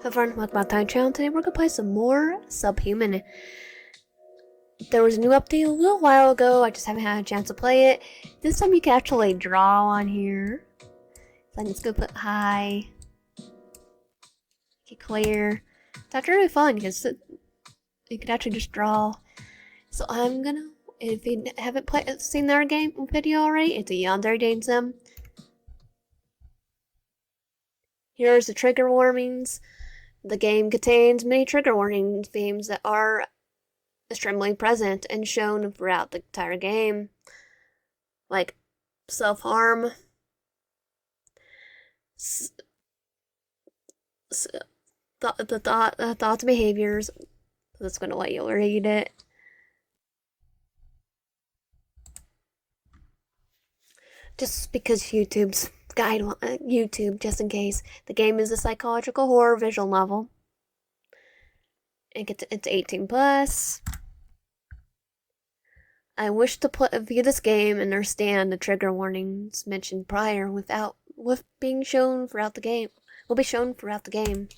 Hello everyone, welcome back to my channel. Today we're gonna play some more Subhuman. There was a new update a little while ago, I just haven't had a chance to play it. This time you can actually draw on here. So I'm just gonna put hi. Okay, clear. It's actually really fun because you can actually just draw. So I'm gonna, if you haven't seen their game video already, it's a Yandere game sim. Here's the trigger warnings. The game contains many trigger warning themes that are extremely present and shown throughout the entire game, like self-harm, thoughts and behaviors. That's going to let you read it. Just because YouTube's guide, YouTube, just in case. The game is a psychological horror visual novel. It's 18 plus. I wish to view this game and understand the trigger warnings mentioned prior with being shown throughout the game. Will be shown throughout the game.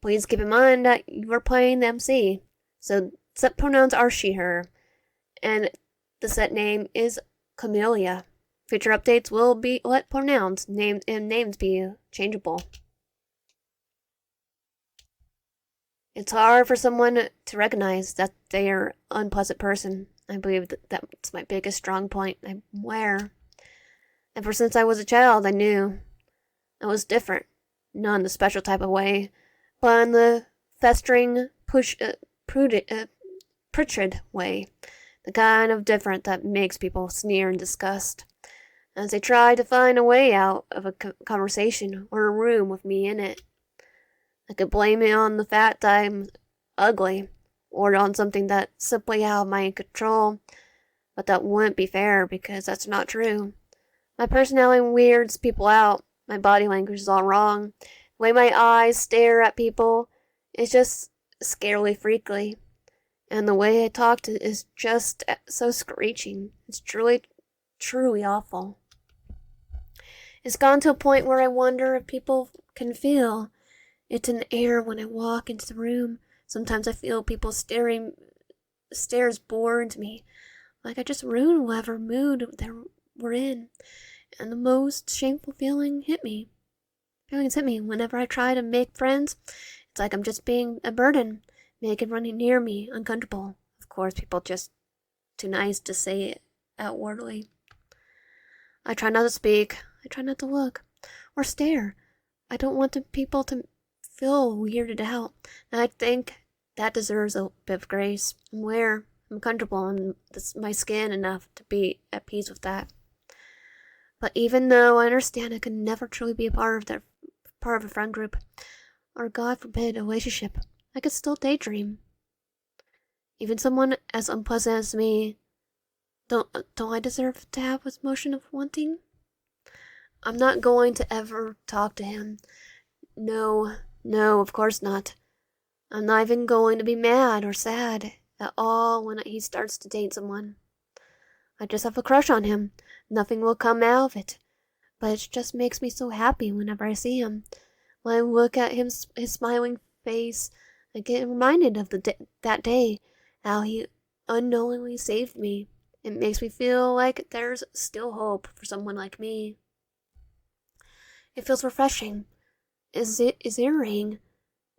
Please keep in mind that you are playing the MC, so set pronouns are she, her, and the set name is Camellia. Future updates will let pronouns, names be changeable. It's hard for someone to recognize that they are an unpleasant person. I believe that's my biggest strong point. I'm aware. Ever since I was a child, I knew I was different. Not in the special type of way, but in the festering, putrid way. The kind of different that makes people sneer in disgust as they try to find a way out of a conversation or a room with me in it. I could blame it on the fact that I'm ugly, or on something that's simply out of my control, but that wouldn't be fair because that's not true. My personality weirds people out, my body language is all wrong, the way my eyes stare at people is just scarily freaky, and the way I talk is just so screeching. It's truly awful. It's gone to a point where I wonder if people can feel it's in the air when I walk into the room. Sometimes I feel people stares bore into me, like I just ruined whatever mood we're in. And the most shameful feelings hit me whenever I try to make friends. It's like I'm just being a burden, making running near me uncomfortable. Of course, people just too nice to say it outwardly. I try not to speak. I try not to look or stare. I don't want people to feel weirded out, and I think that deserves a bit of grace. I'm comfortable in my skin enough to be at peace with that. But even though I understand I can never truly be a part of a friend group, or God forbid, a relationship, I could still daydream. Even someone as unpleasant as me, don't I deserve to have this emotion of wanting? I'm not going to ever talk to him. No, of course not. I'm not even going to be mad or sad at all when he starts to date someone. I just have a crush on him. Nothing will come out of it. But it just makes me so happy whenever I see him. When I look at his smiling face, I get reminded of that day, how he unknowingly saved me. It makes me feel like there's still hope for someone like me. It feels refreshing. Is eerie.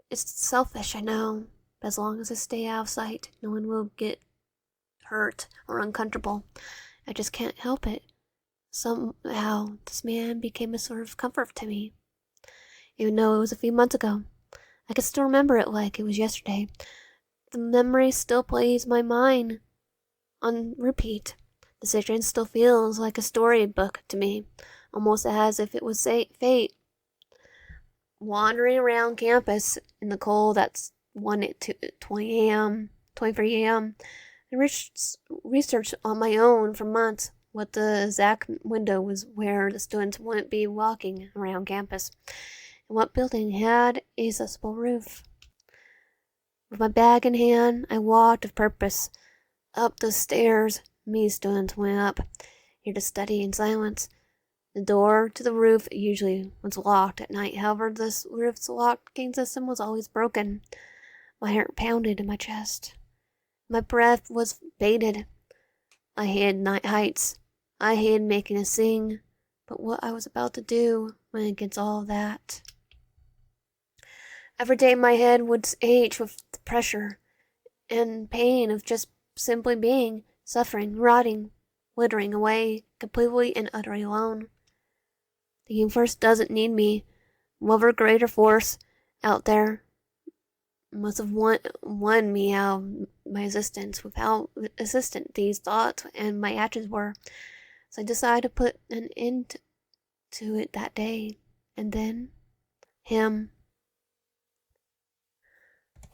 It's selfish, I know, but as long as I stay out of sight, no one will get hurt or uncomfortable. I just can't help it. Somehow, this man became a sort of comfort to me. Even though it was a few months ago, I can still remember it like it was yesterday. The memory still plays my mind on repeat. The situation still feels like a storybook to me, almost as if it was fate. Wandering around campus in the cold at 20 a.m., 23 a.m., I researched on my own for months what the exact window was where the students wouldn't be walking around campus, and what building had a accessible roof. With my bag in hand, I walked with purpose up the stairs me students went up, here to study in silence. The door to the roof usually was locked at night. However, this roof's locking system was always broken. My heart pounded in my chest. My breath was bated. I hated night heights. I hated making a sing. But what I was about to do went against all of that. Every day my head would ache with the pressure and pain of just simply being, suffering, rotting, withering away, completely and utterly alone. The universe doesn't need me. Whatever greater force out there must have won me out of my existence. Without assistance, these thoughts and my actions were. So I decided to put an end to it that day. And then, him.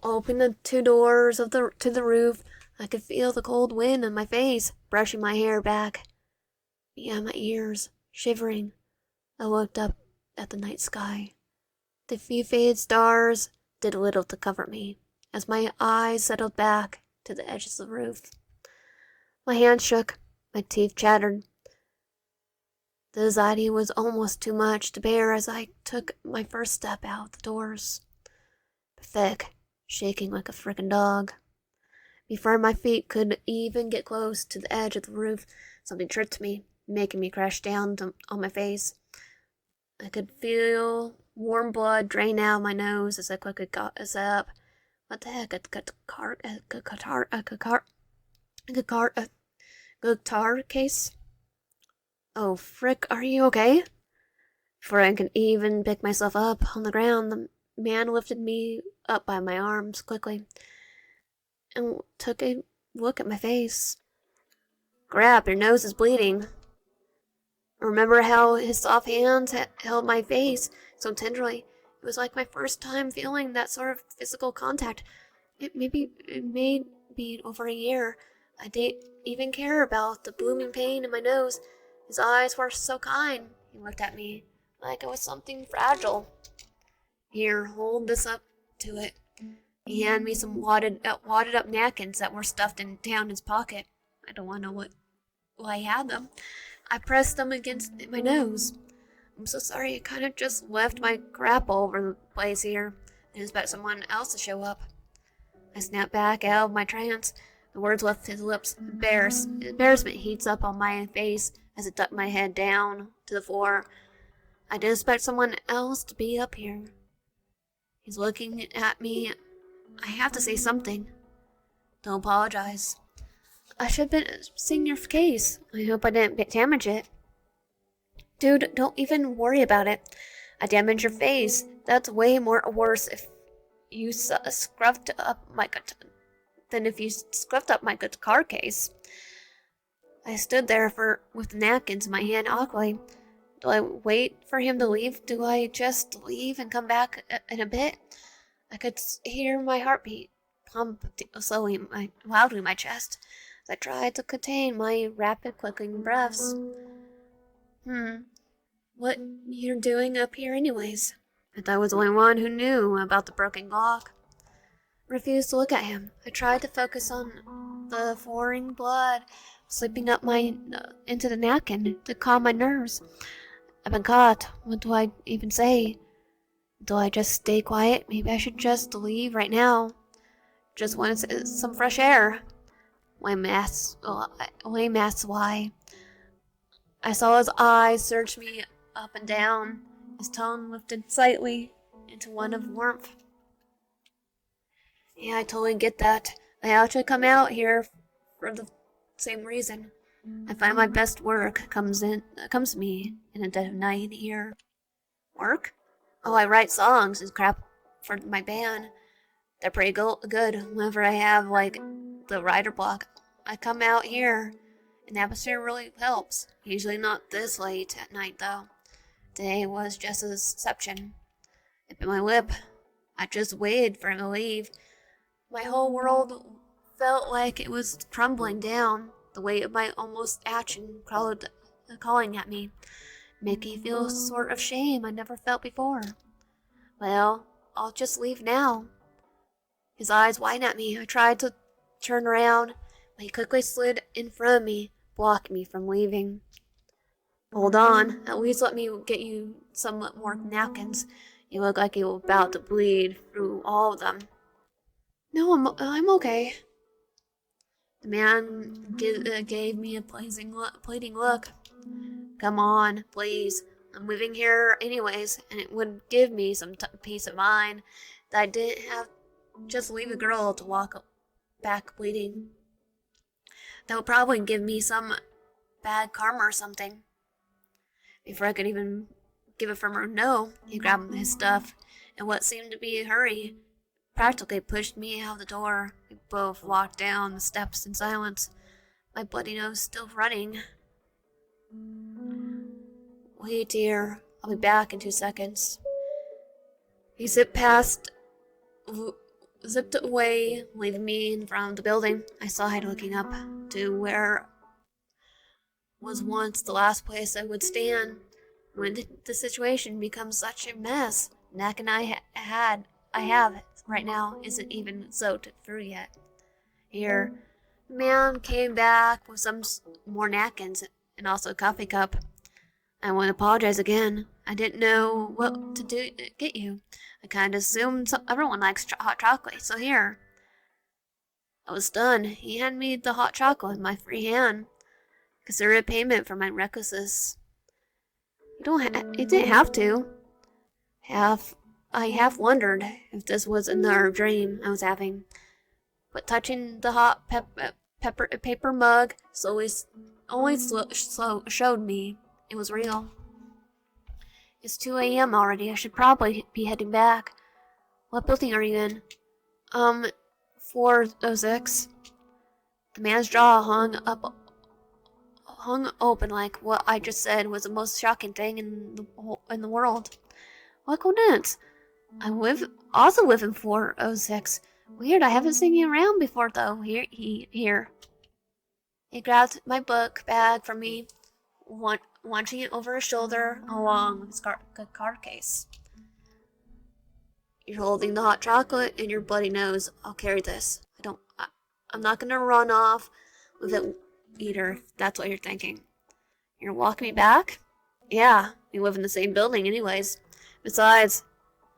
Open the two doors to the roof. I could feel the cold wind on my face, brushing my hair back behind my ears, shivering. I looked up at the night sky. The few faded stars did little to comfort me as my eyes settled back to the edges of the roof. My hands shook, my teeth chattered. The anxiety was almost too much to bear as I took my first step out the doors. Pathetic, shaking like a frickin' dog. Before my feet could even get close to the edge of the roof, something tripped me, making me crash down on my face. I could feel warm blood drain out of my nose as I quickly got us up. What the heck? A guitar case? Oh, frick, are you okay? Before I could even pick myself up on the ground, the man lifted me up by my arms quickly and took a look at my face. Crap, your nose is bleeding. Remember how his soft hands held my face so tenderly? It was like my first time feeling that sort of physical contact. It may be over a year. I didn't even care about the blooming pain in my nose. His eyes were so kind. He looked at me like it was something fragile. Here, hold this up to it. He handed me some wadded up napkins that were stuffed down his pocket. I don't want to know why he had them. I pressed them against my nose. I'm so sorry, I kind of just left my crap all over the place here and expect someone else to show up. I snapped back out of my trance. The words left his lips. Embarrassment heats up on my face as I ducked my head down to the floor. I didn't expect someone else to be up here. He's looking at me. I have to say something. Don't apologize. I should have been seeing your case. I hope I didn't damage it. Dude, don't even worry about it. I damaged your face. That's way worse if you scruffed up my guitar case. I stood there with the napkins in my hand awkwardly. Do I wait for him to leave? Do I just leave and come back in a bit? I could hear my heartbeat pump loudly in my chest as I tried to contain my rapid clicking breaths. What you're doing up here anyways? I thought I was the only one who knew about the broken clock. I refused to look at him. I tried to focus on the pouring blood slipping up into the napkin to calm my nerves. I've been caught. What do I even say? Do I just stay quiet? Maybe I should just leave right now. Just want some fresh air. Lame ass why? I saw his eyes search me up and down. His tone lifted slightly into one of warmth. Yeah, I totally get that. I actually come out here for the same reason. I find my best work comes to me in the dead of night here. Work? Oh, I write songs and crap for my band. They're pretty good whenever I have, the writer block. I come out here, and the atmosphere really helps. Usually not this late at night, though. Today was just an exception. I bit my lip. I just waited for him to leave. My whole world felt like it was crumbling down. The weight of my almost action calling at me, making me feel a sort of shame I never felt before. Well, I'll just leave now. His eyes widened at me. I tried to turn around, but he quickly slid in front of me, blocking me from leaving. Hold on, at least let me get you some more napkins. You look like you're about to bleed through all of them. No, I'm okay. The man gave me a pleading look. Come on, please. I'm living here anyways, and it would give me some peace of mind that I didn't have just leave a girl to walk back bleeding. That would probably give me some bad karma or something. Before I could even give a firm no, he grabbed his stuff, and what seemed to be a hurry practically pushed me out the door. We both walked down the steps in silence, my bloody nose still running. Wait, dear. I'll be back in 2 seconds. He zipped away, leaving me in front of the building. I sighed, looking up to where was once the last place I would stand. When did the situation become such a mess? Knack and I have right now isn't even soaked through yet. Here, the man came back with some more napkins and also a coffee cup. I want to apologize again. I didn't know what to do to get you. I kind of assumed everyone likes hot chocolate, so here. I was stunned. He handed me the hot chocolate in my free hand. Consider it payment for my recklessness. You didn't have to. I half wondered if this was another dream I was having. But touching the hot paper mug showed me it was real. It's 2 a.m. already. I should probably be heading back. What building are you in? 406. The man's jaw hung open like what I just said was the most shocking thing in the world. What coincidence? Also live in 406. Weird, I haven't seen you around before though. Here. He grabbed my book bag from me, launching it over his shoulder along with his card case. You're holding the hot chocolate in your bloody nose. I'll carry this. I'm not gonna run off with it either, if that's what you're thinking. You're walking me back? Yeah, we live in the same building anyways. Besides,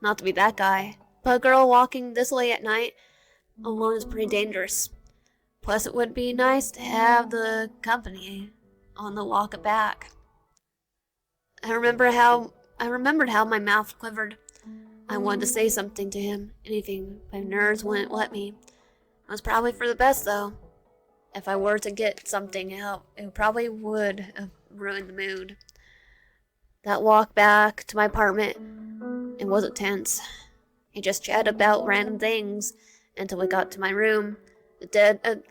not to be that guy, but a girl walking this late at night alone is pretty dangerous. Plus, it would be nice to have the company on the walk back. I remembered how my mouth quivered. I wanted to say something to him, anything, but my nerves wouldn't let me. It was probably for the best, though. If I were to get something out, it probably would have ruined the mood. That walk back to my apartment, it wasn't tense. He just chatted about random things until we got to my room. The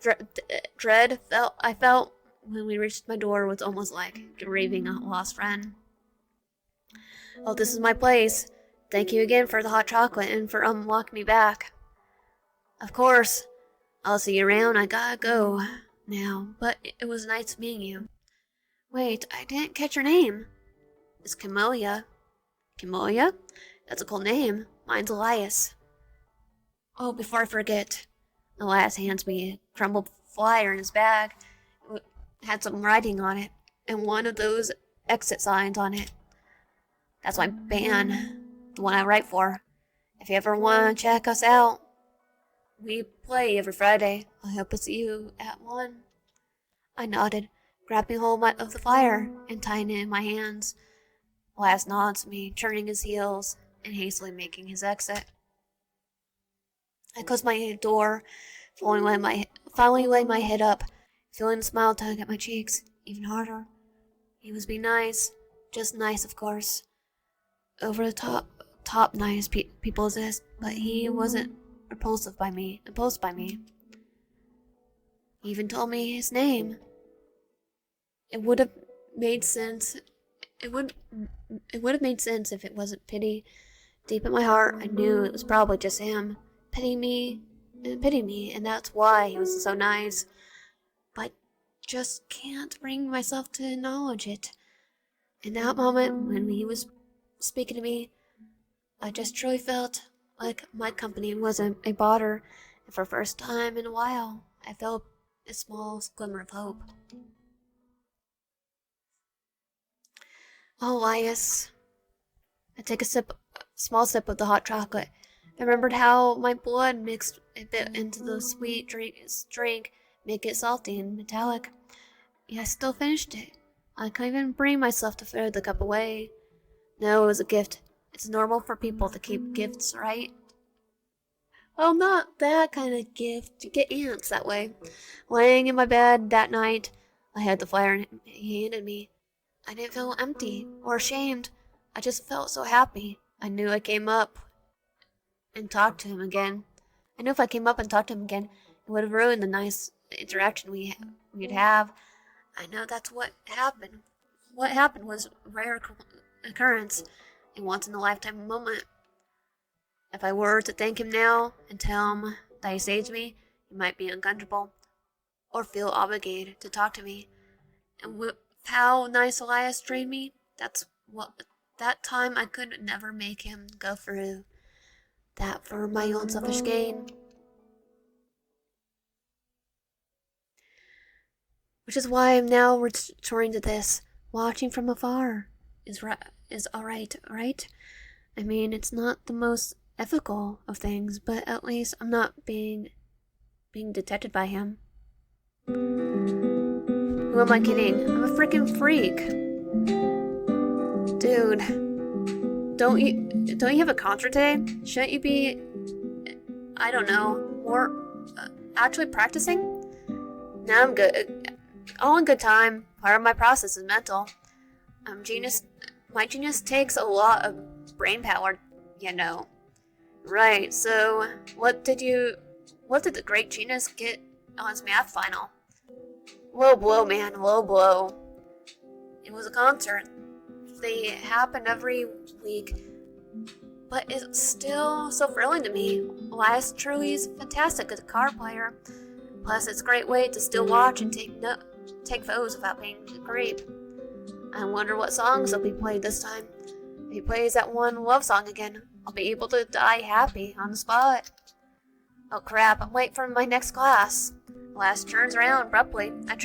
dread I felt when we reached my door was almost like grieving a lost friend. Oh, this is my place. Thank you again for the hot chocolate and for unlocking me back. Of course. I'll see you around. I gotta go now, but it was nice meeting you. Wait, I didn't catch your name. It's Camellia. Camellia? That's a cool name. Mine's Elias. Oh, before I forget, Elias hands me a crumpled flyer in his bag. It had some writing on it, and one of those exit signs on it. That's my band, the one I write for. If you ever want to check us out, we play every Friday. I hope to see you at 1. I nodded, grabbing hold of the flyer and tying it in my hands. Elias nods at me, turning his heels and hastily making his exit. I closed my door, finally laying my head up, feeling the smile tug at my cheeks even harder. He was being nice, just nice, of course. Over the top nice people exist, but he wasn't repulsed by me. He even told me his name. It would have made sense. It would have made sense if it wasn't pity. Deep in my heart, I knew it was probably just him pity me, and that's why he was so nice. But just can't bring myself to acknowledge it. In that moment, when he was speaking to me, I just truly felt like my company wasn't a bother, and for the first time in a while, I felt a small glimmer of hope. Oh, Elias. I take small sip of the hot chocolate. I remembered how my blood mixed a bit into the sweet drink, make it salty and metallic. Yet I still finished it. I couldn't even bring myself to throw the cup away. No, it was a gift. It's normal for people to keep gifts, right? Well, not that kind of gift. You get ants that way. Laying in my bed that night, I had the flyer he handed me. I didn't feel empty or ashamed. I just felt so happy. I knew I came up and talked to him again. I knew if I came up and talked to him again, it would have ruined the nice interaction we'd have. I know that's what happened. What happened was a rare occurrence, a once in a lifetime moment. If I were to thank him now and tell him that he saved me, he might be uncomfortable or feel obligated to talk to me. And with how nice Elias treated me, that's what that time I could never make him go through that for my own selfish gain. Which is why I'm now returning to this, watching from afar. Is alright, right? I mean, it's not the most ethical of things, but at least I'm not being detected by him. Who am I kidding? I'm a freaking freak. Dude, don't you have a concert today? Shouldn't you be, I don't know, more actually practicing? No, I'm good. All in good time. Part of my process is mental. My genius takes a lot of brain power, you know. Right, so what did the great genius get on his math final? Low blow, man, low blow. It was a concert. They happen every week, but it's still so thrilling to me. Elias truly is a fantastic guitar player. Plus, it's a great way to still watch and take photos without being a creep. I wonder what songs will be played this time. If he plays that one love song again, I'll be able to die happy on the spot. Oh crap, I'm late for my next class. Elias turns around abruptly. I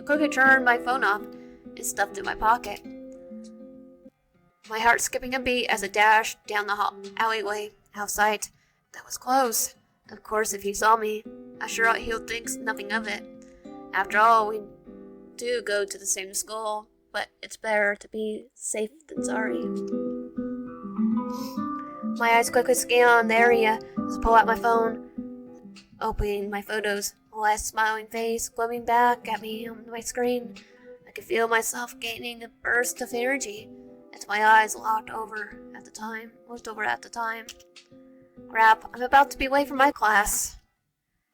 quickly turn my phone off and stuffed it in my pocket. My heart skipping a beat as I dashed down the alleyway, out of sight. That was close. Of course, if he saw me, I'm sure he'll think nothing of it. After all, we do go to the same school, but it's better to be safe than sorry. My eyes quickly scan the area as I pull out my phone, opening my photos. Elias' smiling face glowing back at me on my screen. I could feel myself gaining a burst of energy as my eyes looked over at the time. Crap, I'm about to be late for my class.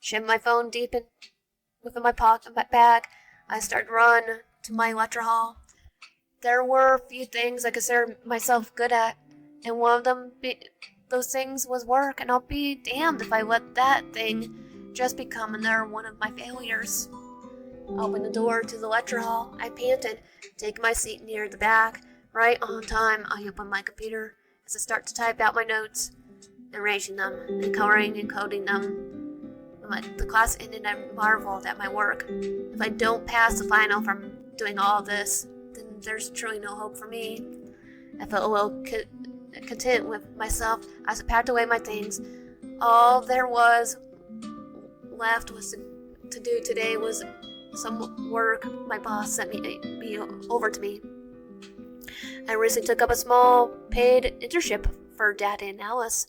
Shimmed my phone deep within my pocket bag. I started to run to my lecture hall. There were a few things I considered myself good at, and one of those things was work, and I'll be damned if I let that thing just become another one of my failures. Opened the door to the lecture hall. I panted, taking my seat near the back. Right on time, I opened my computer as I start to type out my notes, arranging them, and coloring and coding them. When the class ended, I marveled at my work. If I don't pass the final from doing all this, then there's truly no hope for me. I felt a little content with myself as I packed away my things. All there was left was to do today was some work my boss sent me over to me. I recently took up a small paid internship for data analysis.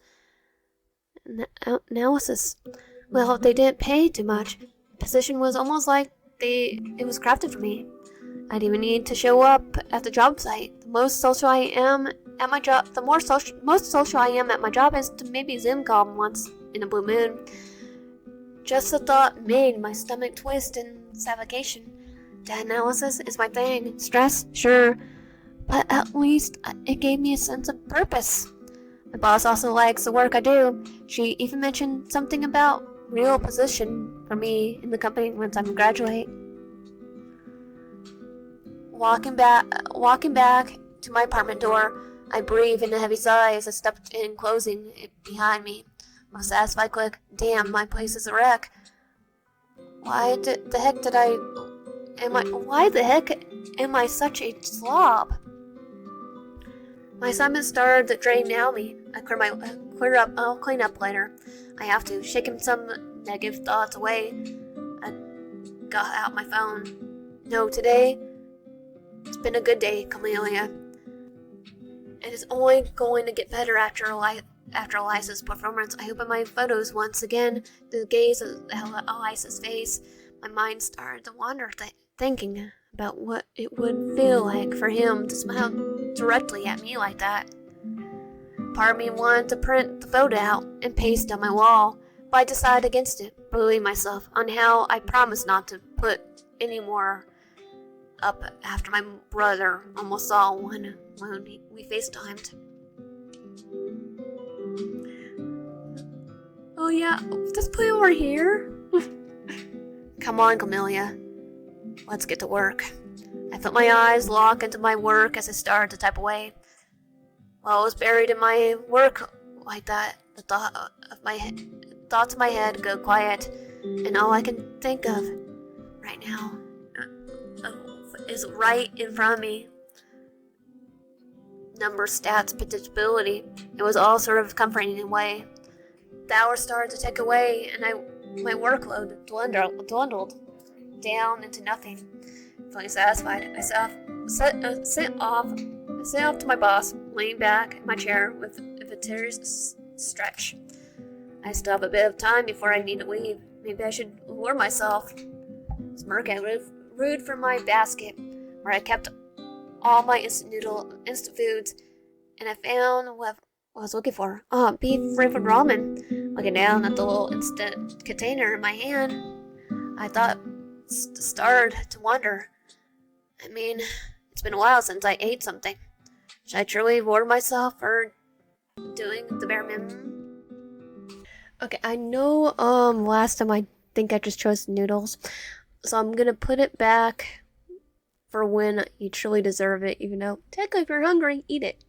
Well, they didn't pay too much. The position was almost like it was crafted for me. I didn't even need to show up at the job site. The most social I am at my job is to maybe Zoom call once in a blue moon. Just the thought made my stomach twist in suffocation. Data analysis is my thing. Stress, sure, but at least it gave me a sense of purpose. My boss also likes the work I do. She even mentioned something about real position for me in the company once I graduate. Walking back to my apartment door, I breathed in a heavy sigh as I stepped in, closing it behind me. With a satisfied click, damn, my place is a wreck. Why the heck did I Why the heck am I such a slob? My assignment started to drain now me. I'll clean up later. I have to. Shaking some negative thoughts away, I got out my phone. No, today, it's been a good day, Camellia. It is only going to get better after Eliza's performance. I opened my photos once again to gaze at Eliza's face. My mind started to wander, thinking about what it would feel like for him to smile directly at me like that. Part of me wanted to print the photo out and paste on my wall, but I decided against it, believing myself on how I promised not to put any more up after my brother almost saw one when we FaceTimed. Oh yeah, just put it over here. Come on, Camellia. Let's get to work. I felt my eyes lock into my work as I started to type away. While I was buried in my work like that, the thoughts in my head go quiet, and all I can think of right now is right in front of me. Numbers, stats, predictability. It was all sort of comforting in a way. The hours started to tick away, and my workload dwindled down into nothing. Feeling satisfied, I sent off to my boss, laying back in my chair with a vigorous stretch. I still have a bit of time before I need to leave. Maybe I should lure myself. Smirk at rude from my basket, where I kept all my instant foods, and I found what I was looking for. Beef flavored ramen. Looking down at the little instant container in my hand, I started to wonder. I mean, it's been a while since I ate something. Should I truly reward myself for doing the bare minimum? Okay, I know last time I think I just chose noodles, so I'm gonna put it back for when you truly deserve it, even though technically if you're hungry, eat it.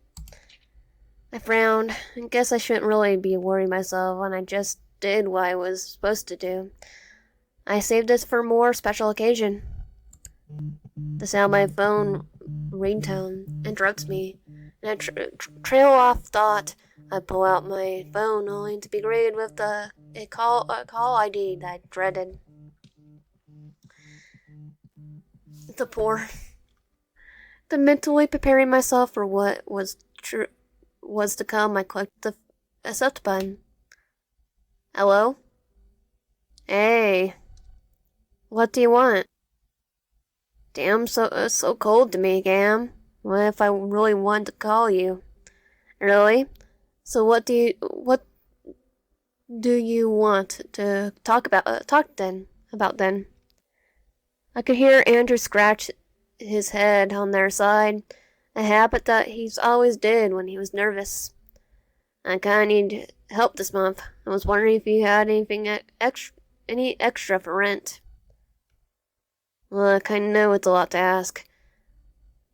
I frowned. I guess I shouldn't really be worrying myself when I just did what I was supposed to do. I saved this for a more special occasion. The sound of my phone ringtone interrupts me, and I trail off thought. I pull out my phone only to be greeted with a call ID that I dreaded. The poor. The mentally preparing myself for what was to come, I clicked the accept button. Hello? Hey. What do you want? Damn, so cold to me, Gam. What if I really wanted to call you? Really? So what do you want to talk about then? I could hear Andrew scratch his head on their side, a habit that he's always did when he was nervous. I kinda need help this month. I was wondering if you had any extra for rent. Look, I know it's a lot to ask,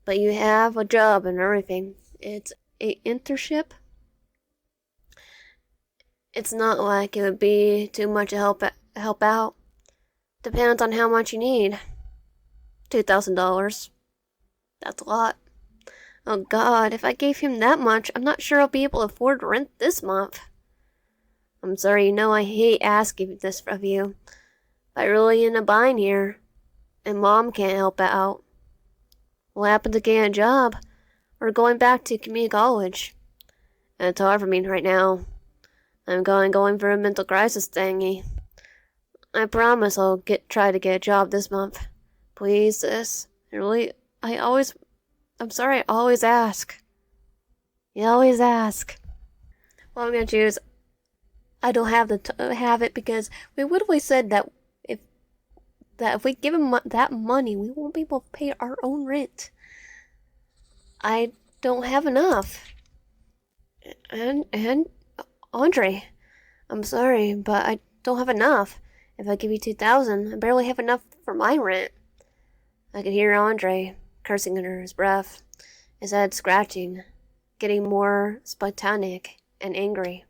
but you have a job and everything. It's a internship. It's not like it would be too much to help out. Depends on how much you need. $2,000. That's a lot. Oh God, if I gave him that much, I'm not sure I'll be able to afford rent this month. I'm sorry, I hate asking this of you, but I really in a bind here, and Mom can't help out. What happened to getting a job, or going back to community college? And it's hard for me right now. I'm going for a mental crisis thingy. I promise I'll try to get a job this month. Please, sis. I'm sorry, I always ask. You always ask. Well, I'm gonna choose. I don't have have it because we literally said that if we give him that money, we won't be able to pay our own rent. I don't have enough. And Andre, I'm sorry, but I don't have enough. If I give you $2,000, I barely have enough for my rent. I could hear Andre cursing under his breath, his head scratching, getting more spontaneous and angry.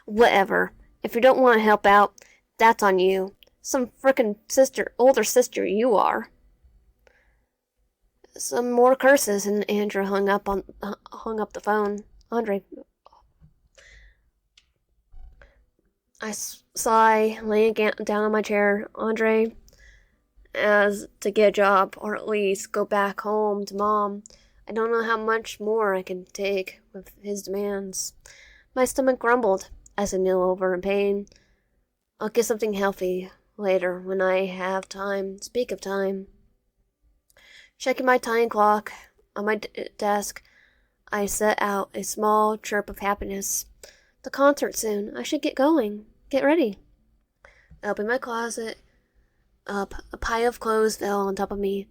Whatever. If you don't want to help out, that's on you. Some frickin' older sister you are. Some more curses, and Andrew hung up the phone. Andre, I sigh, laying down on my chair. Andre, as to get a job, or at least go back home to Mom. I don't know how much more I can take with his demands. My stomach grumbled as I kneel over in pain. I'll get something healthy later when I have time. Speak of time. Checking my time clock on my desk, I set out a small chirp of happiness. The concert soon. I should get going. Get ready. I opened my closet up. A pile of clothes fell on top of me.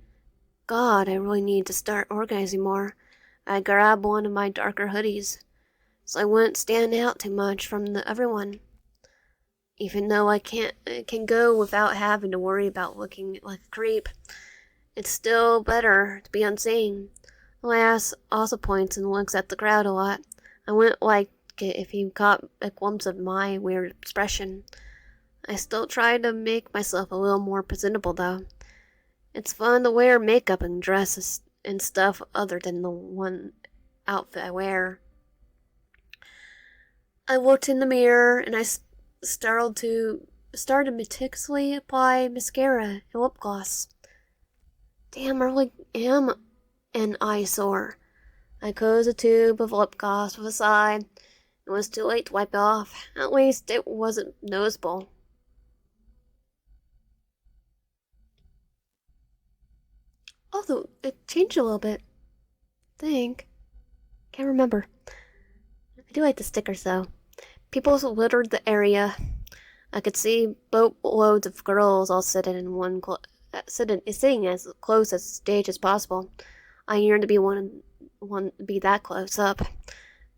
God, I really need to start organizing more. I grabbed one of my darker hoodies, so I wouldn't stand out too much from everyone. Even though I can go without having to worry about looking like a creep, it's still better to be unseen. Lass also points and looks at the crowd a lot. I wouldn't like it if he caught a glimpse of my weird expression. I still try to make myself a little more presentable, though. It's fun to wear makeup and dresses and stuff other than the one outfit I wear. I looked in the mirror and I started to meticulously apply mascara and lip gloss. Damn, I really am an eyesore. I closed a tube of lip gloss with a sigh. It was too late to wipe it off. At least it wasn't noticeable. Although, it changed a little bit. Think. Can't remember. I do like the stickers, though. People littered the area. I could see boatloads of girls all sitting as close as the stage as possible. I yearned to be that close up,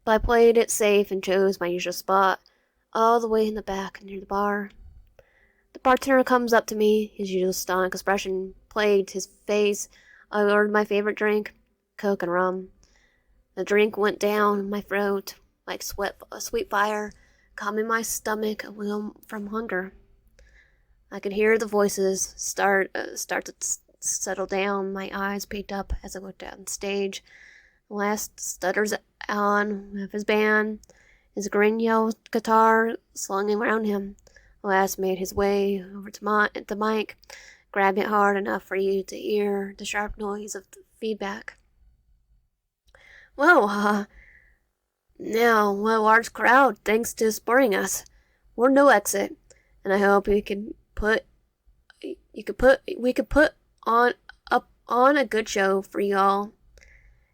but I played it safe and chose my usual spot, all the way in the back near the bar. The bartender comes up to me, his usual stoic expression plagued his face. I ordered my favorite drink, Coke and rum. The drink went down my throat like sweet fire, calming my stomach a little from hunger. I could hear the voices start to settle down. My eyes peeked up as I looked down stage. The last stutters on with his band, his green yellow guitar slung around him. The last made his way over to the mic, grabbing it hard enough for you to hear the sharp noise of the feedback. Well, now what a large crowd, thanks to supporting us. We're no exit, and I hope we could put on a good show for y'all.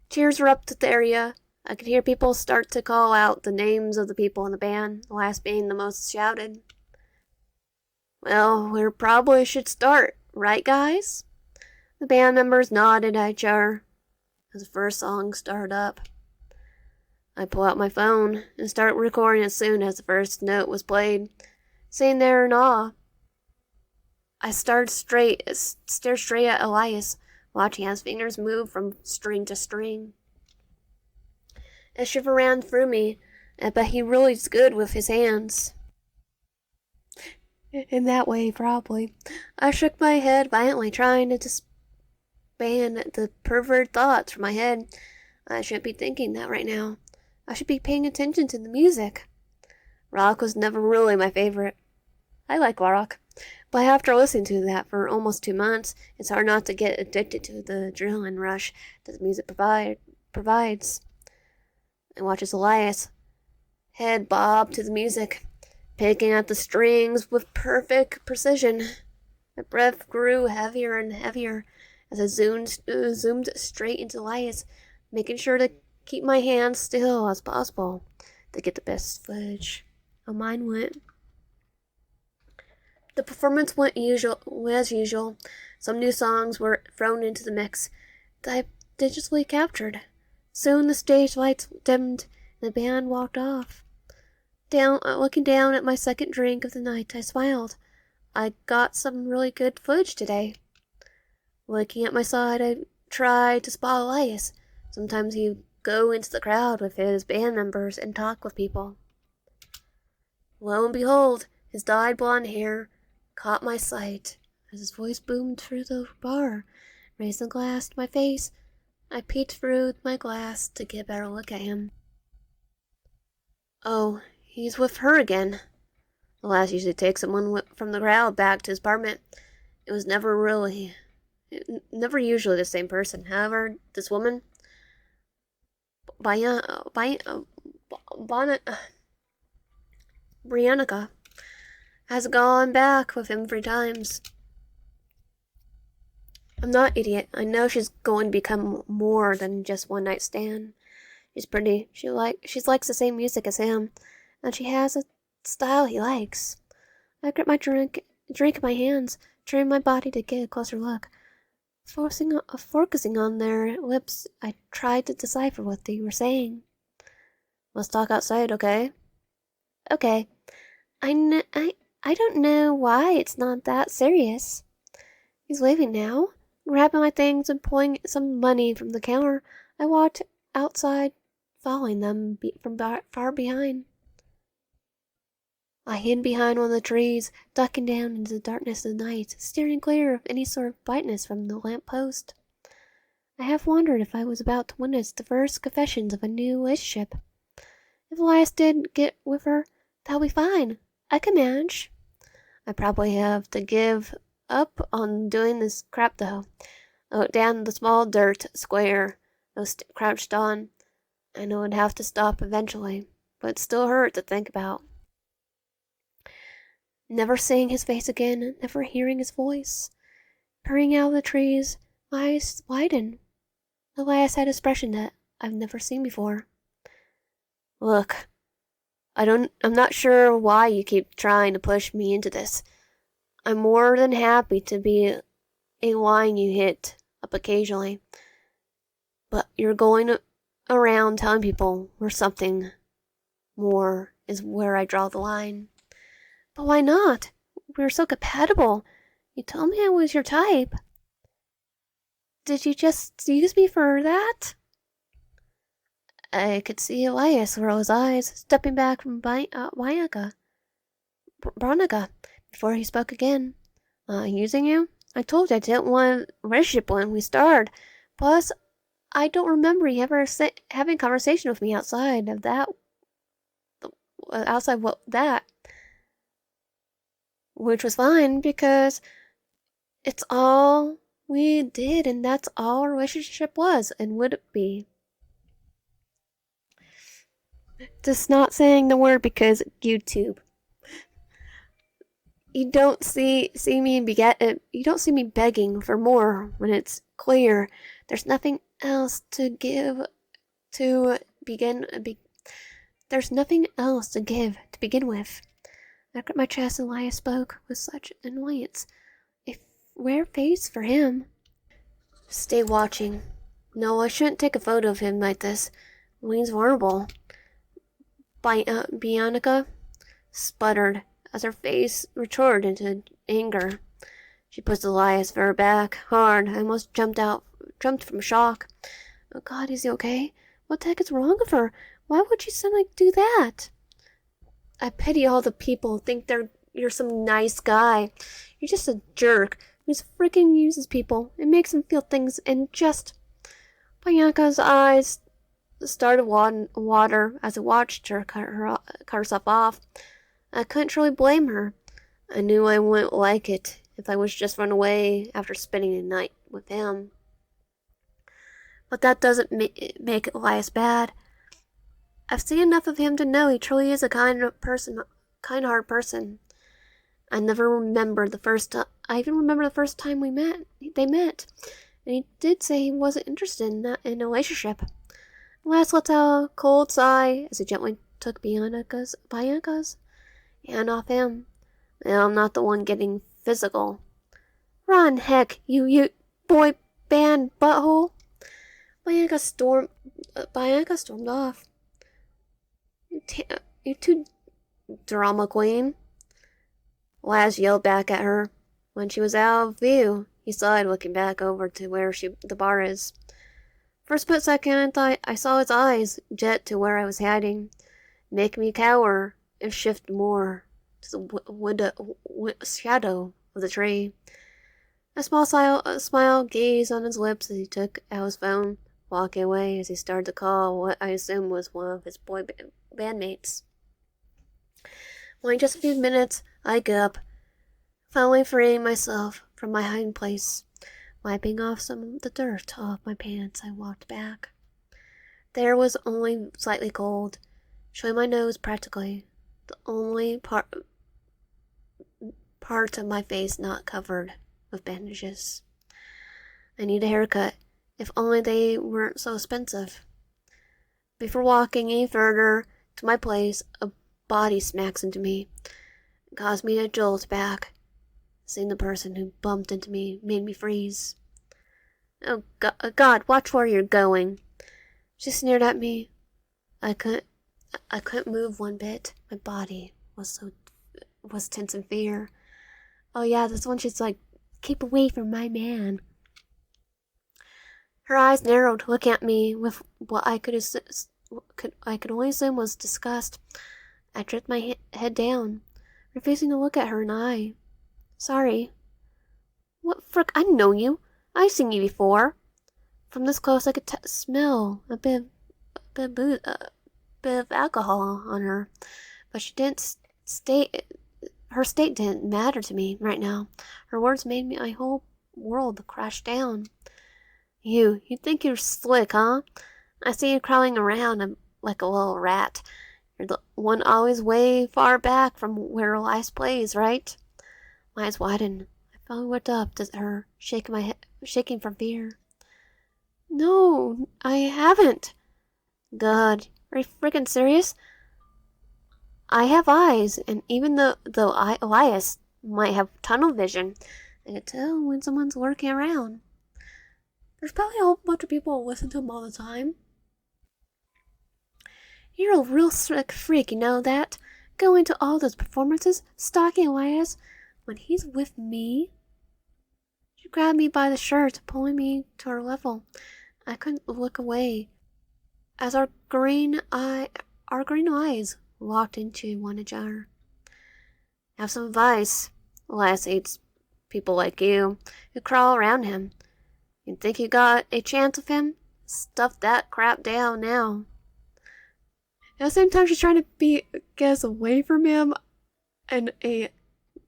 Cheers were up to the area. I could hear people start to call out the names of the people in the band, the last being the most shouted. Well, we probably should start, right, guys? The band members nodded at each other as the first song started up. I pull out my phone and start recording as soon as the first note was played. Sitting there in awe, I stared straight at Elias, watching his fingers move from string to string. A shiver ran through me. I bet he really is good with his hands. In that way, probably. I shook my head violently, trying to disband the perverted thoughts from my head. I shouldn't be thinking that right now. I should be paying attention to the music. Rock was never really my favorite. I like rock, but after listening to that for almost 2 months, it's hard not to get addicted to the adrenaline rush that the music provides. I watches Elias, head bob to the music, picking at the strings with perfect precision. My breath grew heavier and heavier as I zoomed straight into Elias, making sure to keep my hands still as possible to get the best footage. How mine went. The performance went as usual. Some new songs were thrown into the mix that I digitally captured. Soon the stage lights dimmed and the band walked off. Looking down at my second drink of the night, I smiled. I got some really good footage today. Looking at my side, I tried to spot Elias. Sometimes he'd go into the crowd with his band members and talk with people. Lo and behold, his dyed blonde hair, caught my sight as his voice boomed through the bar, raising the glass to my face. I peeked through my glass to get a better look at him. Oh, he's with her again. The lass usually takes someone from the crowd back to his apartment. It was never usually the same person. However, this woman, Briannica, has gone back with him 3 times. I'm not an idiot. I know she's going to become more than just one night stand. She's pretty. She likes the same music as him, and she has a style he likes. I grip my drink in my hands, turning my body to get a closer look. Focusing on their lips, I tried to decipher what they were saying. Let's talk outside, okay? Okay. I don't know why it's not that serious. He's leaving now. Grabbing my things and pulling some money from the counter, I walked outside, following them from far behind. I hid behind one of the trees, ducking down into the darkness of the night, steering clear of any sort of brightness from the lamp post. I half wondered if I was about to witness the first confessions of a new relationship. If Elias did get with her, that'll be fine. I can manage. I probably have to give up on doing this crap though. I looked down the small dirt square I was crouched on. I know I'd have to stop eventually, but it still hurt to think about. Never seeing his face again, never hearing his voice. Peering out of the trees, my eyes widened. Elias had an expression that I've never seen before. Look, I'm not sure why you keep trying to push me into this. I'm more than happy to be a line you hit up occasionally. But you're going around telling people we're something more is where I draw the line. But why not? We're so compatible. You told me I was your type. Did you just use me for that? I could see Elias roll his eyes, stepping back from Bianca. Bronica, before he spoke again. Using you? I told you I didn't want a relationship when we started. Plus, I don't remember you ever having a conversation with me outside of that. Outside what that. Which was fine because it's all we did and that's all our relationship was and would be. Just not saying the word because YouTube. You don't see me you don't see me begging for more when it's clear there's nothing else to give to begin. There's nothing else to give to begin with. I gripped my chest and Elias spoke with such annoyance. A rare face for him. Stay watching. No, I shouldn't take a photo of him like this. Wayne's vulnerable. Bianca sputtered as her face retorted into anger. She pushed Elias further back, hard. I almost jumped from shock. Oh God, is he okay? What the heck is wrong with her? Why would she suddenly do that? I pity all the people who think you're some nice guy. You're just a jerk who freaking uses people and makes them feel things and just... Bianca's eyes started water as I watched her cut herself off. I couldn't truly blame her. I knew I wouldn't like it if I was just run away after spending the night with him. But that doesn't make Elias bad. I've seen enough of him to know he truly is a kind-hearted person. I even remember the first time they met, and he did say he wasn't interested in a relationship. Elias let out a cold sigh as he gently took Bianca's hand off him. Well, I'm not the one getting physical. Run, heck, you boy band butthole! Bianca stormed off. You two drama queen. Laz yelled back at her. When she was out of view, he sighed, looking back over to where the bar is. For a split second, I saw his eyes jet to where I was heading, make me cower and shift more. to the shadow of the tree. A smile gazed on his lips as he took out his phone, walking away as he started to call what I assumed was one of his bandmates. Only just a few minutes, I get up, finally freeing myself from my hiding place. Wiping off some of the dirt off my pants, I walked back. The air was only slightly cold, showing my nose practically, the only part of my face not covered with bandages. I need a haircut, if only they weren't so expensive. Before walking any further to my place, a body smacks into me. It caused me to jolt back. Seeing the person who bumped into me made me freeze. Oh, God, watch where you're going. She sneered at me. I couldn't move one bit. My body was tense in fear. Oh yeah, this one she's like, keep away from my man. Her eyes narrowed, looking at me with what I could only assume was disgust. I dropped my head down, refusing to look at her in the eye. Sorry. What frick? I know you. I've seen you before. From this close, I could smell a bit of alcohol on her, but she didn't state. Her state didn't matter to me right now. Her words made my whole world crash down. You think you're slick, huh? I see you crawling around like a little rat. You're the one always way far back from where life plays, right? My eyes widened. I finally looked up to her, shaking from fear. No, I haven't. God, are you freaking serious? I have eyes, and even though Elias might have tunnel vision, I can tell when someone's lurking around. There's probably a whole bunch of people who listen to him all the time. You're a real slick freak, you know that? Going to all those performances, stalking Elias when he's with me. She grabbed me by the shirt, pulling me to her level. I couldn't look away as our green eyes locked into one another. Have some advice. Elias hates people like you who crawl around him. You think you got a chance with him? Stuff that crap down now. At the same time, she's trying to get us away from him in a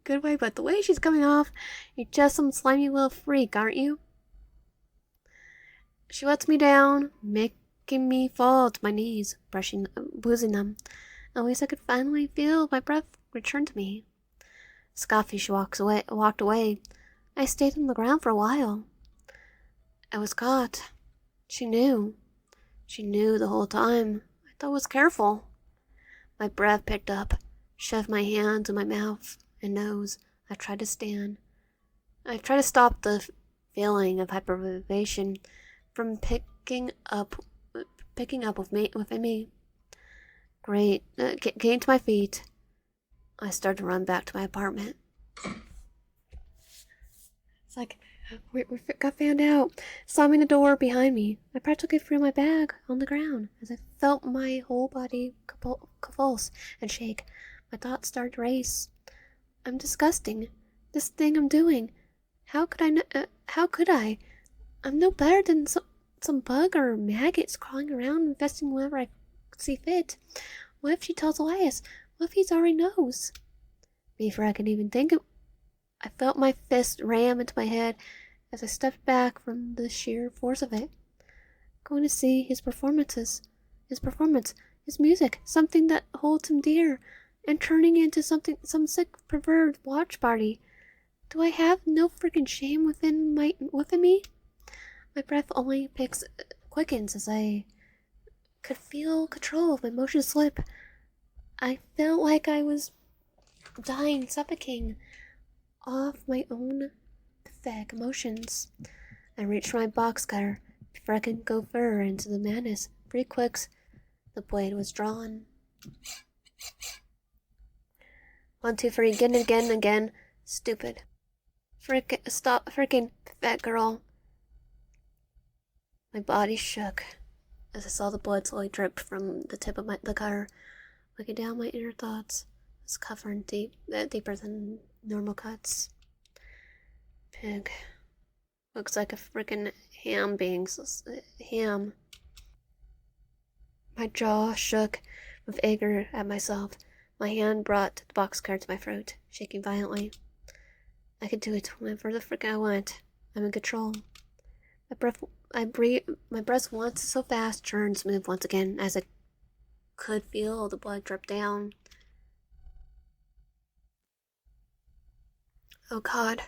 good way, but the way she's coming off, you're just some slimy little freak, aren't you? She lets me down, making me fall to my knees, boozing them. At least I could finally feel my breath return to me. Scoffy, she walked away. I stayed on the ground for a while. I was caught. She knew. She knew the whole time. I thought I was careful. My breath picked up, shoved my hands in my mouth and nose. I tried to stand. I tried to stop the feeling of hyperventilation from picking up within me. Great. Getting to my feet, I started to run back to my apartment. It's like, we got found out. Slamming the door behind me, I practically threw my bag on the ground as I felt my whole body convulse and shake. My thoughts started to race. I'm disgusting. This thing I'm doing. How could I? I'm no better than some bug or maggots crawling around infesting wherever I see fit. What if she tells Elias? What if he already knows? Before I could even think it, I felt my fist ram into my head as I stepped back from the sheer force of it. Going to see his performance, his music, something that holds him dear, and turning into some sick perverted watch party. Do I have no freaking shame within me? My breath only quickens as I could feel control of my motion slip. I felt like I was dying, suffocating off my own pathetic emotions. I reached for my box cutter before I could go further into the madness. 3 clicks, the blade was drawn. 1, 2, 3, again and again and again. Stupid. Stop, freaking fat girl. My body shook as I saw the blood slowly drip from the tip of the cutter, looking down my inner thoughts. It's covered in deeper than normal cuts. Pig. Looks like a freaking ham being ham. My jaw shook with anger at myself. My hand brought the boxcar to my throat, shaking violently. I could do it whenever the frick I want. I'm in control. My breath once so fast turned smooth once again as I could feel the blood drip down. Oh God.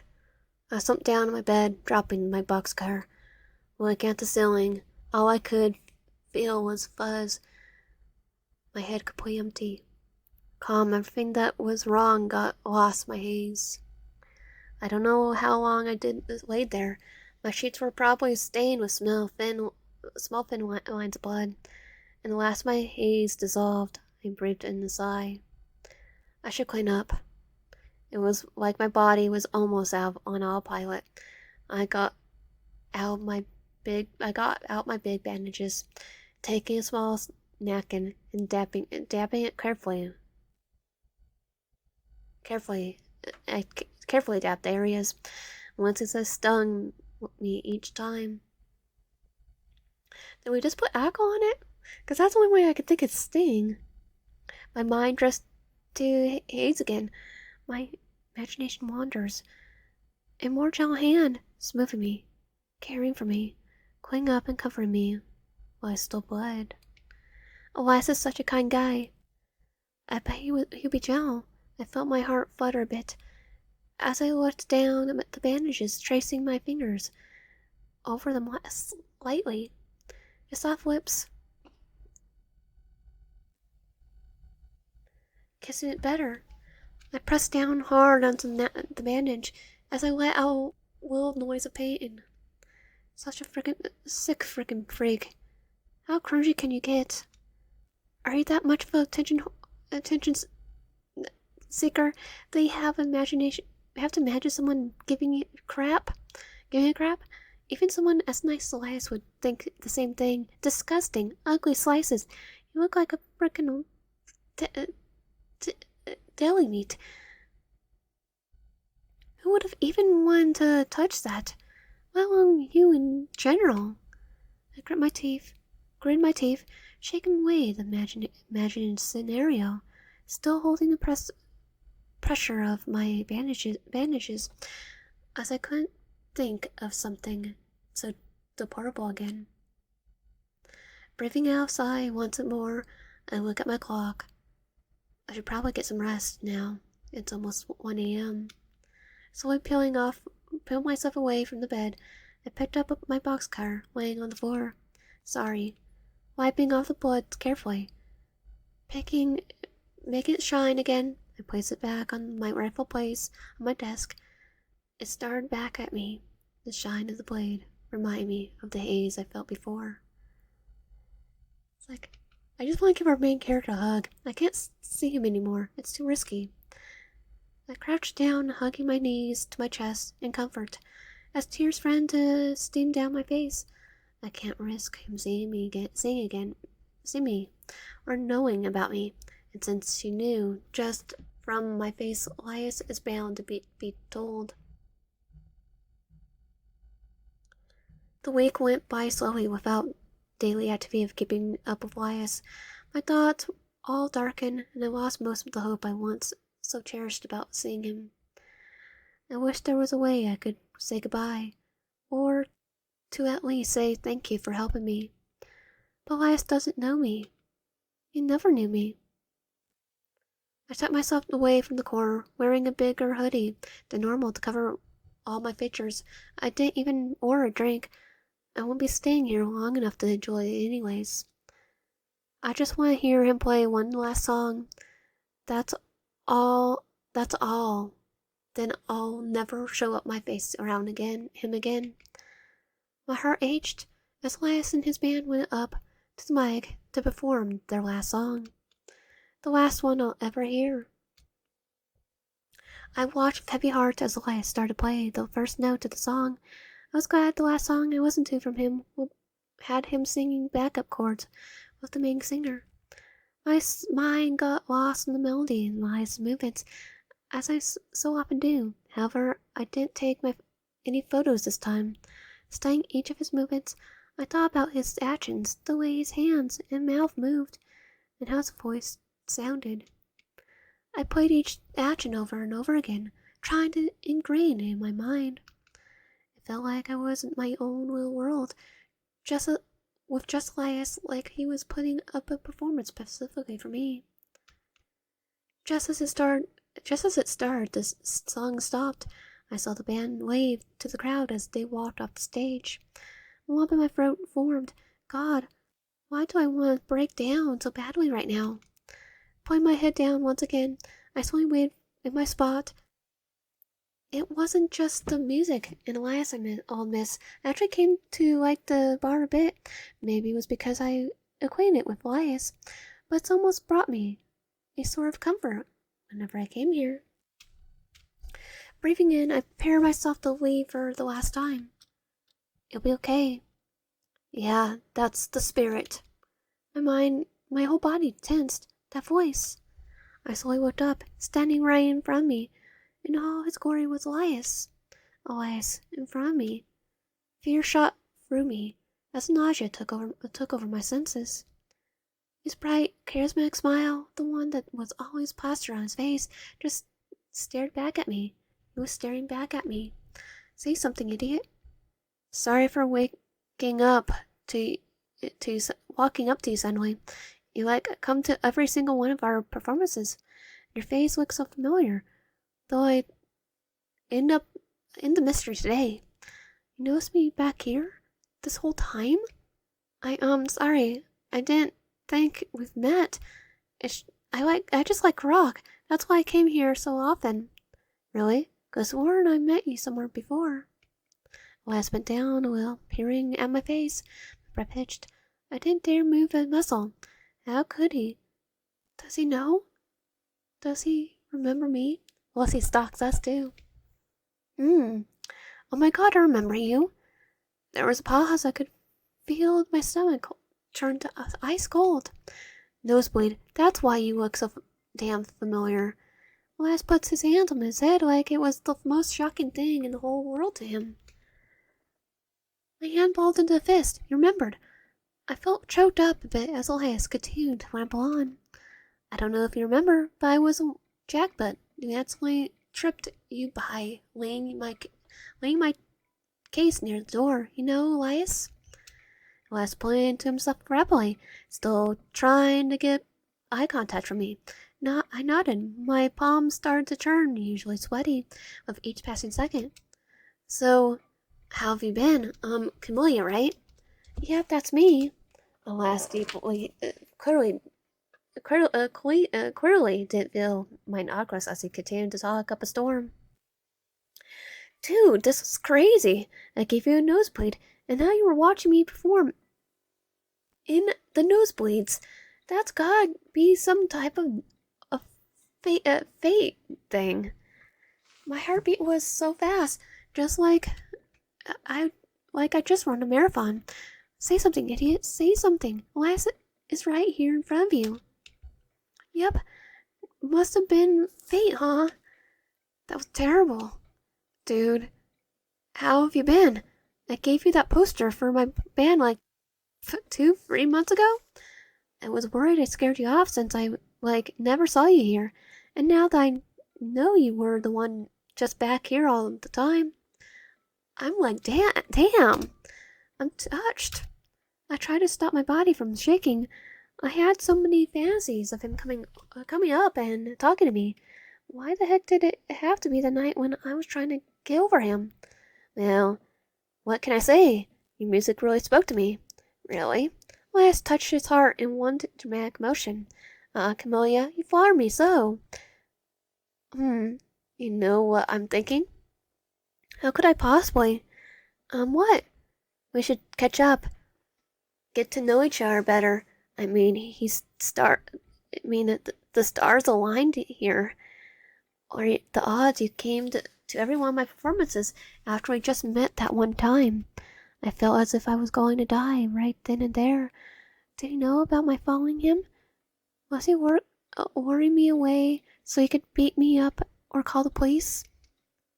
I slumped down in my bed, dropping my boxcar. Looking at the ceiling, all I could feel was fuzz. My head completely empty. Calm, everything that was wrong got lost in my haze. I don't know how long I laid there. My sheets were probably stained with small thin lines of blood. And the last my haze dissolved, I breathed in a sigh. I should clean up. It was like my body was almost on autopilot. I got out my big bandages, taking a small napkin and dabbing it carefully. I carefully dabbed the areas. Once it stung me each time. Did we just put alcohol on it? Because that's the only way I could think it's sting. My mind drifts to haze again. My imagination wanders. A more gentle hand smoothing me, caring for me, clinging up and covering me while I still bled. Elias is such a kind guy. I bet he'd be gentle. I felt my heart flutter a bit as I looked down at the bandages, tracing my fingers over them lightly. His soft lips kissing it better. I pressed down hard onto the bandage as I let out a little noise of pain. Such a sick frickin' freak. How cringy can you get? Are you that much of an attention seeker that you have to imagine someone giving you crap? Even someone as nice as Elias would think the same thing. Disgusting, ugly slices. You look like a frickin' deli meat. Who would have even wanted to touch that? Let alone you in general. I grinned my teeth, shaking away the imagined scenario, still holding the pressure of my bandages, as I couldn't think of something so deplorable again. Breathing out a sigh once more, I look at my clock. I should probably get some rest now. It's almost 1 a.m. Slowly peeling myself away from the bed, I picked up my boxcar laying on the floor. Sorry. Wiping off the blood carefully. Making it shine again, I placed it back on my rightful place on my desk. It stared back at me. The shine of the blade reminded me of the haze I felt before. It's like, I just want to give our main character a hug. I can't see him anymore. It's too risky. I crouched down, hugging my knees to my chest in comfort, as tears ran to steam down my face. I can't risk him seeing me, or knowing about me. And since she knew just from my face, Elias is bound to be told. The week went by slowly without daily activity of keeping up with Elias. My thoughts all darkened, and I lost most of the hope I once so cherished about seeing him. I wished there was a way I could say goodbye, or to at least say thank you for helping me. But Elias doesn't know me. He never knew me. I tucked myself away from the corner, wearing a bigger hoodie than normal to cover all my features. I didn't even order a drink. I won't be staying here long enough to enjoy it anyways. I just want to hear him play one last song. That's all. Then I'll never show up my face around him again. My heart ached as Elias and his band went up to the mic to perform their last song. The last one I'll ever hear. I watched with heavy heart as Elias started to play the first note of the song. I was glad the last song I listened to from him had him singing backup chords with the main singer. mind got lost in the melody and my movements, as so often do. However, I didn't take any photos this time. Studying each of his movements, I thought about his actions, the way his hands and mouth moved, and how his voice sounded. I played each action over and over again, trying to ingrain it in my mind. It felt like I was in my own little world, just with just Elias, like he was putting up a performance specifically for me. Just as it started, the song stopped. I saw the band wave to the crowd as they walked off the stage. A lump in my throat formed. God, why do I want to break down so badly right now? Putting my head down once again, I slowly waited in my spot. It wasn't just the music and Elias I'll miss. I actually came to like the bar a bit. Maybe it was because I acquainted it with Elias, but it's almost brought me a sort of comfort whenever I came here. Breathing in, I prepared myself to leave for the last time. It'll be okay. Yeah, that's the spirit. My whole body tensed. That voice. I slowly looked up, standing right in front of me. In all his glory was Elias. Elias, in front of me. Fear shot through me as nausea took over my senses. His bright, charismatic smile, the one that was always plastered on his face, just stared back at me. He was staring back at me. Say something, idiot. Sorry for waking up to walking up to you suddenly. You come to every single one of our performances. Your face looks so familiar. Though I end up in the mystery today. You noticed me back here? This whole time? Sorry. I didn't think we've met. I just like rock. That's why I came here so often. Really? 'Cause Warren and I met you somewhere before. Elias bent down a little, peering at my face. My breath hitched. I didn't dare move a muscle. How could he? Does he know? Does he remember me? Well, he stalks us too. Oh my god, I remember you. There was a pause. I could feel my stomach turn to ice cold. Nosebleed. That's why you look so damn familiar. Elias puts his hand on his head like it was the most shocking thing in the whole world to him. My hand balled into a fist. He remembered. I felt choked up a bit as Elias continued to ramble on. I don't know if you remember, but I was a jackbutt who accidentally tripped you by laying my case near the door. You know, Elias? Elias pointed to himself rapidly, still trying to get eye contact from me. I nodded. My palms started to turn, usually sweaty, with each passing second. So, how have you been? Camellia, right? Yep, that's me. Elias deeply, clearly didn't feel my awkwardness as he continued to talk up a storm. Dude, this is crazy. I gave you a nosebleed, and now you were watching me perform in the nosebleeds. That's gotta be some type of fate thing. My heartbeat was so fast, just like I just run a marathon. Say something, idiot. Say something. Elias is right here in front of you. Yep. Must have been fate, huh? That was terrible. Dude, how have you been? I gave you that poster for my band like 3 months ago? I was worried I scared you off since I never saw you here. And now that I know you were the one just back here all the time, I'm like, damn. I'm touched. I tried to stop my body from shaking. I had so many fantasies of him coming up and talking to me. Why the heck did it have to be the night when I was trying to get over him? Well, what can I say? Your music really spoke to me. Really? Elias touched his heart in one dramatic motion. Camellia, you flatter me so. You know what I'm thinking? How could I possibly? What? We should catch up. Get to know each other better. I mean, the stars aligned here. Or the odds you came to every one of my performances after we just met that one time. I felt as if I was going to die right then and there. Did he know about my following him? Was he worrying me away so he could beat me up or call the police?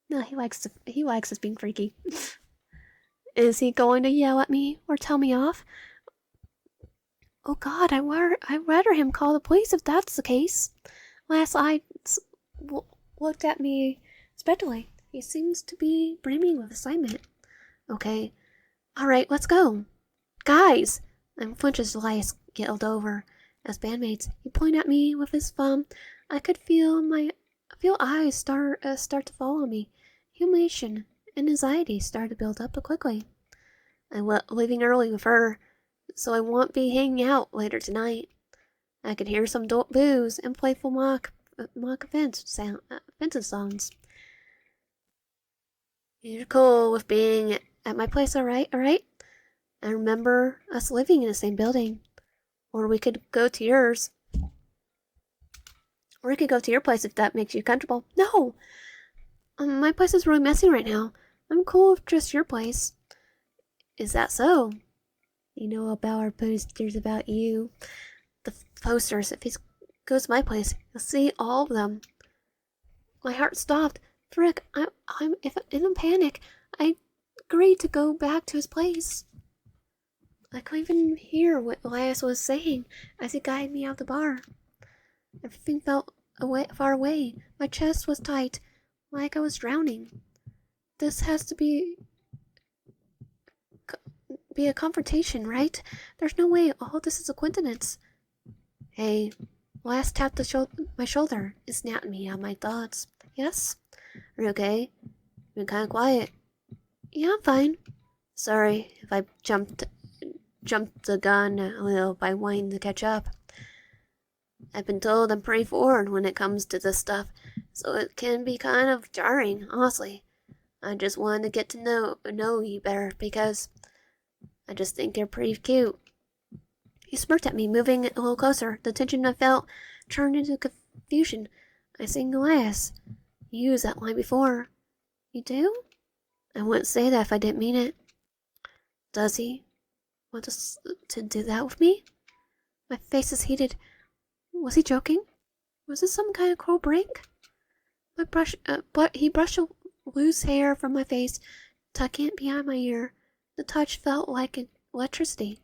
No, he likes us being freaky. Is he going to yell at me or tell me off? Oh God, I'd rather him call the police if that's the case. Last I looked at me spectacly. He seems to be brimming with excitement. Okay, all right, let's go, guys. I'm flinches Elias yelled over. As bandmates, he pointed at me with his thumb. I could feel eyes start to fall on me. Humiliation and anxiety started to build up quickly. I'm leaving early with her, so I won't be hanging out later tonight. I could hear some boos and playful mock offensive sounds. You're cool with being at my place, alright? I remember us living in the same building. Or we could go to yours. Or we could go to your place if that makes you comfortable. No! My place is really messy right now. I'm cool with just your place. Is that so? You know about our posters about you. The posters, if he goes to my place, you'll see all of them. My heart stopped. Frick, I'm in a panic. I agreed to go back to his place. I couldn't even hear what Elias was saying as he guided me out the bar. Everything felt far away. My chest was tight, like I was drowning. This has to be a confrontation, right? There's no way all this is a coincidence. Hey, Elias tapped my shoulder and snapped me out of my thoughts. Yes? Are you okay? You've been kind of quiet. Yeah, I'm fine. Sorry if I jumped the gun a little by wanting to catch up. I've been told I'm pretty forward when it comes to this stuff, so it can be kind of jarring, honestly. I just wanted to get to know you better because I just think you're pretty cute. He smirked at me, moving a little closer. The tension I felt turned into confusion. I sang Elias. You used that line before. You do? I wouldn't say that if I didn't mean it. Does he want to do that with me? My face is heated. Was he joking? Was this some kind of cruel break? But he brushed loose hair from my face, tucking it behind my ear. The touch felt like electricity.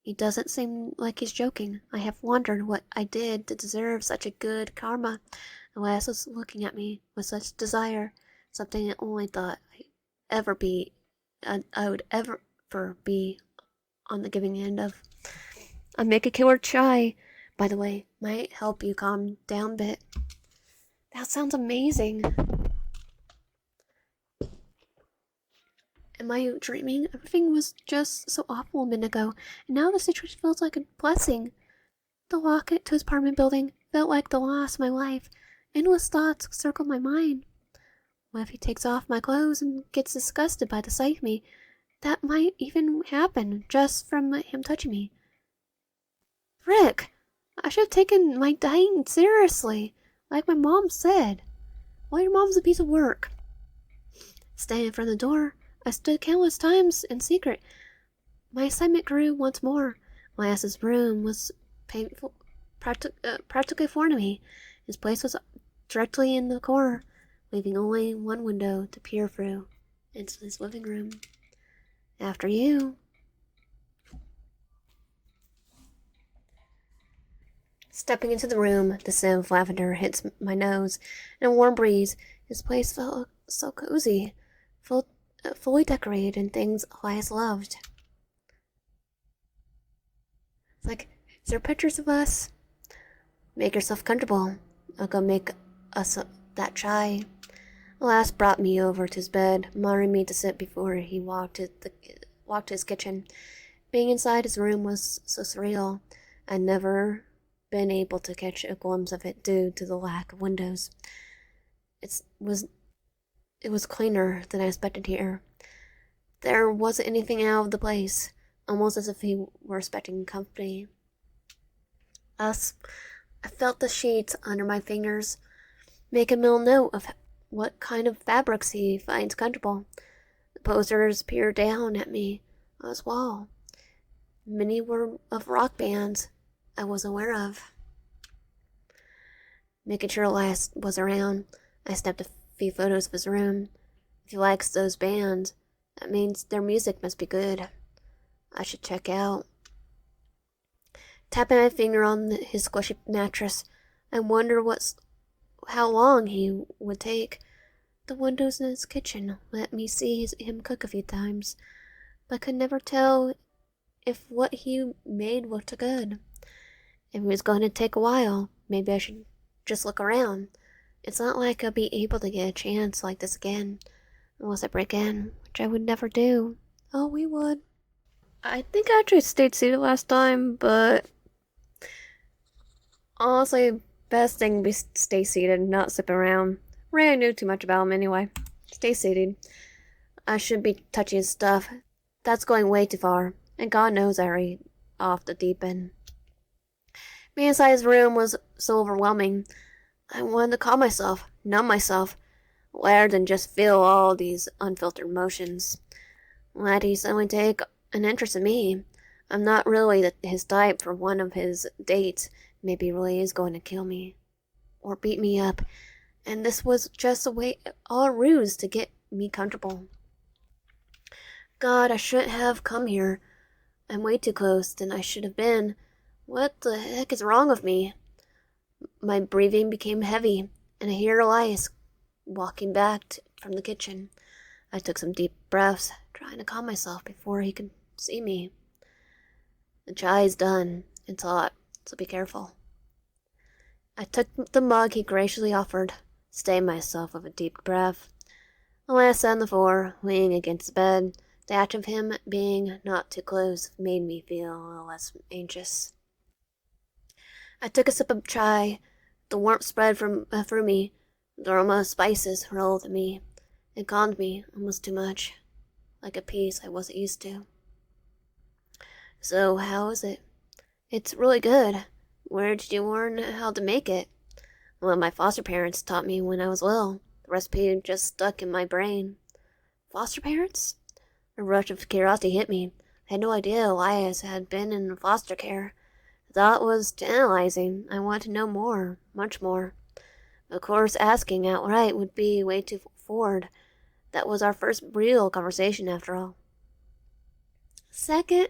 He doesn't seem like he's joking. I have wondered what I did to deserve such a good karma. Elias was looking at me with such desire, something I only thought I would ever be on the giving end of. I make a killer chai, by the way, might help you calm down a bit. That sounds amazing. Am I dreaming? Everything was just so awful a minute ago, and now the situation feels like a blessing. The walk to his apartment building felt like the loss of my life. Endless thoughts circled my mind. What if he takes off my clothes and gets disgusted by the sight of me? That might even happen just from him touching me. Rick, I should have taken my dying seriously, like my mom said. Well, your mom's a piece of work. Standing in front of the door, I stood countless times in secret. My excitement grew once more. Elias's room was practically foreign to me. His place was directly in the corner, leaving only one window to peer through into his living room. After you. Stepping into the room, the scent of lavender hits my nose, and a warm breeze. His place felt so cozy, fully decorated in things Elias loved. It's like, is there pictures of us? Make yourself comfortable. I'll go make us that chai. Elias brought me over to his bed, motioning me to sit before he walked to his kitchen. Being inside his room was so surreal. I'd never been able to catch a glimpse of it due to the lack of windows. It was cleaner than I expected here. There wasn't anything out of the place, almost as if he were expecting company. I felt the sheets under my fingers, making a mental note of what kind of fabrics he finds comfortable. The posters peered down at me as well. Many were of rock bands I was aware of. Making sure Elias was around, I snapped a few photos of his room. If he likes those bands, that means their music must be good. I should check out. Tapping my finger on his squishy mattress, I wonder how long he would take. The windows in his kitchen let me see him cook a few times, but I could never tell if what he made looked good. If it was going to take a while, maybe I should just look around. It's not like I'll be able to get a chance like this again, unless I break in, which I would never do. Oh, we would. I think I actually stayed seated last time, but honestly, best thing would be stay seated, not sip around. Ray knew too much about him anyway. Stay seated. I shouldn't be touching his stuff. That's going way too far, and God knows I already off the deep end. Being inside his room was so overwhelming. I wanted to calm myself, numb myself, rather than just feel all these unfiltered emotions. Why did he suddenly take an interest in me? I'm not really his type for one of his dates. Maybe he really is going to kill me. Or beat me up. And this was just all a ruse to get me comfortable. God, I shouldn't have come here. I'm way too close than I should have been. What the heck is wrong with me? My breathing became heavy, and I hear Elias walking back from the kitchen. I took some deep breaths, trying to calm myself before he could see me. The chai is done. It's hot, so be careful. I took the mug he graciously offered, staying myself with a deep breath. Elias sat on the floor, leaning against the bed. The act of him being not too close made me feel a little less anxious. I took a sip of chai. The warmth spread through me. The aroma of spices rolled at me. It calmed me almost too much, like a peace I wasn't used to. So, how is it? It's really good. Where did you learn how to make it? Well, my foster parents taught me when I was little. The recipe just stuck in my brain. Foster parents? A rush of curiosity hit me. I had no idea Elias had been in foster care. The thought was tantalizing. I wanted to know more, much more. Of course, asking outright would be way too forward. That was our first real conversation, after all. Second?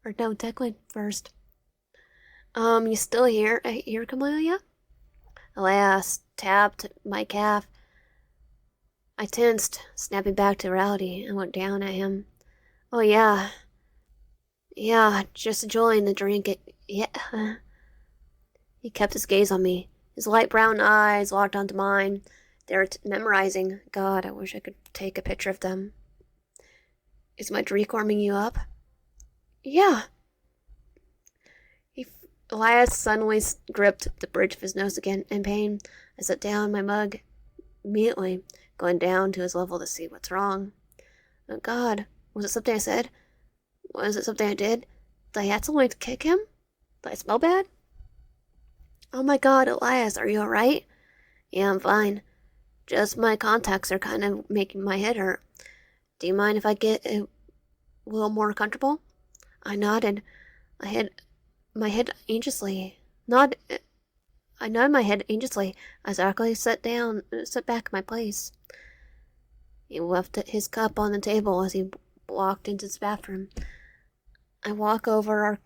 Or no, technically first. You still here, Camellia? Elias tapped my calf. I tensed, snapping back to reality, and looked down at him. Oh, yeah. Yeah, just enjoying the drink. Yeah. He kept his gaze on me. His light brown eyes locked onto mine. They were memorizing. God, I wish I could take a picture of them. Is my drink warming you up? Yeah. Elias suddenly gripped the bridge of his nose again in pain. I set down my mug immediately, going down to his level to see what's wrong. Oh, God, was it something I said? Was it something I did? Did I accidentally kick him? Did I smell bad? Oh my God, Elias, are you alright? Yeah, I'm fine. Just my contacts are kind of making my head hurt. Do you mind if I get a little more comfortable? I nodded. I had my head anxiously. I nodded my head anxiously as I sat back in my place. He left his cup on the table as he walked into his bathroom. I went over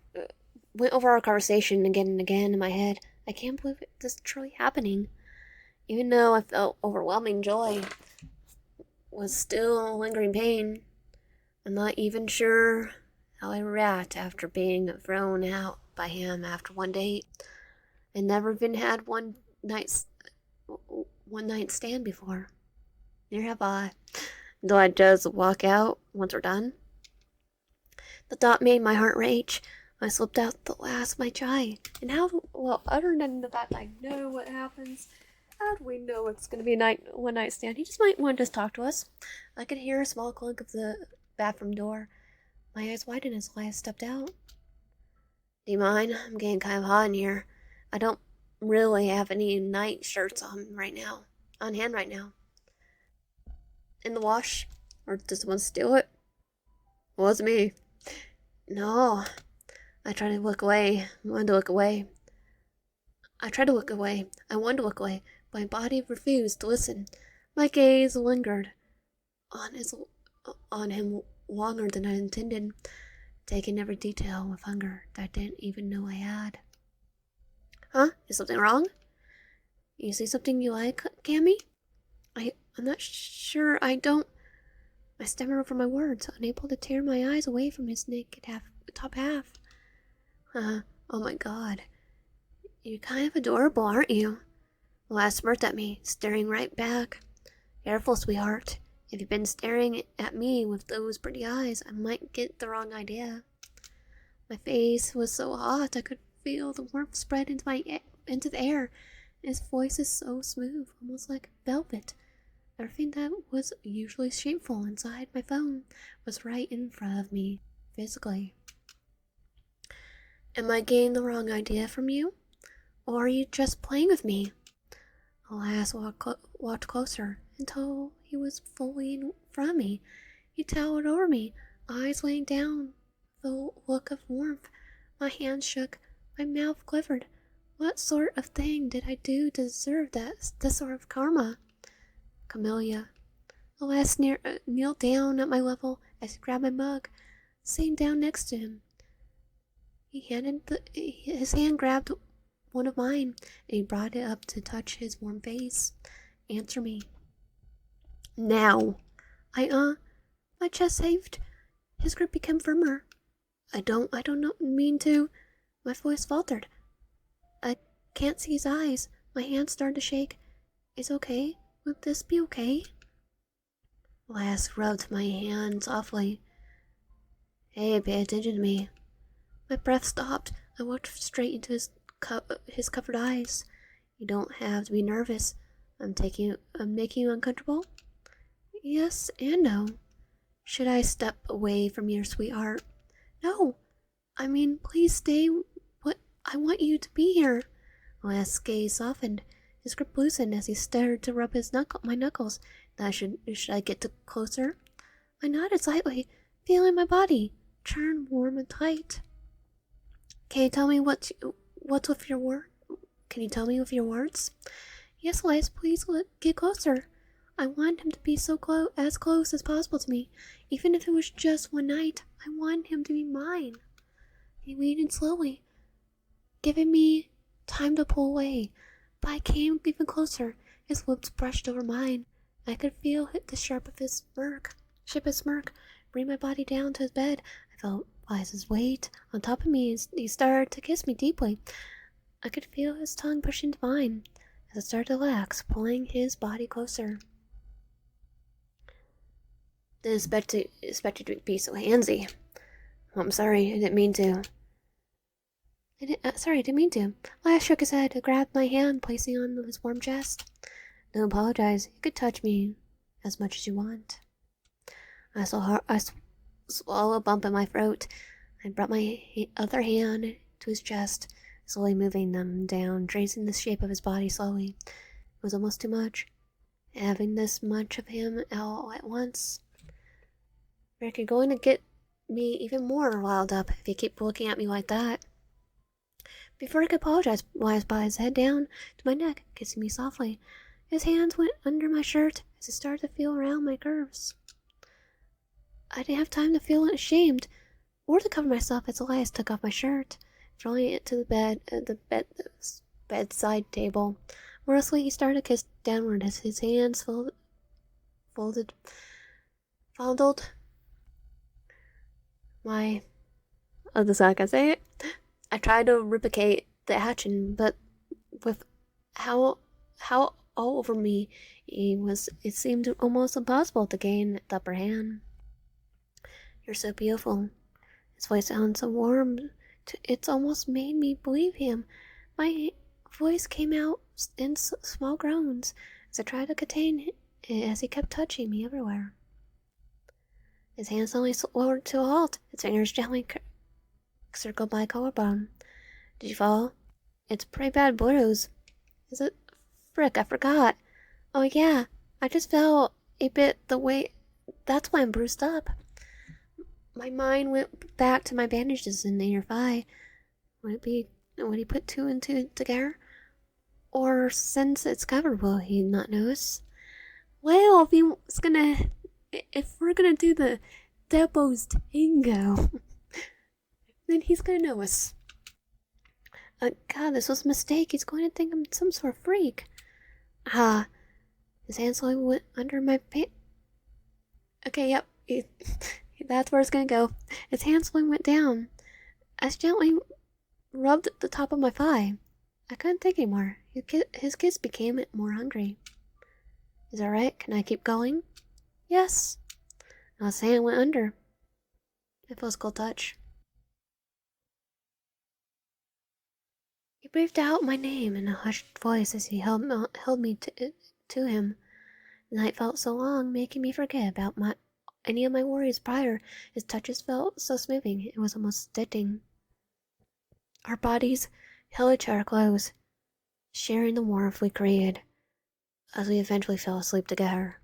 our conversation again and again in my head. I can't believe this is truly happening. Even though I felt overwhelming joy, was still lingering pain. I'm not even sure how I react after being thrown out by him after one date. I never even had night stand before. Neither have I. Do I just walk out once we're done? The thought made my heart rage. I slipped out the last of my chai. And other than the fact I know what happens, how do we know it's going to be a one night stand? He just might want to just talk to us. I could hear a small clunk of the bathroom door. My eyes widened as Elias stepped out. Do you mind? I'm getting kind of hot in here. I don't really have any night shirts on hand right now. In the wash? Or does someone steal it? It wasn't me. No. I tried to look away. I wanted to look away. I tried to look away. I wanted to look away. My body refused to listen. My gaze lingered on his on him longer than I intended, taking every detail with hunger that I didn't even know I had. Huh? Is something wrong? You see something you like, Cammy? I'm not sure. I don't. I stammered over my words, unable to tear my eyes away from his naked top half. Oh my god. You're kind of adorable, aren't you? The last smirked at me, staring right back. Careful, sweetheart. If you've been staring at me with those pretty eyes, I might get the wrong idea. My face was so hot I could feel the warmth spread into the air. His voice is so smooth, almost like velvet. Everything that was usually shameful inside my phone was right in front of me, physically. Am I getting the wrong idea from you? Or are you just playing with me? Alas walked closer until he was fully in front of me. He towered over me, eyes laying down, the look of warmth. My hands shook, my mouth quivered. What sort of thing did I do to deserve this sort of karma? Camellia. Alas kneeled down at my level as he grabbed my mug, sitting down next to him. His hand grabbed one of mine, and he brought it up to touch his warm face. Answer me. Now. My chest heaved. His grip became firmer. I don't mean to. My voice faltered. I can't see his eyes. My hands started to shake. It's okay. Would this be okay? Lass rubbed my hand softly. Hey, pay attention to me. My breath stopped. I looked straight into his covered eyes. You don't have to be nervous. I'm making you uncomfortable? Yes and no. Should I step away from your sweetheart? No. I mean, please stay. I want you to be here. Lass' gaze softened. His grip loosened as he started to rub my knuckles. Now should I get closer? I nodded slightly, feeling my body turn warm and tight. Can you tell me what's with your word? Can you tell me with your words? Yes, Elias, please get closer. I want him to be as close as possible to me. Even if it was just one night, I want him to be mine. He leaned in slowly, giving me time to pull away. But I came even closer. His lips brushed over mine. I could feel the shape of his smirk bring my body down to his bed. I felt Elias's weight on top of me as he started to kiss me deeply. I could feel his tongue push into mine as I started to relax, pulling his body closer. Didn't expect you to be so handsy. Oh, I'm sorry, I didn't mean to. I didn't mean to. Elias shook his head, grabbed my hand, placing it on his warm chest. Don't apologize. You could touch me as much as you want. I swallowed a bump in my throat. I brought my other hand to his chest, slowly moving them down, tracing the shape of his body slowly. It was almost too much. Having this much of him all at once. Rick, you're going to get me even more riled up if you keep looking at me like that. Before I could apologize, Wise brought his head down to my neck, kissing me softly. His hands went under my shirt as he started to feel around my curves. I didn't have time to feel ashamed or to cover myself as Elias took off my shirt, throwing it to the bedside table. Mercilessly, he started to kiss downward as his hands fondled my. Oh, that's how I can say it. I tried to replicate the action, but with how all over me he was, it seemed almost impossible to gain the upper hand. You're so beautiful. His voice sounded so warm, it's almost made me believe him. My voice came out in small groans as I tried to contain it as he kept touching me everywhere. His hands suddenly slowed to a halt. His fingers gently circled my collarbone. Did you fall? It's pretty bad bruise. Is it? Frick, I forgot. Oh yeah, I just fell a bit the way. That's why I'm bruised up. My mind went back to my bandages in the inner thigh. Would he put two and two together? Or since it's covered, will he not notice? Well, if we're gonna do the Depo's Tango, then he's gonna notice. God, this was a mistake. He's going to think I'm some sort of freak. Ah, his hand slowly went under my pants. Okay, yep. That's where it's gonna go. His hand slowly went down. I gently rubbed the top of my thigh. I couldn't think anymore. His kiss became more hungry. Is that right? Can I keep going? Yes. Now his hand went under. A physical touch. He breathed out my name in a hushed voice as he held me to him. The night felt so long, making me forget about any of my worries prior. His touches felt so smoothing, it was almost steadying. Our bodies held each other close, sharing the warmth we created as we eventually fell asleep together.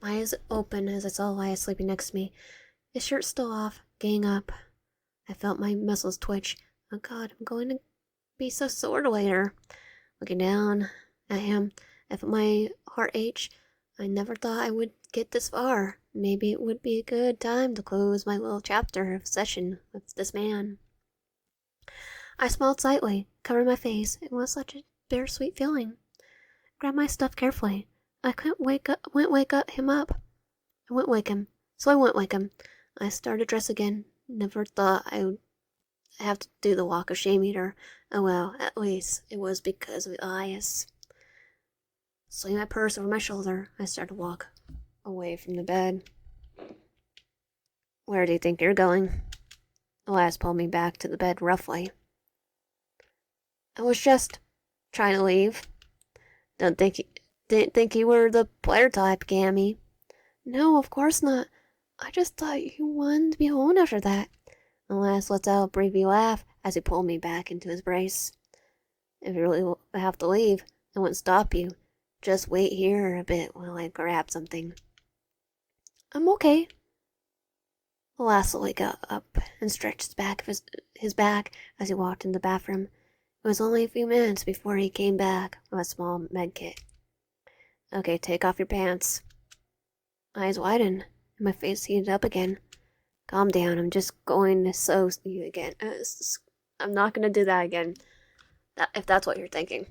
My eyes opened as I saw Elias sleeping next to me, his shirt still off, getting up. I felt my muscles twitch. Oh God, I'm going to be so sore later. Looking down at him, I felt my heart ache. I never thought I would get this far. Maybe it would be a good time to close my little chapter of session with this man. I smiled slightly, covered my face. It was such a bittersweet feeling. I grabbed my stuff carefully. I couldn't wake him up. I wouldn't wake him. So I wouldn't wake him. I started to dress again. Never thought I would have to do the walk of shame either. Oh well, at least it was because of Elias. Swinging my purse over my shoulder, I started to walk away from the bed. Where do you think you're going? Elias pulled me back to the bed roughly. I was just trying to leave. Didn't think you were the player type, Gammy. No, of course not. I just thought you wanted to be alone after that. Elias let out a breathy laugh as he pulled me back into his brace. If you really have to leave, I won't stop you. Just wait here a bit while I grab something. I'm okay. Elias slowly got up and stretched his back as he walked in the bathroom. It was only a few minutes before he came back with a small med kit. Okay, take off your pants. Eyes widened, and my face heated up again. Calm down, I'm just going to sew you again. I'm not going to do that again, if that's what you're thinking.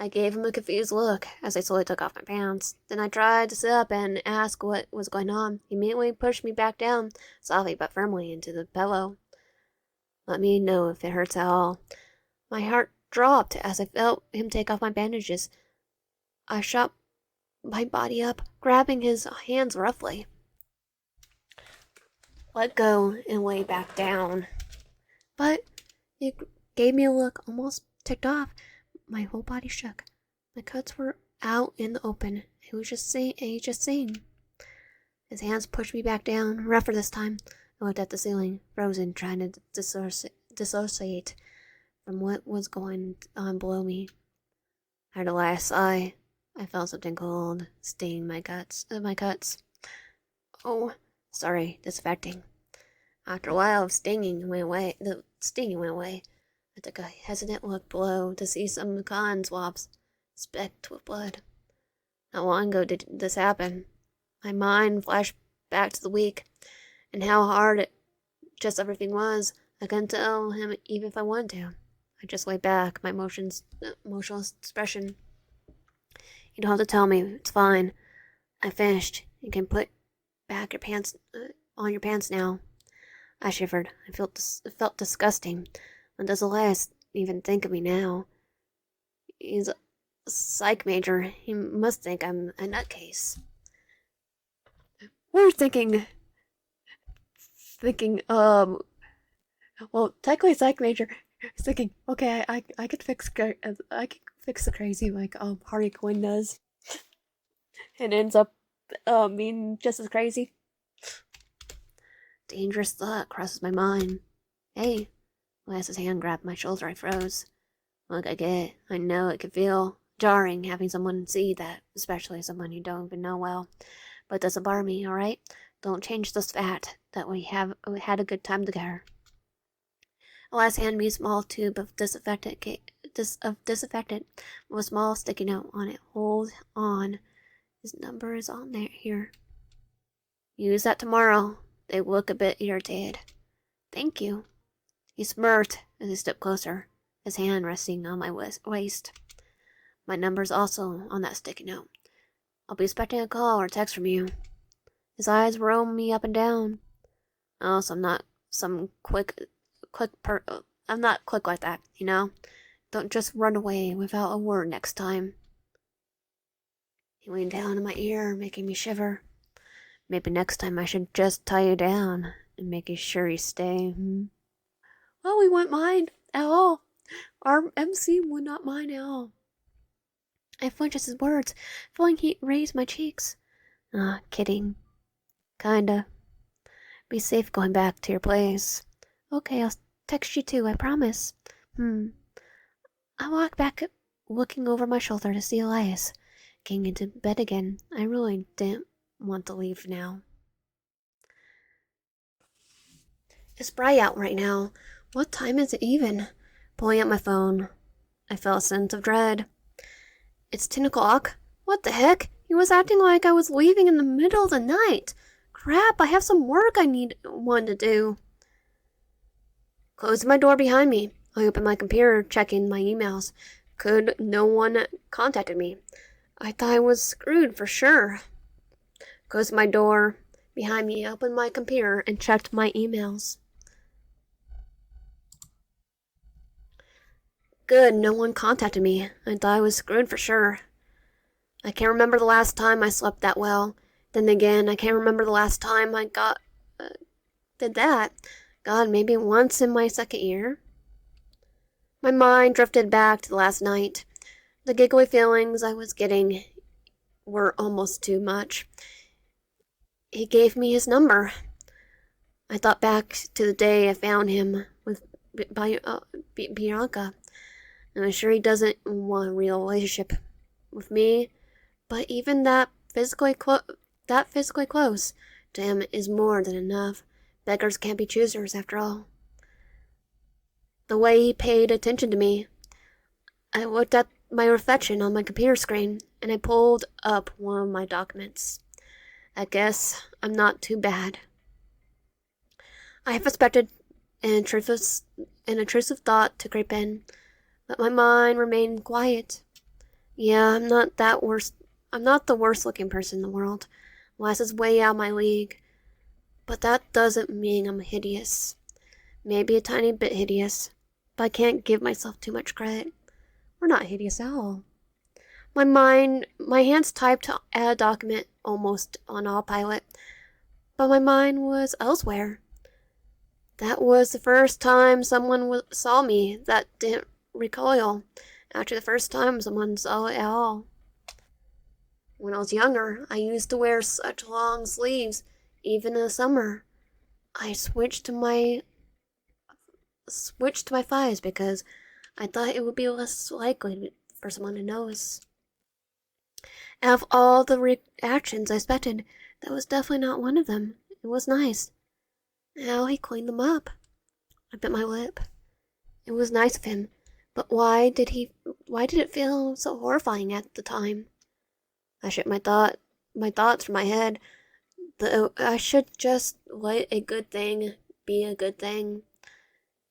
I gave him a confused look as I slowly took off my pants. Then I tried to sit up and ask what was going on. He immediately pushed me back down, softly but firmly, into the pillow. Let me know if it hurts at all. My heart dropped as I felt him take off my bandages. I shot my body up, grabbing his hands roughly. Let go and lay back down. But he gave me a look, almost ticked off. My whole body shook. My cuts were out in the open. He was just saying. His hands pushed me back down, rougher this time. I looked at the ceiling, frozen, trying to dissociate from what was going on below me. I heard a last sigh. I felt something cold stinging my cuts. Oh, sorry, disaffecting. After a while of stinging went away. I took a hesitant look below to see some cotton swabs specked with blood. Not long ago did this happen. My mind flashed back to the week and how hard just everything was. I couldn't tell him even if I wanted to. I just lay back, my emotional expression. You don't have to tell me. It's fine. I finished. You can put back your pants on your pants now. I shivered. It felt disgusting. When does Elias even think of me now? He's a psych major. He must think I'm a nutcase. We're thinking, well, technically psych major. He's thinking, okay, I could fix the crazy like Harley Quinn does, and ends up being just as crazy. Dangerous thought crosses my mind. Hey, Elias's hand grabbed my shoulder. I froze. Look, I get it. I know it can feel jarring having someone see that, especially someone you don't even know well. But it doesn't bother me, alright? Don't change this fact that we had a good time together. Elias handed me a small tube of disinfectant with a small sticky note on it. Hold on. His number is on there here. Use that tomorrow. They look a bit irritated. Thank you. He smirked as he stepped closer, his hand resting on my waist. My number's also on that sticky note. I'll be expecting a call or text from you. His eyes roamed me up and down. Oh, so I'm not I'm not quick like that, you know? Don't just run away without a word next time. He leaned down in my ear, making me shiver. Maybe next time I should just tie you down and make sure you stay. Well, we wouldn't mind at all. Our MC would not mind at all. I flinched at his words, feeling heat raise my cheeks. Kidding. Kinda. Be safe going back to your place. Okay, I'll text you too, I promise. I walked back, looking over my shoulder to see Elias getting into bed again. I really didn't want to leave now. It's bright out right now. What time is it even? Pulling out my phone, I felt a sense of dread. It's 10 o'clock? What the heck? He was acting like I was leaving in the middle of the night. Crap, I have some work I need one to do. Closing my door behind me, I opened my computer, checking my emails. No one contacted me. I thought I was screwed for sure. Closed my door behind me, opened my computer, and checked my emails. Good, no one contacted me. I thought I was screwed for sure. I can't remember the last time I slept that well. Then again, I can't remember the last time I did that. God, maybe once in my second year. My mind drifted back to last night. The giggly feelings I was getting were almost too much. He gave me his number. I thought back to the day I found him with Bianca. And I'm sure he doesn't want a real relationship with me, but even that physically close to him is more than enough. Beggars can't be choosers, after all. The way he paid attention to me, I looked at my reflection on my computer screen, and I pulled up one of my documents. I guess I'm not too bad. I have expected an intrusive thought to creep in, but my mind remained quiet. Yeah, I'm not the worst looking person in the world. Elias is way out of my league. But that doesn't mean I'm hideous. Maybe a tiny bit hideous, but I can't give myself too much credit. We're not hideous at all. My hands typed a document almost on autopilot, but my mind was elsewhere. That was the first time someone saw me that didn't recoil. Actually, the first time someone saw it at all. When I was younger, I used to wear such long sleeves, even in the summer. I switched to my thighs because I thought it would be less likely for someone to notice. Out of all the reactions I expected, that was definitely not one of them. It was nice. How he cleaned them up. I bit my lip. It was nice of him, but why did it feel so horrifying at the time? I shook my thoughts from my head. I should just let a good thing be a good thing.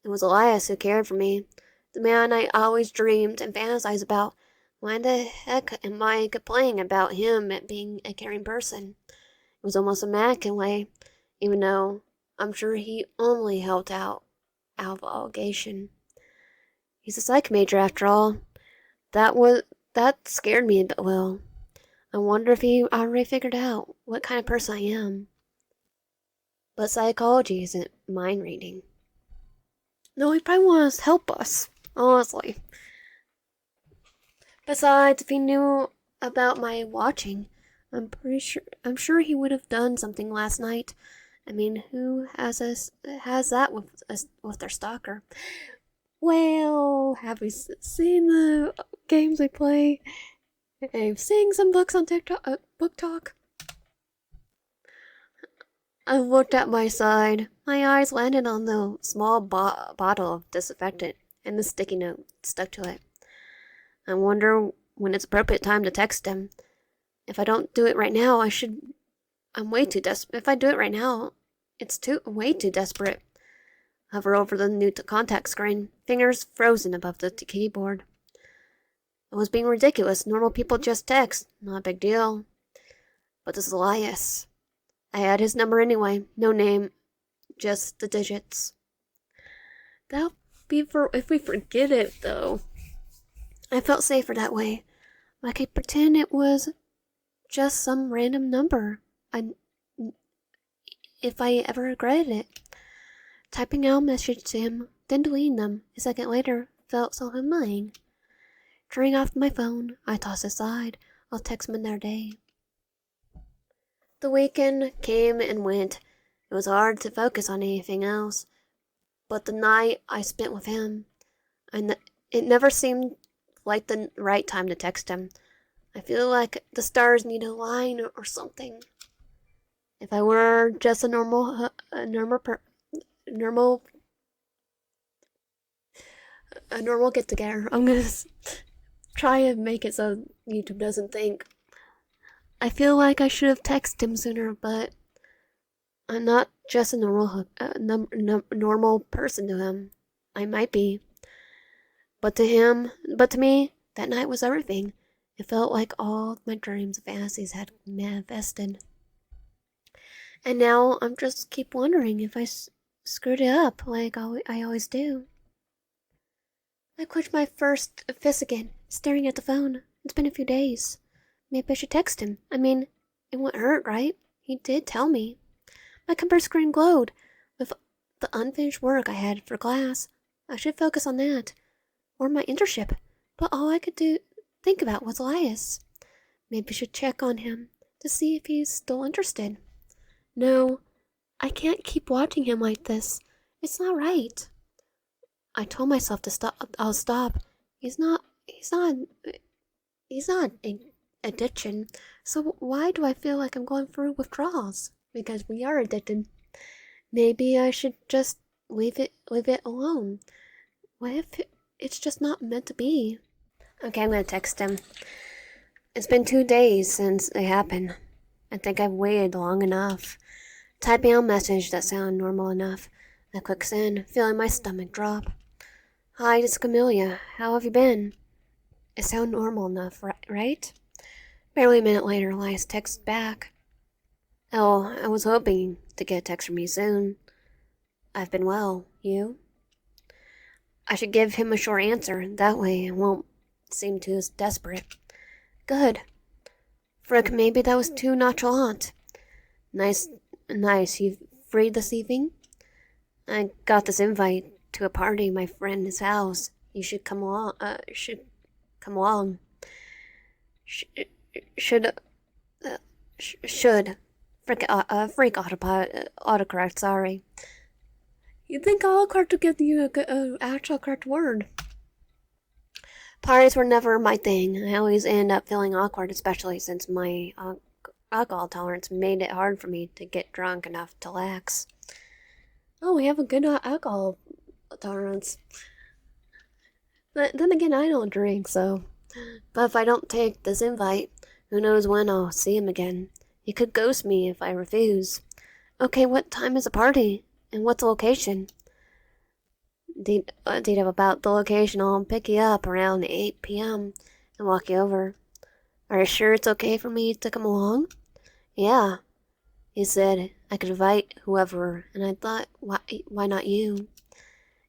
It was Elias who cared for me, the man I always dreamed and fantasized about. Why the heck am I complaining about him being a caring person? It was almost a mannequin way, even though I'm sure he only helped out of obligation. He's a psych major after all. That scared me a bit. Well, I wonder if he already figured out what kind of person I am. But psychology isn't mind reading. No, he probably wants to help us, honestly. Besides, if he knew about my watching, I'm sure he would have done something last night. I mean, who has that with their stalker? Well, have we seen the games we play? I've seen some books on TikTok, Book Talk. I looked at my side. My eyes landed on the small bottle of disinfectant and the sticky note stuck to it. I wonder when it's appropriate time to text him. If I don't do it right now, I'm way too desperate. If I do it right now, it's way too desperate. Hover over the new contact screen, fingers frozen above the keyboard. I was being ridiculous. Normal people just text. Not a big deal. But this is Elias. I had his number anyway. No name, just the digits. That'll be for if we forget it, though. I felt safer that way. I could pretend it was just some random number. If I ever regretted it. Typing out a message to him, then deleting them a second later felt so humiliating. Turning off my phone, I tossed it aside. I'll text him another day. The weekend came and went. It was hard to focus on anything else. But the night I spent with him, it never seemed like the right time to text him. I feel like the stars need to align or something. If I were just a normal get together, I'm gonna try and make it so YouTube doesn't think. I feel like I should have texted him sooner, but I'm not just a normal person to him. I might be. But to me, that night was everything. It felt like all my dreams and fantasies had manifested. And now I'm just keep wondering if I screwed it up like I always do. I clenched my first fist again, staring at the phone. It's been a few days. Maybe I should text him. I mean, it won't hurt, right? He did tell me. My computer screen glowed with the unfinished work I had for class. I should focus on that. Or my internship. But all I could think about was Elias. Maybe I should check on him to see if he's still interested. No, I can't keep watching him like this. It's not right. I told myself to stop. I'll stop. He's not an addiction. So why do I feel like I'm going through withdrawals? Because we are addicted. Maybe I should just leave it alone. What if it's just not meant to be? Okay, I'm gonna text him. It's been 2 days since it happened. I think I've waited long enough. Typing out a message that sounded normal enough. I click send, feeling my stomach drop. Hi, it's Camellia. How have you been? It sounded normal enough, right? Barely a minute later, Elias texts back. Oh, I was hoping to get a text from you soon. I've been well. You? I should give him a short answer. That way it won't seem too desperate. Good. Frick, maybe that was too nonchalant. Nice. You free this evening? I got this invite to a party at my friend's house. You should come along. Should. Freak autocorrect, sorry. You'd think autocorrect would give you an actual correct word. Parties were never my thing. I always end up feeling awkward, especially since my alcohol tolerance made it hard for me to get drunk enough to lax. Oh, we have a good alcohol tolerance. But then again, I don't drink, so. But if I don't take this invite, who knows when I'll see him again. He could ghost me if I refuse. Okay, what time is the party? And what's the location? Detail about the location. I'll pick you up around 8 p.m. and walk you over. Are you sure it's okay for me to come along? Yeah. He said I could invite whoever, and I thought, why not you?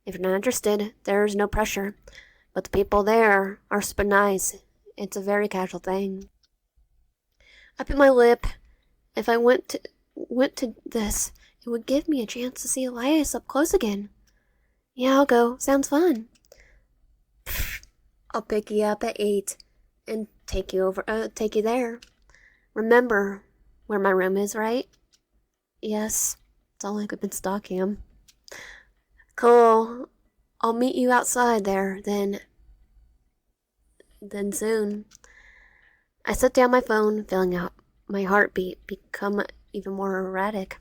If you're not interested, there's no pressure. But the people there are super nice. It's a very casual thing. I bit my lip. If I went to this, it would give me a chance to see Elias up close again. Yeah, I'll go. Sounds fun. I'll pick you up at 8 and take you there. Remember where my room is, right? Yes. It's all like I've been stalking him. Cool. I'll meet you outside there, then soon. I set down my phone, feeling out my heartbeat become even more erratic.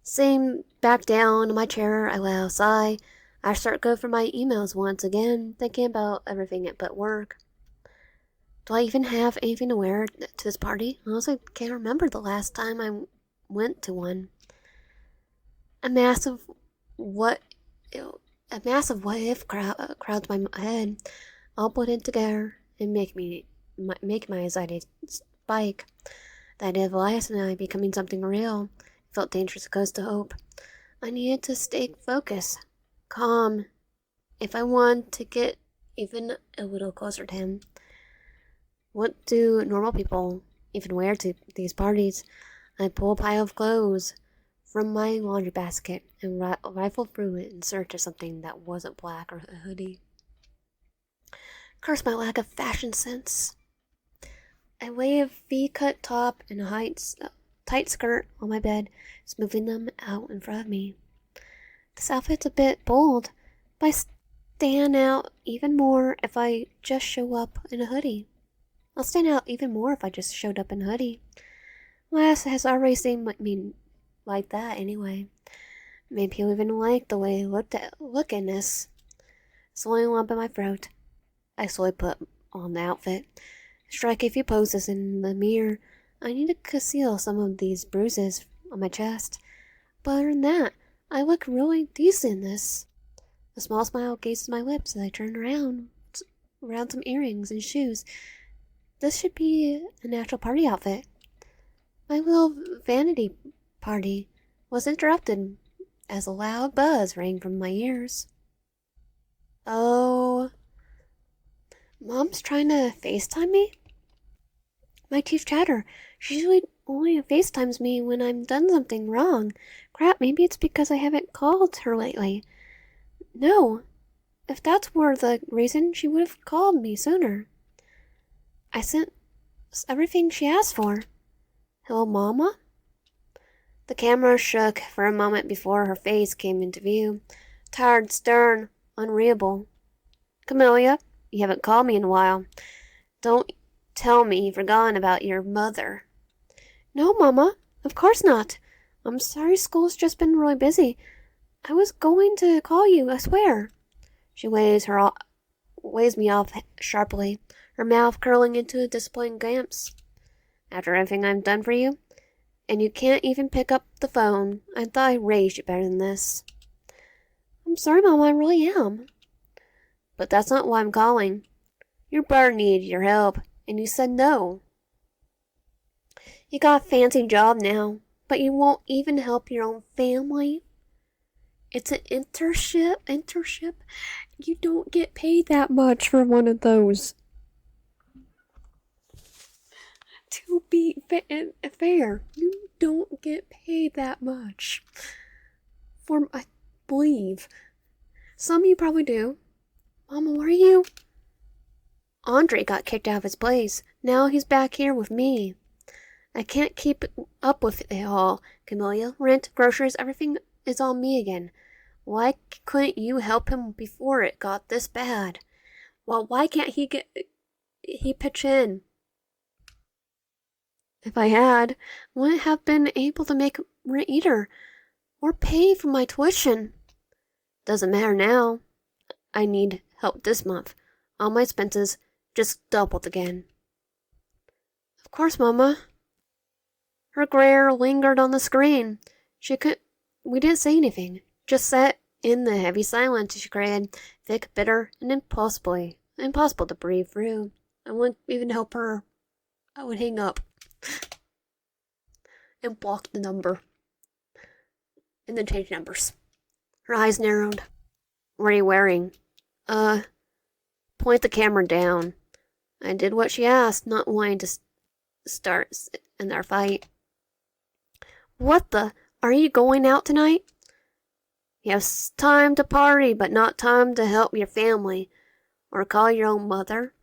Sitting back down in my chair, I let out a sigh. I start going for my emails once again, thinking about everything but work. Do I even have anything to wear to this party? I honestly can't remember the last time I went to one. A massive what, a massive what if crowds my head, all put in together and make my anxiety spike. The idea of Elias and I becoming something real felt dangerous close to hope. I needed to stay focused, calm, if I wanted to get even a little closer to him. What do normal people even wear to these parties? I pull a pile of clothes from my laundry basket and rifled through it in search of something that wasn't black or a hoodie. Curse my lack of fashion sense. I lay a V-cut top and a tight skirt on my bed, smoothing them out in front of me. This outfit's a bit bold, but I stand out even more if I just show up in a hoodie. I'll stand out even more if I just showed up in a hoodie. Lass has already seen me like that anyway. Maybe he'll even like the way I look in this. Swelling lump in my throat. I slowly put on the outfit. Strike a few poses in the mirror. I need to conceal some of these bruises on my chest. But other than that, I look really decent in this. A small smile gazes my lips as I turn around some earrings and shoes. This should be a natural party outfit. My little vanity party was interrupted as a loud buzz rang from my ears. Oh, Mom's trying to FaceTime me? My teeth chatter. She usually only FaceTimes me when I'm done something wrong. Crap, maybe it's because I haven't called her lately. No, if that were the reason, she would have called me sooner. I sent everything she asked for. Hello, Mama? The camera shook for a moment before her face came into view. Tired, stern, unreadable. Camellia, you haven't called me in a while. Don't tell me you've forgotten about your mother. No, Mama, of course not. I'm sorry school's just been really busy. I was going to call you, I swear. She weighs me off sharply, her mouth curling into a disappointed glance. After everything I've done for you, and you can't even pick up the phone, I thought I raised you better than this. I'm sorry, Mama, I really am. But that's not why I'm calling. Your brother needed your help, and you said no. You got a fancy job now, but you won't even help your own family. It's an internship. You don't get paid that much for one of those. To be fair, you don't get paid that much. I believe. Some of you probably do. Mama, where are you? Andre got kicked out of his place. Now he's back here with me. I can't keep up with it all, Camellia. Rent, groceries, everything is on me again. Why couldn't you help him before it got this bad? Well, why can't he pitch in? If I had, wouldn't have been able to make rent either, or pay for my tuition. Doesn't matter now. I need help this month. All my expenses just doubled again. Of course, Mama. Her glare lingered on the screen. We didn't say anything. Just sat in the heavy silence she created, thick, bitter, and impossible to breathe through. I wouldn't even help her. I would hang up and block the number, and then change numbers. Her eyes narrowed. What are you wearing? Point the camera down. I did what she asked, not wanting to start in our fight. What the? Are you going out tonight? You have time to party, but not time to help your family, or call your own mother.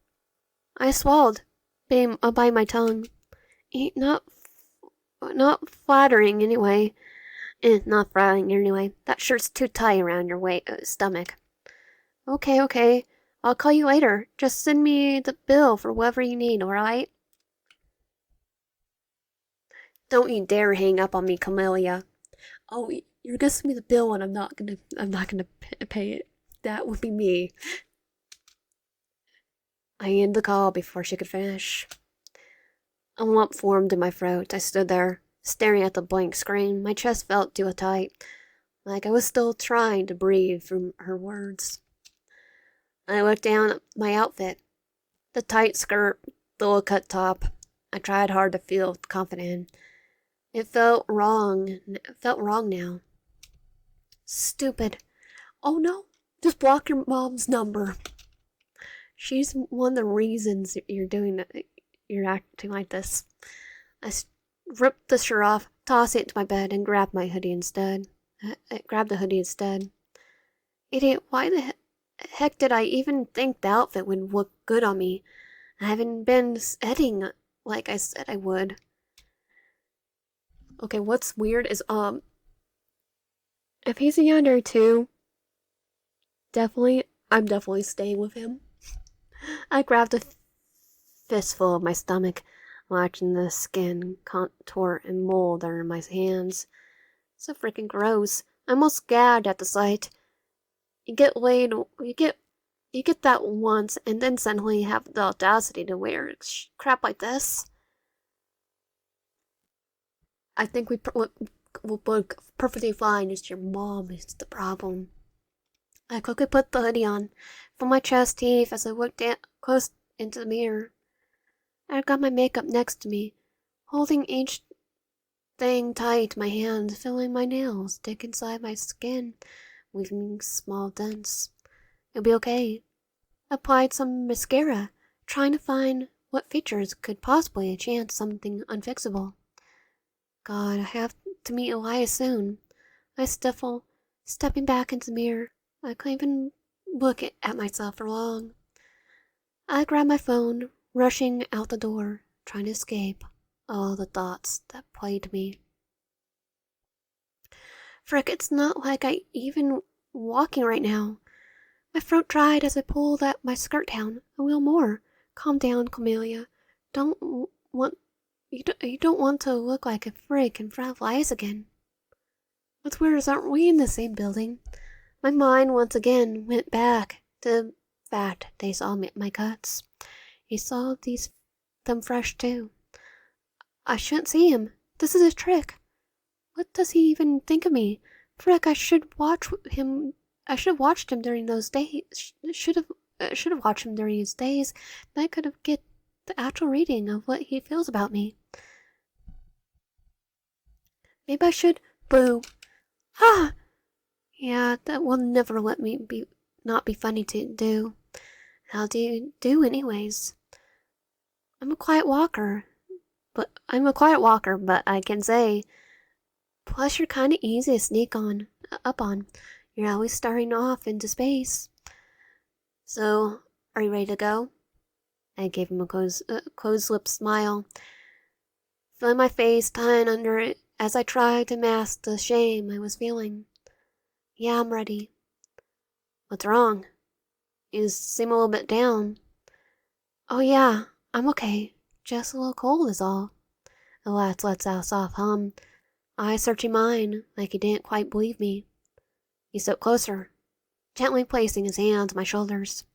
I swallowed, biting my tongue. Not flattering anyway. Not flattering anyway. That shirt's too tight around your stomach. Okay. I'll call you later. Just send me the bill for whatever you need, alright? Don't you dare hang up on me, Camellia. Oh, you're gonna send me the bill and I'm not gonna pay it. That would be me. I ended the call before she could finish. A lump formed in my throat. I stood there, staring at the blank screen. My chest felt too tight, like I was still trying to breathe from her words. I looked down at my outfit. The tight skirt, the low-cut top. I tried hard to feel confident. It felt wrong. It felt wrong now. Stupid. Oh no, just block your mom's number. She's one of the reasons you're doing that. You're acting like this. I ripped the shirt off, tossed it into my bed, and grabbed my hoodie instead. I grabbed the hoodie instead. Idiot, why the heck did I even think the outfit would look good on me? I haven't been setting like I said I would. Okay, what's weird is, if he's a Yandere too, I'm definitely staying with him. I grabbed a fistful of my stomach, watching the skin contort and mold under my hands. So freaking gross. I almost gagged at the sight. You get laid, you get that once, and then suddenly have the audacity to wear crap like this. I think we'll look perfectly fine. It's your mom is the problem. I quickly put the hoodie on, felt my chest heave as I looked close into the mirror. I got my makeup next to me, holding each thing tight, my hands feeling my nails dig inside my skin, leaving small dents. It'll be okay. Applied some mascara, trying to find what features could possibly enchant something unfixable. God, I have to meet Elias soon. I stifle, stepping back into the mirror. I couldn't even look at myself for long. I grabbed my phone, rushing out the door, trying to escape all the thoughts that plagued me. Frick, it's not like I even walking right now. My throat dried as I pulled at my skirt down. A wheel more. Calm down, Camellia. Don't want you don't want to look like a freak in front of Elias again. What's weird is aren't we in the same building? My mind once again went back to the fact they saw my cuts. He saw them fresh too. I shouldn't see him. This is a trick. What does he even think of me? Frick, I should watch him. I should have watched him during those days. Should have watched him during his days. Then I could have get the actual reading of what he feels about me. Maybe I should. Boo. Ah. Yeah, that will never let me not be funny to do. How do you do, anyways? I'm a quiet walker, but I can say. Plus, you're kind of easy to sneak up on. You're always starting off into space. So, are you ready to go? I gave him a closed-lipped smile, feeling my face tying under it as I tried to mask the shame I was feeling. Yeah, I'm ready. What's wrong? You seem a little bit down. Oh yeah, I'm okay. Just a little cold is all. The lad lets out a soft hum, eyes searching mine like he didn't quite believe me. He stepped closer, gently placing his hands on my shoulders.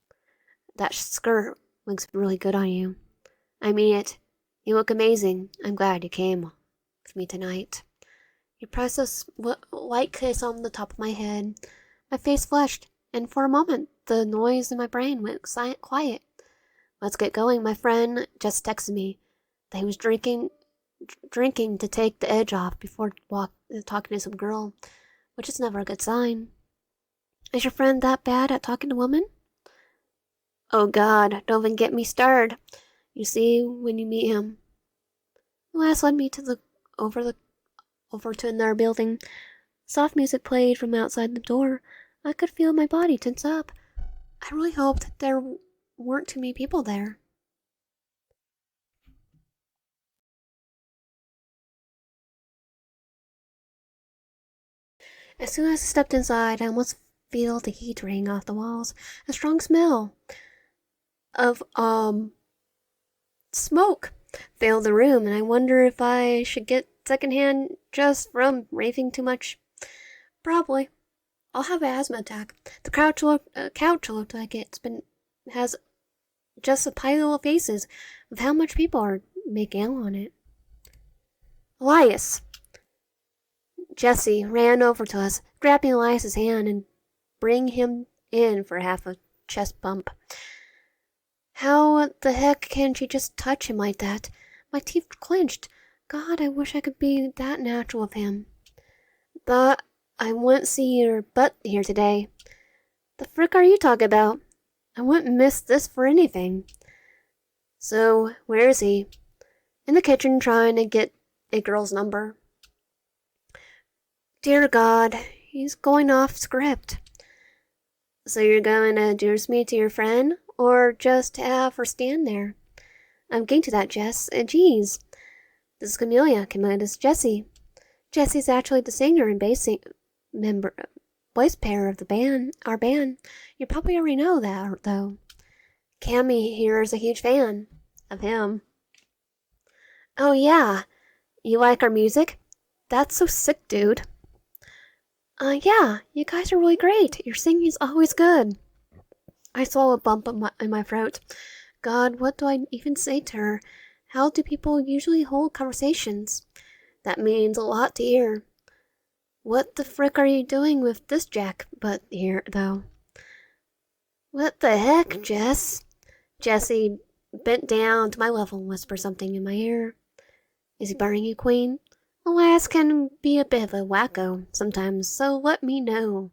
That skirt looks really good on you. I mean it. You look amazing. I'm glad you came with me tonight. He pressed a light kiss on the top of my head. My face flushed, and for a moment the noise in my brain went quiet. Let's get going. My friend just texted me that he was drinking to take the edge off before talking to some girl, which is never a good sign. Is your friend that bad at talking to women? Oh God, don't even get me started. You see when you meet him. The last led me to over to another building. Soft music played from outside the door. I could feel my body tense up. I really hoped there weren't too many people there. As soon as I stepped inside, I almost feel the heat raining off the walls. A strong smell of smoke filled the room, and I wonder if I should get secondhand just from raving too much. Probably. I'll have an asthma attack. The couch looked like has just a pile of faces of how much people are making out on it. Elias! Jesse ran over to us, grabbing Elias's hand and bring him in for half a chest bump. How the heck can she just touch him like that? My teeth clenched. God, I wish I could be that natural with him. Thought I wouldn't see your butt here today. The frick are you talking about? I wouldn't miss this for anything. So, where is he? In the kitchen trying to get a girl's number. Dear God, he's going off script. So you're going to introduce me to your friend, or just have her stand there? I'm getting to that, Jess. Geez. This is Camellia. This is Jessie. Jessie's actually the singer and voice pair of our band. You probably already know that, though. Cammy here is a huge fan of him. Oh yeah, you like our music? That's so sick, dude. Yeah, you guys are really great. Your singing's always good. I saw a bump in my throat. God, what do I even say to her? How do people usually hold conversations? That means a lot to hear. What the frick are you doing with this jack butt here, though? What the heck, Jess? Jessie bent down to my level and whispered something in my ear. Is he burning you, Queen? Alas can be a bit of a wacko sometimes, so let me know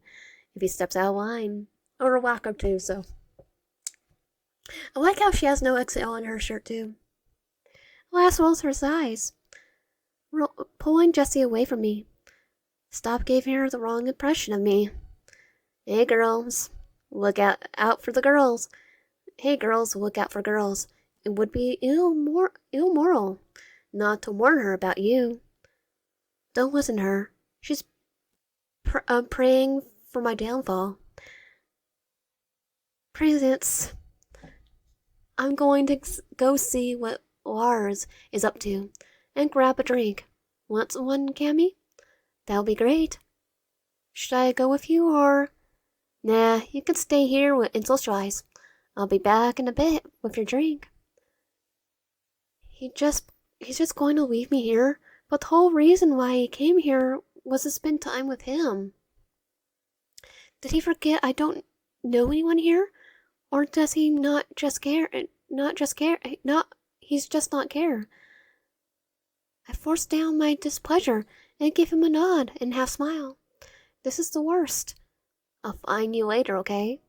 if he steps out of line. Or a whack or two, so. I like how she has no XL in her shirt, too. Alas rolls her eyes, pulling Jessie away from me. Stop giving her the wrong impression of me. Hey, girls, look out for the girls. Hey, girls, look out for girls. It would be immoral not to warn her about you. Don't listen to her. She's praying for my downfall. Presents. I'm going to go see what Lars is up to and grab a drink. Want one, Cammy? That'll be great. Should I go with you or... Nah, you can stay here and socialize. I'll be back in a bit with your drink. He's just going to leave me here, but the whole reason why he came here was to spend time with him. Did he forget I don't know anyone here? Or does he he's just not care. I forced down my displeasure and gave him a nod and half smile. This is the worst. I'll find you later, okay?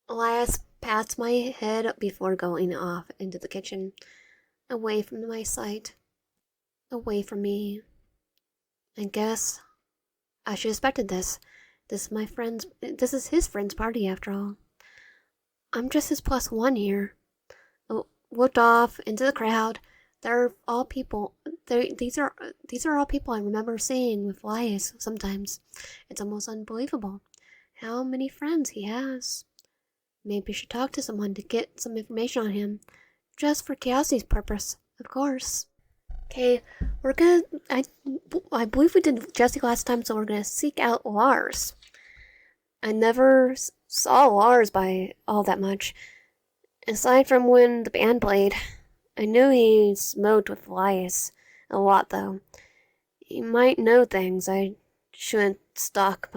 Elias pats my head before going off into the kitchen, away from my sight, away from me. I guess I should have expected this. This is his friend's party after all. I'm just his plus one here. I looked off into the crowd. They're all people. These are all people I remember seeing with Elias sometimes. It's almost unbelievable how many friends he has. Maybe I should talk to someone to get some information on him, just for curiosity's purpose, of course. Okay, we're gonna. I believe we did Jesse last time, so we're gonna seek out Lars. I never saw Lars by all that much, aside from when the band played. I knew he smoked with Elias a lot, though. He might know things I couldn't stalk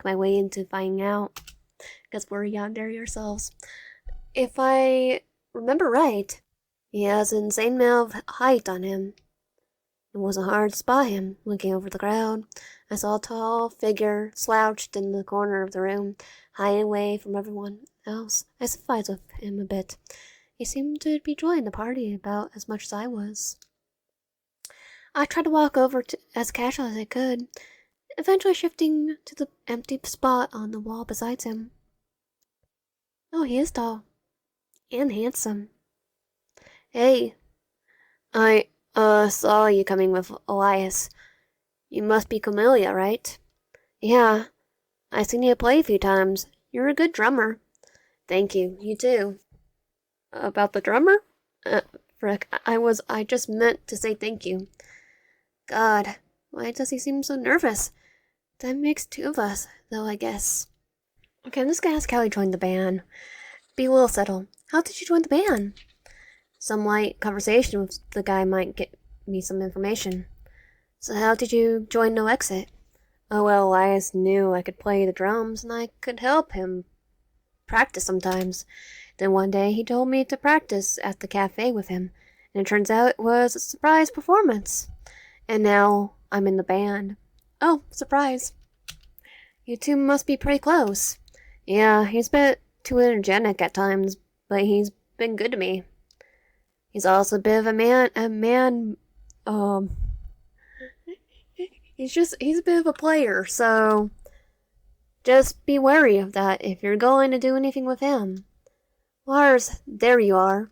my way into finding out, because we're Yandere ourselves. If I remember right, he has an insane amount of height on him. It wasn't hard to spot him. Looking over the crowd, I saw a tall figure slouched in the corner of the room, hiding away from everyone else. I sympathized with him a bit. He seemed to be enjoying the party about as much as I was. I tried to walk over as casual as I could, eventually shifting to the empty spot on the wall beside him. Oh, he is tall. And handsome. Hey, I saw you coming with Elias. You must be Camellia, right? Yeah, I've seen you play a few times. You're a good drummer. Thank you, you too. About the drummer? Frick, I just meant to say thank you. God, Why does he seem so nervous? That makes two of us, though, I guess. Okay, I'm just gonna ask how he joined the band. Be a little subtle. How did you join the band? Some light conversation with the guy might get me some information. So how did you join No Exit? Oh well, Elias knew I could play the drums and I could help him practice sometimes. Then one day he told me to practice at the cafe with him, and it turns out it was a surprise performance. And now I'm in the band. Oh, surprise. You two must be pretty close. Yeah, he's a bit too energetic at times, but he's been good to me. He's also a bit of um, he's a bit of a player, so just be wary of that if you're going to do anything with him. Lars, there you are.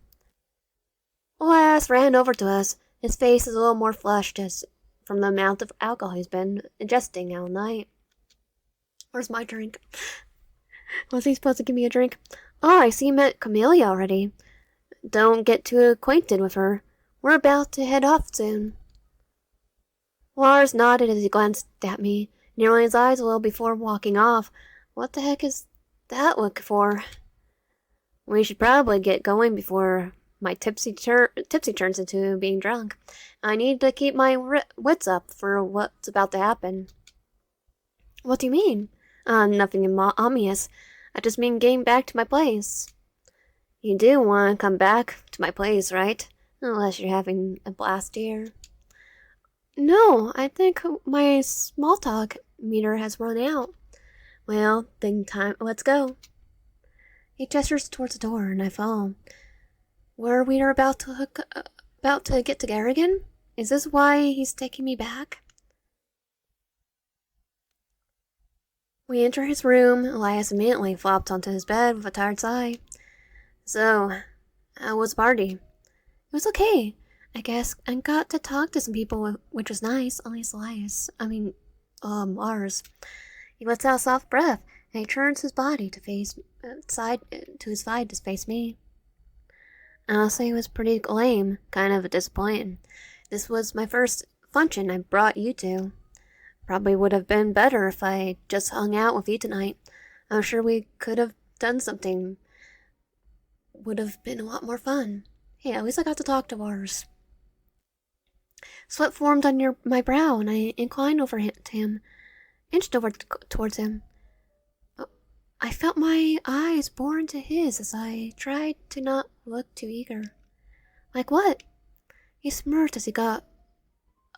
Elias ran over to us. His face is a little more flushed as from the amount of alcohol he's been ingesting all night. Where's my drink? Was he supposed to give me a drink? Oh, I see you met Camellia already. Don't get too acquainted with her. We're about to head off soon. Lars nodded as he glanced at me, narrowing his eyes a little before walking off. What the heck is that look for? We should probably get going before my tipsy turns into being drunk. I need to keep my wits up for what's about to happen. What do you mean? Nothing obvious. I just mean getting back to my place. You do want to come back to my place, right? Unless you're having a blast here. No, I think my small talk meter has run out. Well, then let's go. He gestures towards the door, and I follow. Where we are about to get together again? Is this why he's taking me back? We enter his room. Elias immediately flopped onto his bed with a tired sigh. So, how was the party? It was okay. I guess I got to talk to some people, which was nice. At least Elias. Lars. He lets out a soft breath, and he turns his body to his side to face me. Honestly, it was pretty lame, kind of disappointing. This was my first function I brought you to. Probably would have been better if I just hung out with you tonight. I'm sure we could have done something. Would have been a lot more fun. Hey, at least I got to talk to Lars. Sweat formed on my brow, and I inclined over to him, inched over towards him. I felt my eyes bore into his as I tried to not look too eager. Like what? He smirked as he got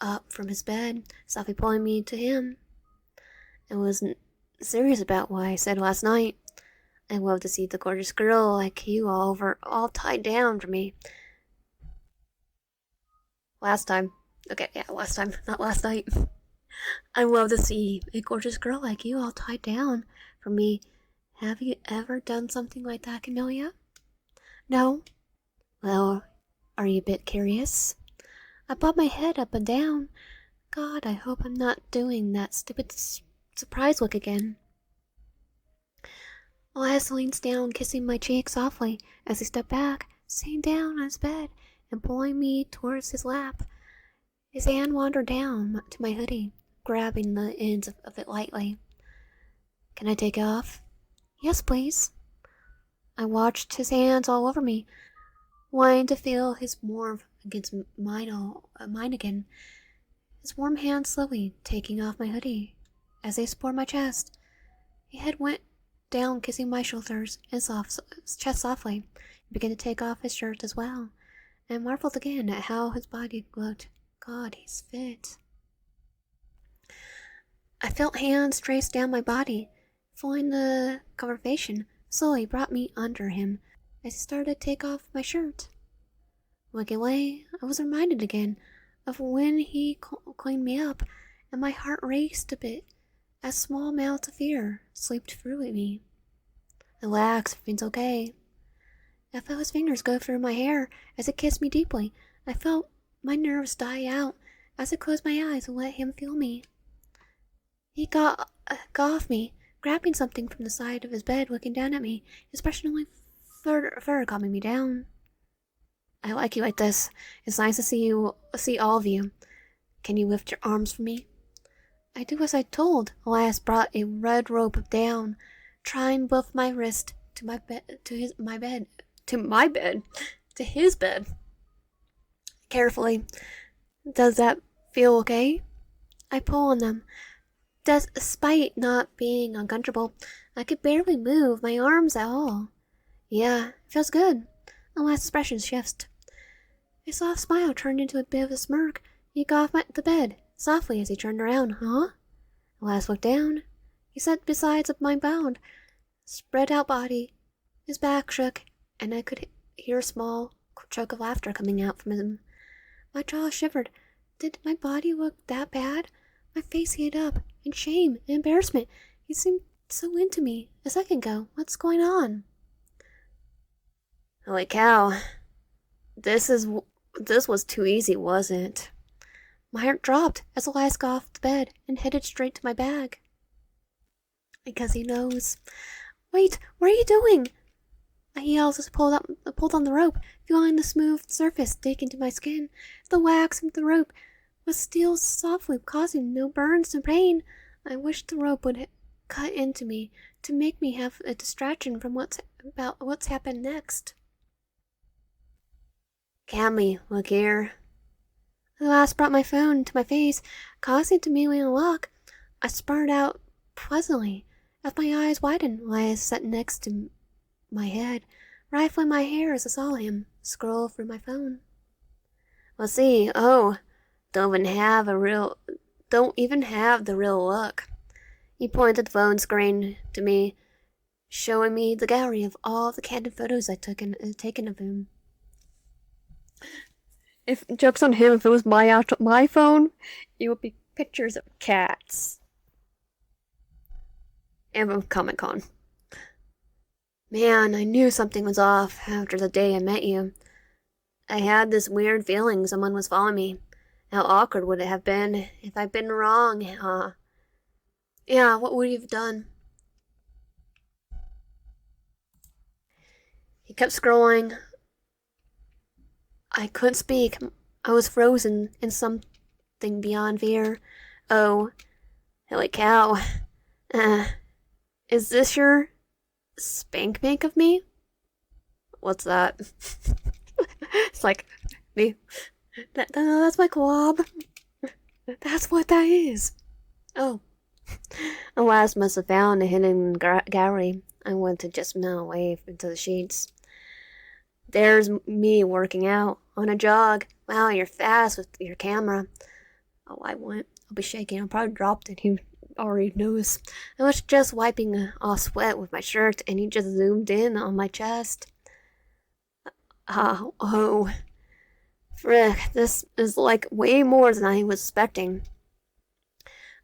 up from his bed, softly pulling me to him. I wasn't serious about what I said last night. I love to see the gorgeous girl like you all tied down for me. Last time. Okay, yeah, last time, not last night. I love to see a gorgeous girl like you all tied down for me. Have you ever done something like that, Camellia? No? Well, are you a bit curious? I bobbed my head up and down. God, I hope I'm not doing that stupid surprise look again. Elias leans down, kissing my cheek softly as he stepped back, sitting down on his bed and pulling me towards his lap. His hand wandered down to my hoodie, grabbing the ends of it lightly. Can I take it off? Yes, please. I watched his hands all over me, wanting to feel his warmth against mine again. His warm hand slowly taking off my hoodie as they support my chest. His head went down, kissing my shoulders and chest softly. He began to take off his shirt as well, and marveled again at how his body looked. God, he's fit. I felt hands trace down my body, following the conversation slowly brought me under him as he started to take off my shirt. Looking away, I was reminded again of when he cleaned me up, and my heart raced a bit as small amounts of fear slipped through at me. Relax, everything's okay. I felt his fingers go through my hair as he kissed me deeply. I felt my nerves die out as I closed my eyes and let him feel me. He got off me, grabbing something from the side of his bed, looking down at me, his expression only further calming me down. I like you like this. It's nice to see all of you. Can you lift your arms for me? I do as I told. Elias brought a red rope down, tying both my wrist to my bed, to his bed. Carefully. Does that feel okay? I pull on them. Despite not being uncomfortable, I could barely move my arms at all. Yeah, it feels good. Elias' expression shifts. A soft smile turned into a bit of a smirk. He got off the bed, softly as he turned around. Huh? Elias looked down. He sat beside my bound, spread out body. His back shook, and I could hear a small choke of laughter coming out from him. My jaw shivered. Did my body look that bad? My face heated up, in shame and embarrassment. He seemed so into me a second ago. What's going on? Holy cow. This was too easy, wasn't it? My heart dropped as Elias got off the bed and headed straight to my bag. Because he knows. Wait, what are you doing? I yelled as I pulled on the rope, feeling the smooth surface dig into my skin. The wax of the rope was still softly, causing no burns or pain. I wished the rope would cut into me to make me have a distraction from what's happened next. Cammy, look here. The last brought my phone to my face, causing it to immediately unlock. I sputtered out pleasantly as my eyes widened while I sat next to my head, rifling my hair as I saw him scroll through my phone. Let's see. Oh, don't even have the real look. He pointed the phone screen to me, showing me the gallery of all the candid photos I taken of him. If joke's on him, if it was my phone, it would be pictures of cats. And of Comic-Con. Man, I knew something was off after the day I met you. I had this weird feeling someone was following me. How awkward would it have been if I'd been wrong, huh? Yeah, what would you have done? He kept scrolling. I couldn't speak. I was frozen in something beyond fear. Oh, holy cow. Is this your spank bank of me? What's that? It's like me. That's my glob. That's what that is. Oh. Elias must have found a hidden gallery. I went to just melt away into the sheets. There's me working out on a jog. Wow, you're fast with your camera. Oh, I'll be shaking. I'll probably drop it. He already knows. I was just wiping off sweat with my shirt, and he just zoomed in on my chest. Oh. Frick, this is like way more than I was expecting.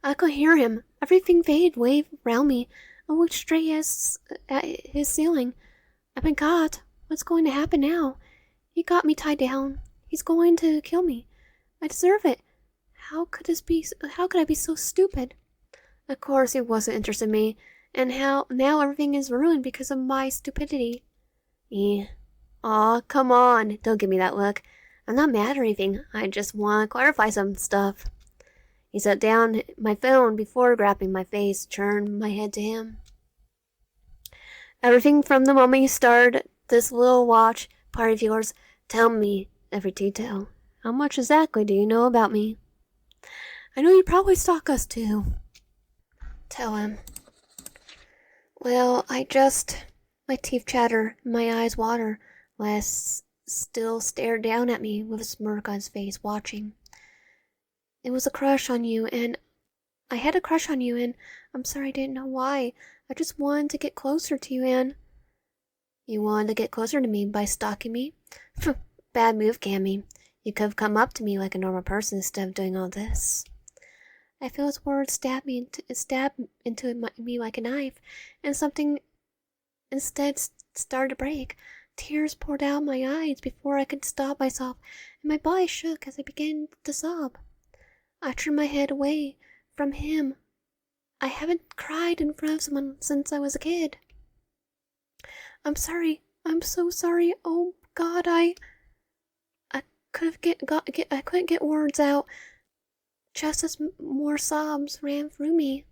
I could hear him. Everything faded way around me. I looked straight at his ceiling. I've been caught. What's going to happen now? He got me tied down. He's going to kill me. I deserve it. How could I be so stupid? Of course he wasn't interested in me, and now everything is ruined because of my stupidity. Aw, come on. Don't give me that look. I'm not mad or anything. I just want to clarify some stuff. He set down my phone before grabbing my face, turned my head to him. Everything from the moment you started this little watch party of yours, tell me every detail. How much exactly do you know about me? I know you probably stalk us too. Tell him. Well, my teeth chatter, my eyes water, Les still stared down at me with a smirk on his face, watching. It was a crush on you, and I had a crush on you, and I'm sorry I didn't know why. I just wanted to get closer to you, and... You wanted to get closer to me by stalking me? Bad move, Cammy. You could have come up to me like a normal person instead of doing all this. I felt his words stab into me like a knife, and something instead started to break. Tears poured out my eyes before I could stop myself, and my body shook as I began to sob. I turned my head away from him. I haven't cried in front of someone since I was a kid. I'm sorry. I'm so sorry. Oh God, I couldn't get words out. just as more sobs ran through me.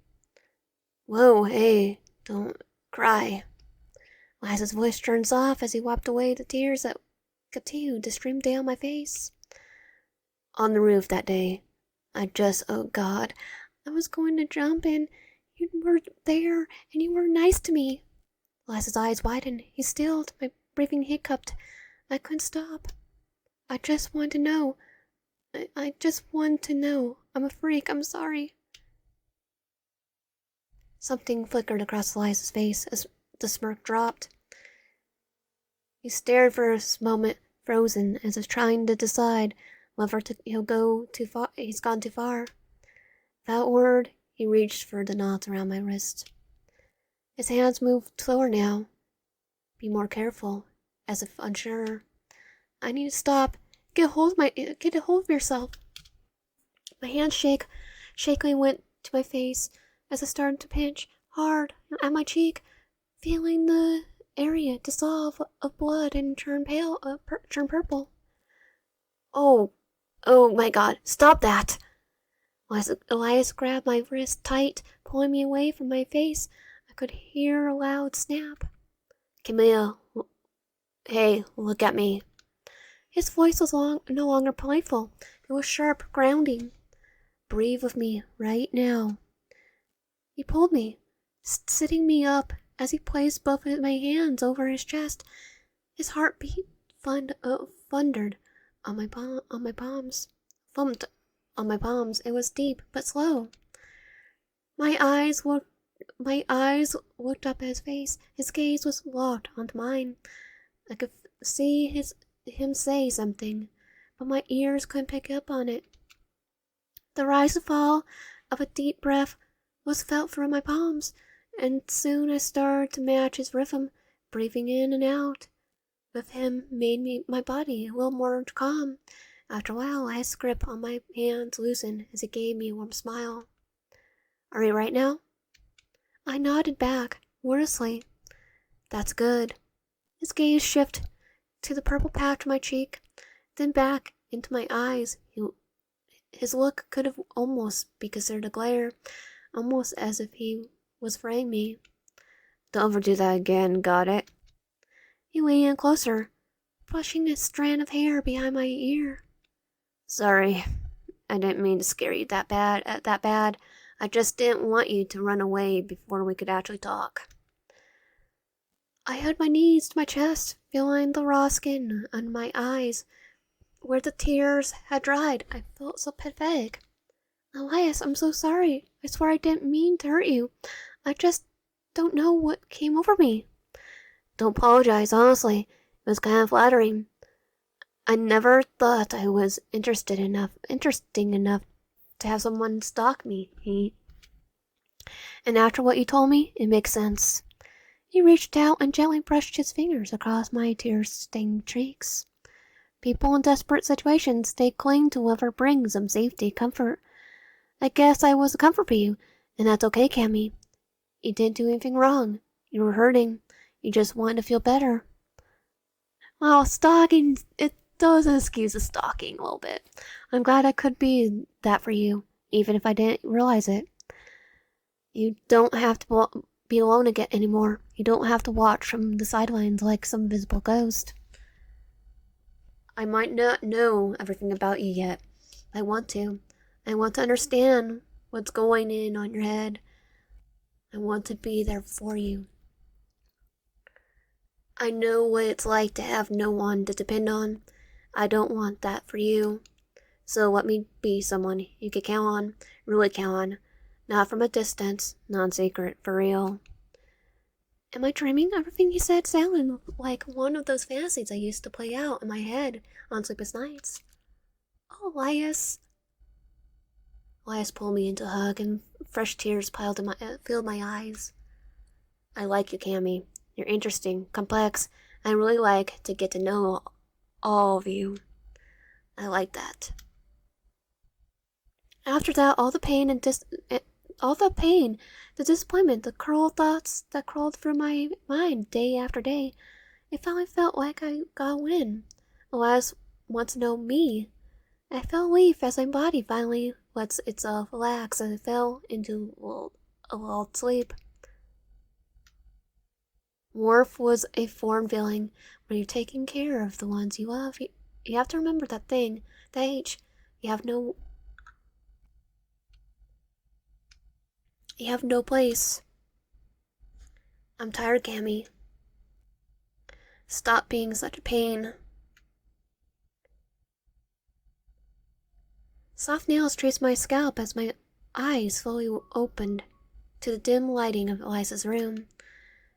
Whoa, hey, don't cry. Elias's voice turned soft as he wiped away the tears that continued to stream down my face. On the roof that day, oh God, I was going to jump and you were there and you were nice to me. Elias's eyes widened. He stilled. My breathing hiccuped. I couldn't stop. I just want to know. I just want to know. I'm a freak. I'm sorry. Something flickered across Elias's face as the smirk dropped. He stared for a moment, frozen, as if trying to decide whether he'll go too far. He's gone too far. Without word, he reached for the knots around my wrist. His hands moved slower now. Be more careful, as if unsure. I need to stop. Get a hold of yourself. My hands shakily went to my face as I started to pinch hard at my cheek, feeling the area dissolve of blood and turn purple. Oh my God! Stop that! Elias grabbed my wrist tight, pulling me away from my face. I could hear a loud snap. Camille, hey, look at me. His voice was no longer playful. It was sharp, grounding. Breathe with me right now. He pulled me, sitting me up as he placed both of my hands over his chest. His heartbeat thundered on my palms. Thumped on my palms. It was deep but slow. My eyes looked up at his face. His gaze was locked onto mine. I could see him say something, but my ears couldn't pick up on it. The rise and fall of a deep breath was felt through my palms, and soon I started to match his rhythm, breathing in and out. With him made my body a little more calm. After a while, his grip on my hands loosened as he gave me a warm smile. Are you right now? I nodded back, wordlessly. That's good. His gaze shifted to the purple patch on my cheek, then back into my eyes. His look could have almost be considered a glare, almost as if he was fraying me. Don't overdo that again, got it? He leaned in closer, brushing a strand of hair behind my ear. Sorry, I didn't mean to scare you that bad. I just didn't want you to run away before we could actually talk. I held my knees to my chest, feeling the raw skin on my eyes. Where the tears had dried, I felt so pathetic. Elias, I'm so sorry. I swear I didn't mean to hurt you. I just don't know what came over me. Don't apologize, honestly. It was kind of flattering. I never thought I was interesting enough to have someone stalk me. And after what you told me, it makes sense. He reached out and gently brushed his fingers across my tear-stained cheeks. People in desperate situations, they cling to whatever brings them safety, comfort. I guess I was a comfort for you, and that's okay, Cammy. You didn't do anything wrong. You were hurting. You just wanted to feel better. Well, stalking, it does excuse the stalking a little bit. I'm glad I could be that for you, even if I didn't realize it. You don't have to be alone again anymore. You don't have to watch from the sidelines like some invisible ghost. I might not know everything about you yet. I want to. I want to understand what's going on your head. I want to be there for you. I know what it's like to have no one to depend on. I don't want that for you. So let me be someone you can count on, really count on. Not from a distance, non-secret, for real. Am I dreaming? Everything he said sounded like one of those fantasies I used to play out in my head on sleepless nights. Oh, Elias. Elias pulled me into a hug and fresh tears filled my eyes. I like you, Cammy. You're interesting, complex, and I really like to get to know all of you. I like that. After that, all the pain, the disappointment, the cruel thoughts that crawled through my mind day after day, it finally felt like I got a win. Elias wants to know me. I felt relief as my body finally lets itself relax as it fell into a lulled sleep. Warmth was a foreign feeling when you're taking care of the ones you love. You have to remember that thing, that age. You have no you have no place. I'm tired, Cammy. Stop being such a pain. Soft nails traced my scalp as my eyes slowly opened to the dim lighting of Eliza's room.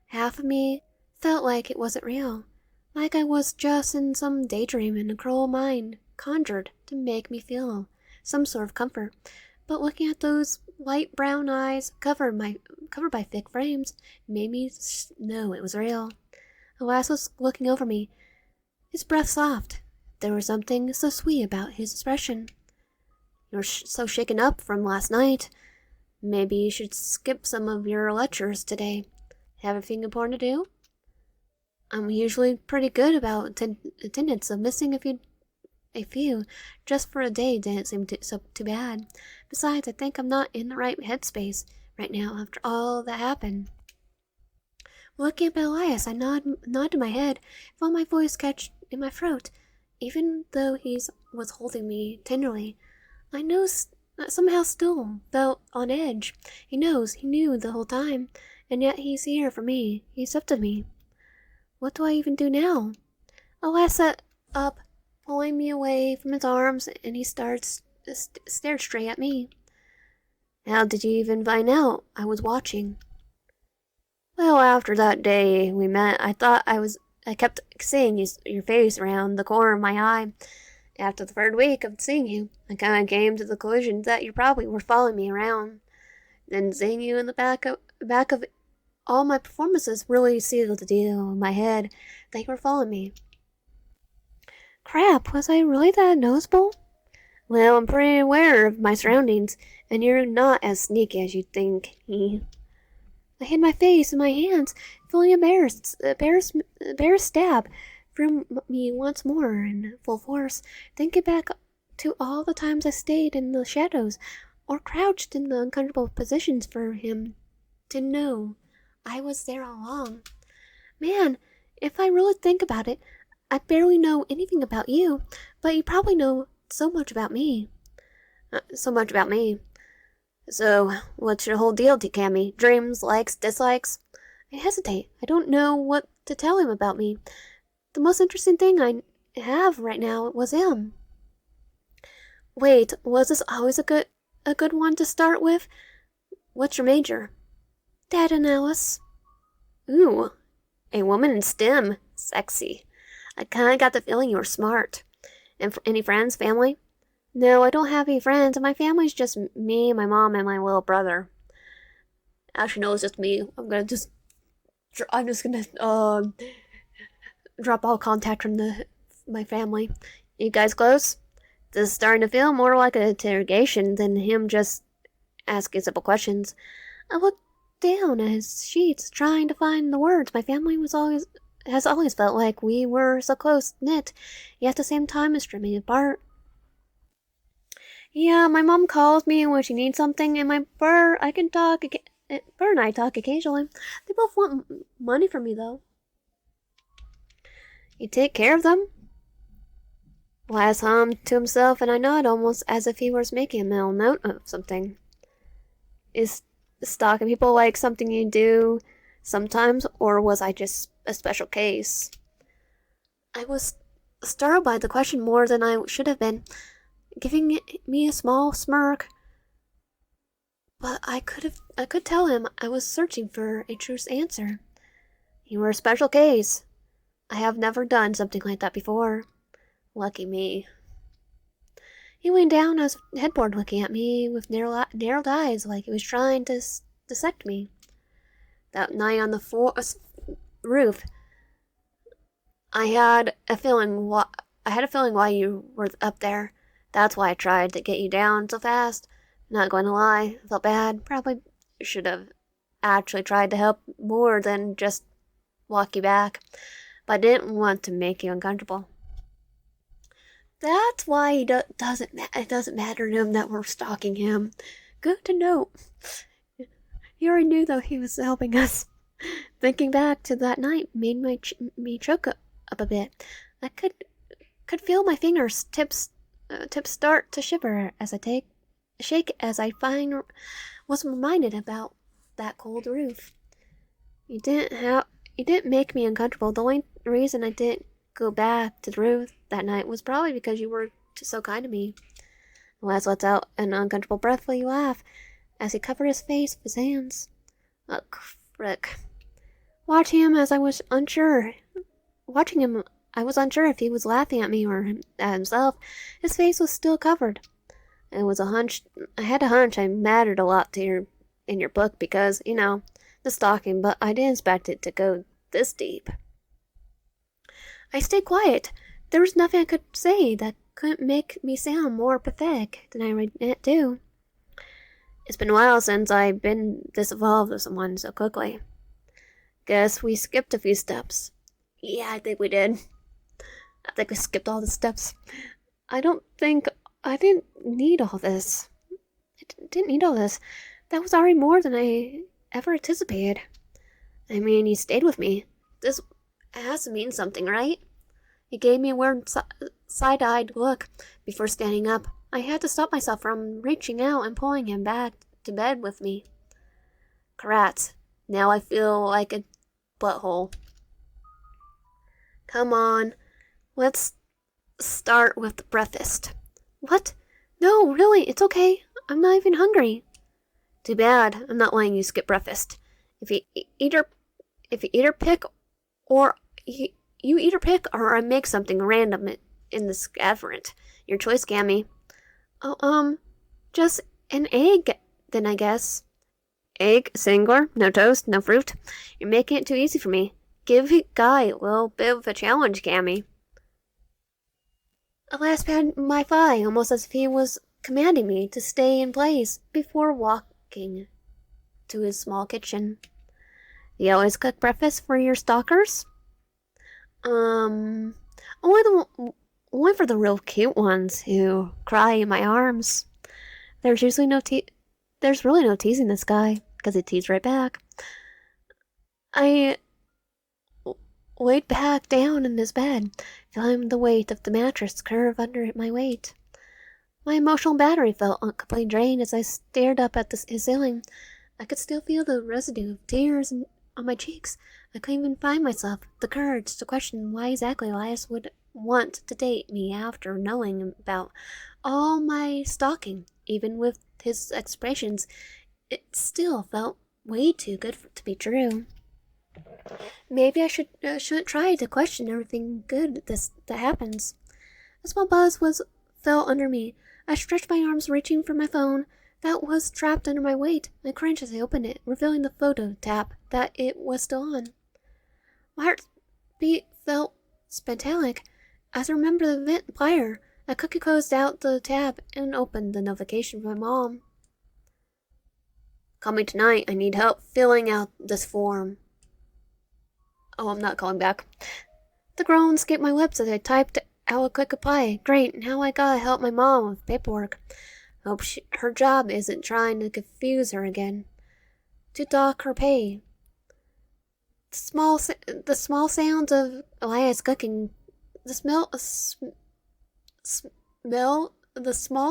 Half of me felt like it wasn't real, like I was just in some daydream in a cruel mind conjured to make me feel some sort of comfort. But looking at those light brown eyes covered by thick frames made me know it was real. Elias was looking over me, his breath soft. There was something so sweet about his expression. You're so shaken up from last night. Maybe you should skip some of your lectures today. Have anything important to do? I'm usually pretty good about attendance, so missing a few just for a day didn't seem so too bad. Besides, I think I'm not in the right headspace right now after all that happened. Looking at Elias, I nodded my head, felt my voice catch in my throat. Even though he was holding me tenderly, I know somehow still felt on edge. He knew the whole time, and yet he's here for me. He accepted me. What do I even do now? Elias sat up, pulling me away from his arms, and he stared straight at me. How did you even find out I was watching? Well, after that day we met, I kept seeing your face around the corner of my eye. After the third week of seeing you, I kind of came to the conclusion that you probably were following me around. Then seeing you in the back of all my performances really sealed the deal in my head that you were following me. Crap, was I really that noticeable? Well, I'm pretty aware of my surroundings, and you're not as sneaky as you think. I hid my face in my hands, feeling embarrassed. Embarrassed stab through me once more in full force, thinking back to all the times I stayed in the shadows or crouched in the uncomfortable positions for him to know I was there all along. Man, if I really think about it, I barely know anything about you, but you probably know so much about me. So much about me. So, what's your whole deal, Cammy? Dreams, likes, dislikes? I hesitate. I don't know what to tell him about me. The most interesting thing I have right now was him. Wait, was this always a good one to start with? What's your major? Data analysis. Ooh, a woman in STEM. Sexy. I kinda got the feeling you were smart. And any friends, family? No, I don't have any friends, and my family's just me, my mom, and my little brother. Actually, no, it's just me. I'm just gonna drop all contact from my family. You guys close? This is starting to feel more like an interrogation than him just asking simple questions. I looked down at his sheets, trying to find the words. My family has always felt like we were so close knit, yet at the same time is drifting apart. Yeah, my mom calls me when she needs something, and my brother and I talk occasionally. They both want money from me, though. You take care of them? Wise hummed to himself, and I nodded almost as if he was making a mental note of something. Is stalking people like something you do sometimes, or was I just a special case? I was startled by the question more than I should have been, giving me a small smirk. But I could tell him I was searching for a true answer. You were a special case. I have never done something like that before. Lucky me. He leaned down on his headboard looking at me with narrowed eyes like he was trying to dissect me. That night on the roof, I had a feeling why you were up there. That's why I tried to get you down so fast. Not going to lie, I felt bad. Probably should have actually tried to help more than just walk you back. But I didn't want to make you uncomfortable. That's why it doesn't matter to him that we're stalking him. Good to know. He already knew though he was helping us. Thinking back to that night made me choke up a bit. I could feel my fingers tips start to shiver as I take shake as I find was reminded about that cold roof. You didn't make me uncomfortable. The only reason I didn't go back to the roof that night was probably because you were so kind to me. Les lets out an uncomfortable breathy laugh as he covered his face with his hands. Oh, frick. Watching him as I was unsure. Watching him, I was unsure if he was laughing at me or at himself. His face was still covered. It was a hunch. I had a hunch I mattered a lot in your book because, the stalking, but I didn't expect it to go this deep. I stayed quiet. There was nothing I could say that couldn't make me sound more pathetic than I do. It's been a while since I've been this involved with someone so quickly. Guess we skipped a few steps. Yeah, I think we did. I think we skipped all the steps. I didn't need all this. Didn't need all this. That was already more than I ever anticipated. I mean, he stayed with me. This has to mean something, right? He gave me a weird side-eyed look before standing up. I had to stop myself from reaching out and pulling him back to bed with me. Karats. Now I feel like a butthole. Come on. Let's start with the breakfast. What? No, really, it's okay. I'm not even hungry. Too bad. I'm not letting you skip breakfast. If you eat or pick, or you eat or pick, or I make something random in the scaffold. Your choice, Gammy. Oh, just an egg, then I guess. Egg, singular, no toast, no fruit. You're making it too easy for me. Give Guy a little bit of a challenge, Gammy. Alas had my thigh, almost as if he was commanding me to stay in place before walking to his small kitchen. You always cook breakfast for your stalkers? Only for the real cute ones who cry in my arms. There's really no teasing this guy, because he teased right back. I laid back down in his bed, feeling the weight of the mattress curve under my weight. My emotional battery felt completely drained as I stared up at his ceiling. I could still feel the residue of tears on my cheeks. I couldn't even find myself the courage to question why exactly Elias would want to date me after knowing about all my stalking. Even with his expressions, it still felt way too good to be true. Maybe I shouldn't try to question everything good that happens. A small felt under me. I stretched my arms, reaching for my phone that was trapped under my weight. I cringed as I opened it, revealing the photo tab that it was still on. My heartbeat felt spasmodic as I remembered the event prior. I quickly closed out the tab and opened the notification from my mom. Call me tonight. I need help filling out this form. Oh, I'm not calling back. The groan escaped my lips as I typed out a quick reply. Great, now I gotta help my mom with paperwork. Hope her job isn't trying to confuse her again. To dock her pay. The small sounds of Elias cooking. The small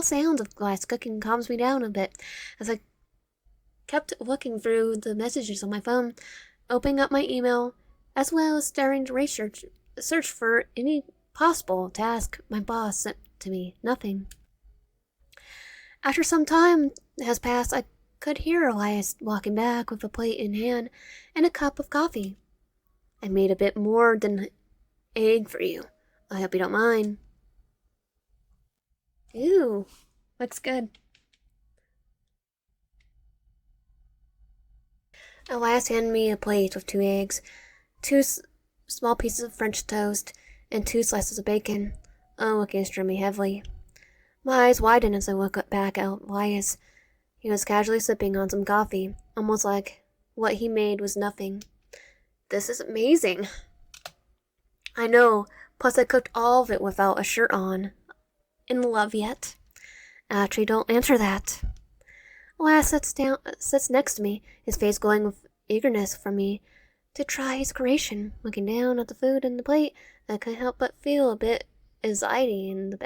sounds of Elias cooking calms me down a bit as I kept looking through the messages on my phone, opening up my email, as well as starting to search for any possible task my boss sent to me. Nothing. After some time has passed, I could hear Elias walking back with a plate in hand and a cup of coffee. I made a bit more than egg for you. I hope you don't mind. Ooh, looks good. Elias handed me a plate with 2 eggs, 2 small pieces of French toast, and 2 slices of bacon. Looking extremely heavily. My eyes widened as I looked back at Elias. He was casually sipping on some coffee, almost like what he made was nothing. This is amazing. I know, plus I cooked all of it without a shirt on. in love yet? Actually, don't answer that. Lass sits next to me, his face glowing with eagerness for me to try his creation. Looking down at the food and the plate, I couldn't help but feel a bit anxiety in the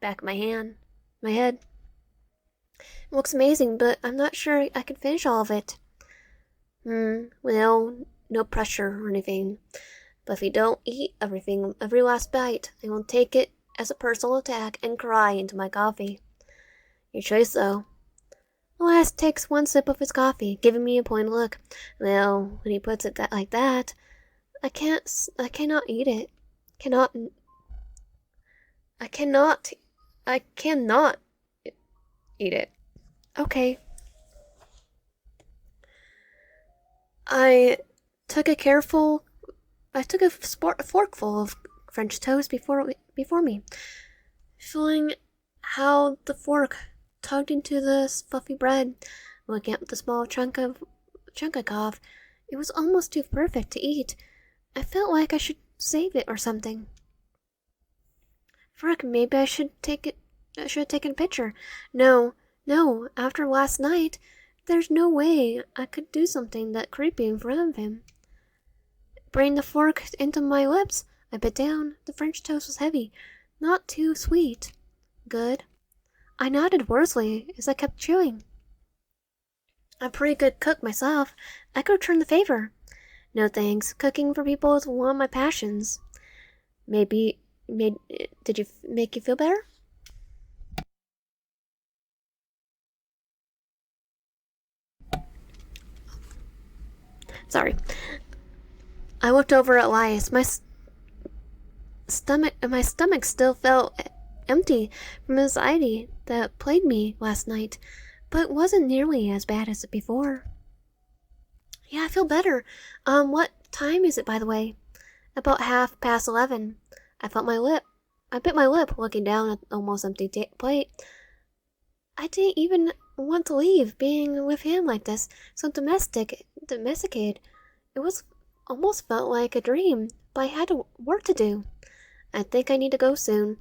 back of my head. It looks amazing, but I'm not sure I can finish all of it. Well, no pressure or anything. But if you don't eat everything, every last bite, I will take it as a personal attack and cry into my coffee. Your choice, though. Elias takes one sip of his coffee, giving me a pointed look. Well, when he puts it like that, I cannot eat it. I cannot eat it. Okay. I took a forkful of French toast before me, feeling how the fork tugged into the fluffy bread, looking at the small chunk I carved. It was almost too perfect to eat. I felt like I should save it or something. Frick, maybe I should have taken a picture. No, after last night, there's no way I could do something that creepy in front of him. Bring the fork into my lips. I bit down. The French toast was heavy, not too sweet. Good. I nodded worthily as I kept chewing. I'm a pretty good cook myself. I could return the favor. No thanks. Cooking for people is one of my passions. Did you make you feel better? Sorry. I looked over at Elias. My stomach still felt empty from anxiety that plagued me last night, but it wasn't nearly as bad as before. Yeah, I feel better. What time is it, by the way? About 11:30. I bit my lip, looking down at the almost empty plate. I didn't even want to leave, being with him like this, so domesticated. It was almost felt like a dream, but I had work to do. I think I need to go soon.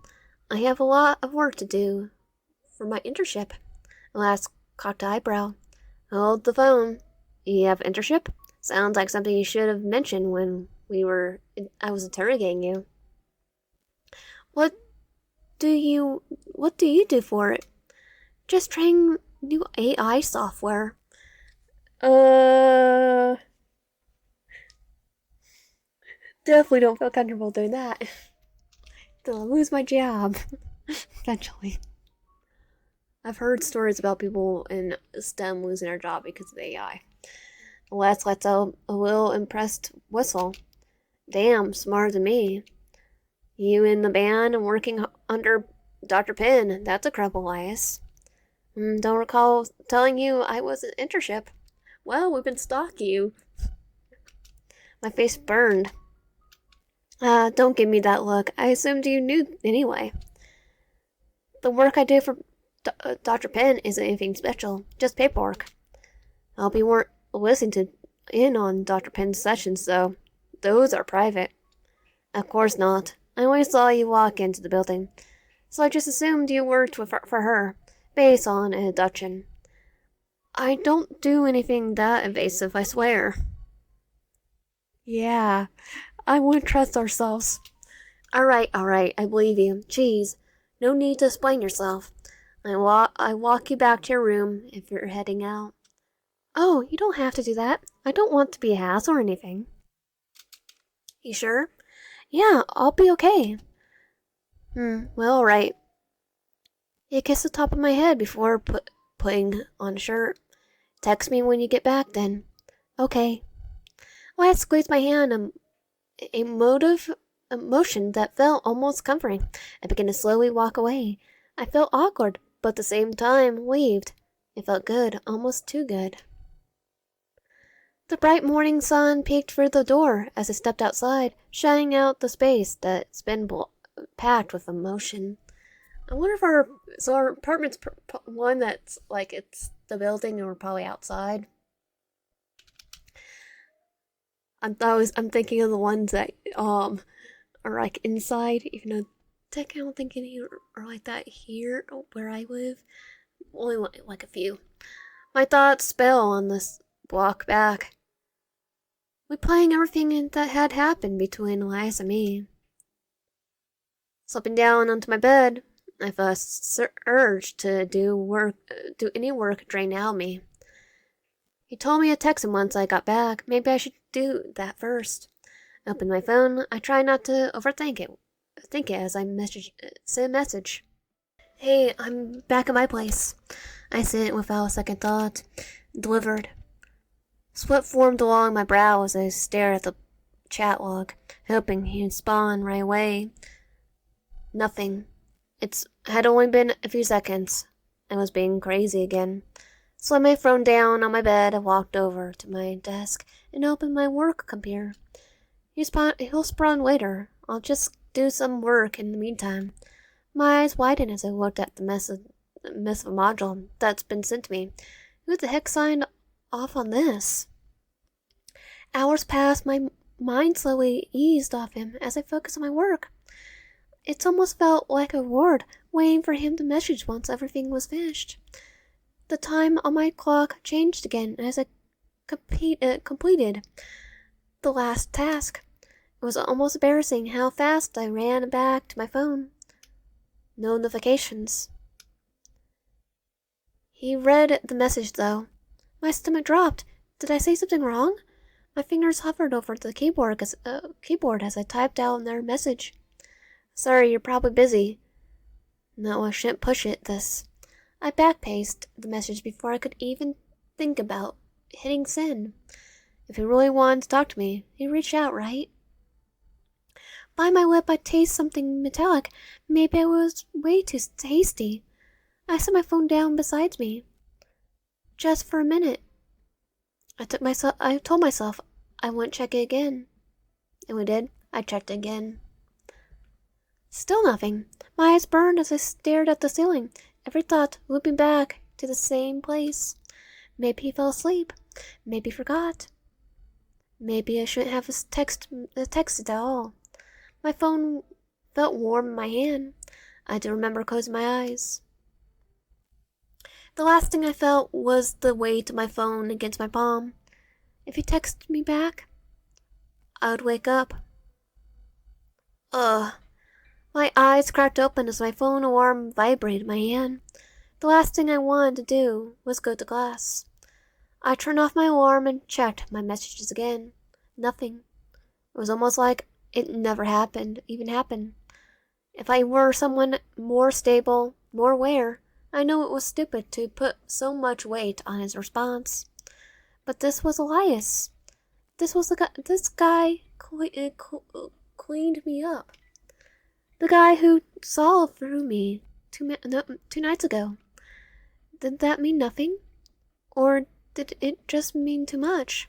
I have a lot of work to do for my internship. Elias cocked an eyebrow. Hold the phone. You have internship? Sounds like something you should have mentioned when I was interrogating you. What do you do for it? Just trying new AI software. Definitely don't feel comfortable doing that. I'll lose my job. Eventually. I've heard stories about people in STEM losing their job because of AI. Les lets out a little impressed whistle. Damn, smarter than me. You in the band and working under Dr. Pin. That's a crumple, Elias. Don't recall telling you I was an internship. Well, we've been stalking you. My face burned. Don't give me that look. I assumed you knew anyway. The work I do for Dr. Penn isn't anything special, just paperwork. I hope you weren't listening in on Dr. Penn's sessions, though. Those are private. Of course not. I only saw you walk into the building, so I just assumed you worked for her, based on a deduction. I don't do anything that invasive, I swear. Yeah, I wouldn't trust ourselves. Alright, I believe you. Jeez, no need to explain yourself. I walk you back to your room if you're heading out. Oh, you don't have to do that. I don't want to be a hassle or anything. You sure? Yeah, I'll be okay. Well, alright. You kiss the top of my head before putting on a shirt. Text me when you get back, then. Okay. Wyatt squeezed my hand, a motion that felt almost comforting. I began to slowly walk away. I felt awkward, but at the same time relieved. It felt good, almost too good. The bright morning sun peeked through the door as I stepped outside, shining out the space that's been packed with emotion. I wonder if our apartment's one that's like it's the building and we're probably outside. I'm thinking of the ones that are like inside, even though I don't think any are like that here where I live. Only like a few. My thoughts fell on this walk back, replaying everything that had happened between Elias and me. Slipping down onto my bed, I felt a urge to do any work drained out of me. He told me to text him once I got back. Maybe I should do that first. I opened my phone. I tried not to overthink it. Think it as I sent a message. Hey, I'm back at my place. I sent without a second thought. Delivered. Sweat formed along my brow as I stared at the chat log, hoping he'd spawn right away. Nothing. It had only been a few seconds. I was being crazy again. So I laid my phone down on my bed and walked over to my desk and opened my work computer. He'll spawn later. I'll just do some work in the meantime. My eyes widened as I looked at the mess of module that's been sent to me. Who the heck signed off on this? Hours passed, my mind slowly eased off him as I focused on my work. It almost felt like a reward, waiting for him to message once everything was finished. The time on my clock changed again as I completed the last task. It was almost embarrassing how fast I ran back to my phone. No notifications. He read the message, though. My stomach dropped. Did I say something wrong? My fingers hovered over the keyboard as I typed out their message. Sorry, you're probably busy. No, I shouldn't push this. I backpaced the message before I could even think about hitting send. If he really wanted to talk to me, he'd reach out, right? By my lip, I taste something metallic. Maybe I was way too hasty. I set my phone down beside me. Just for a minute. I told myself I wouldn't check it again. And we did. I checked again. Still nothing. My eyes burned as I stared at the ceiling, every thought looping back to the same place. Maybe he fell asleep. Maybe he forgot. Maybe I shouldn't have texted at all. My phone felt warm in my hand. I do remember closing my eyes. The last thing I felt was the weight of my phone against my palm. If he texted me back, I would wake up. Ugh. My eyes cracked open as my phone alarm vibrated in my hand. The last thing I wanted to do was go to class. I turned off my alarm and checked my messages again. Nothing. It was almost like it never even happened. If I were someone more stable, more aware, I know it was stupid to put so much weight on his response. But this was Elias. This guy cleaned me up. The guy who saw through me two nights ago. Did that mean nothing? Or did it just mean too much?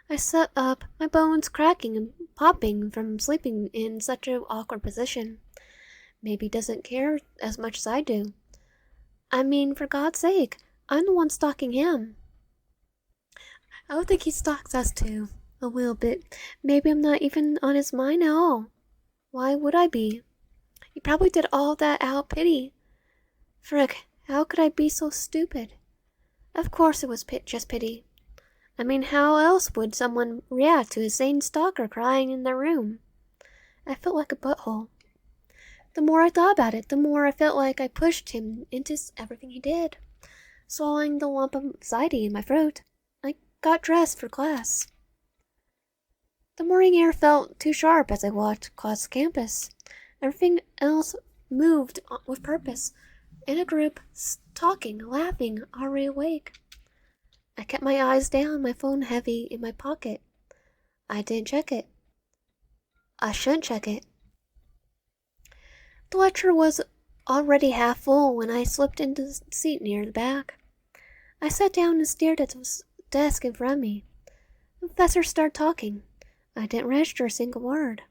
I sat up, my bones cracking and popping from sleeping in such an awkward position. Maybe he doesn't care as much as I do. I mean, for God's sake, I'm the one stalking him. I would think he stalks us too, a little bit. Maybe I'm not even on his mind at all. Why would I be? He probably did all that out of pity. Frick, how could I be so stupid? Of course it was just pity. I mean, how else would someone react to a sane stalker crying in their room? I felt like a butthole. The more I thought about it, the more I felt like I pushed him into everything he did. Swallowing the lump of anxiety in my throat, I got dressed for class. The morning air felt too sharp as I walked across campus. Everything else moved with purpose. In a group, talking, laughing, already awake. I kept my eyes down, my phone heavy in my pocket. I didn't check it. I shouldn't check it. The lecture was already half full when I slipped into the seat near the back. I sat down and stared at the desk in front of me. The professor started talking. I didn't register a single word,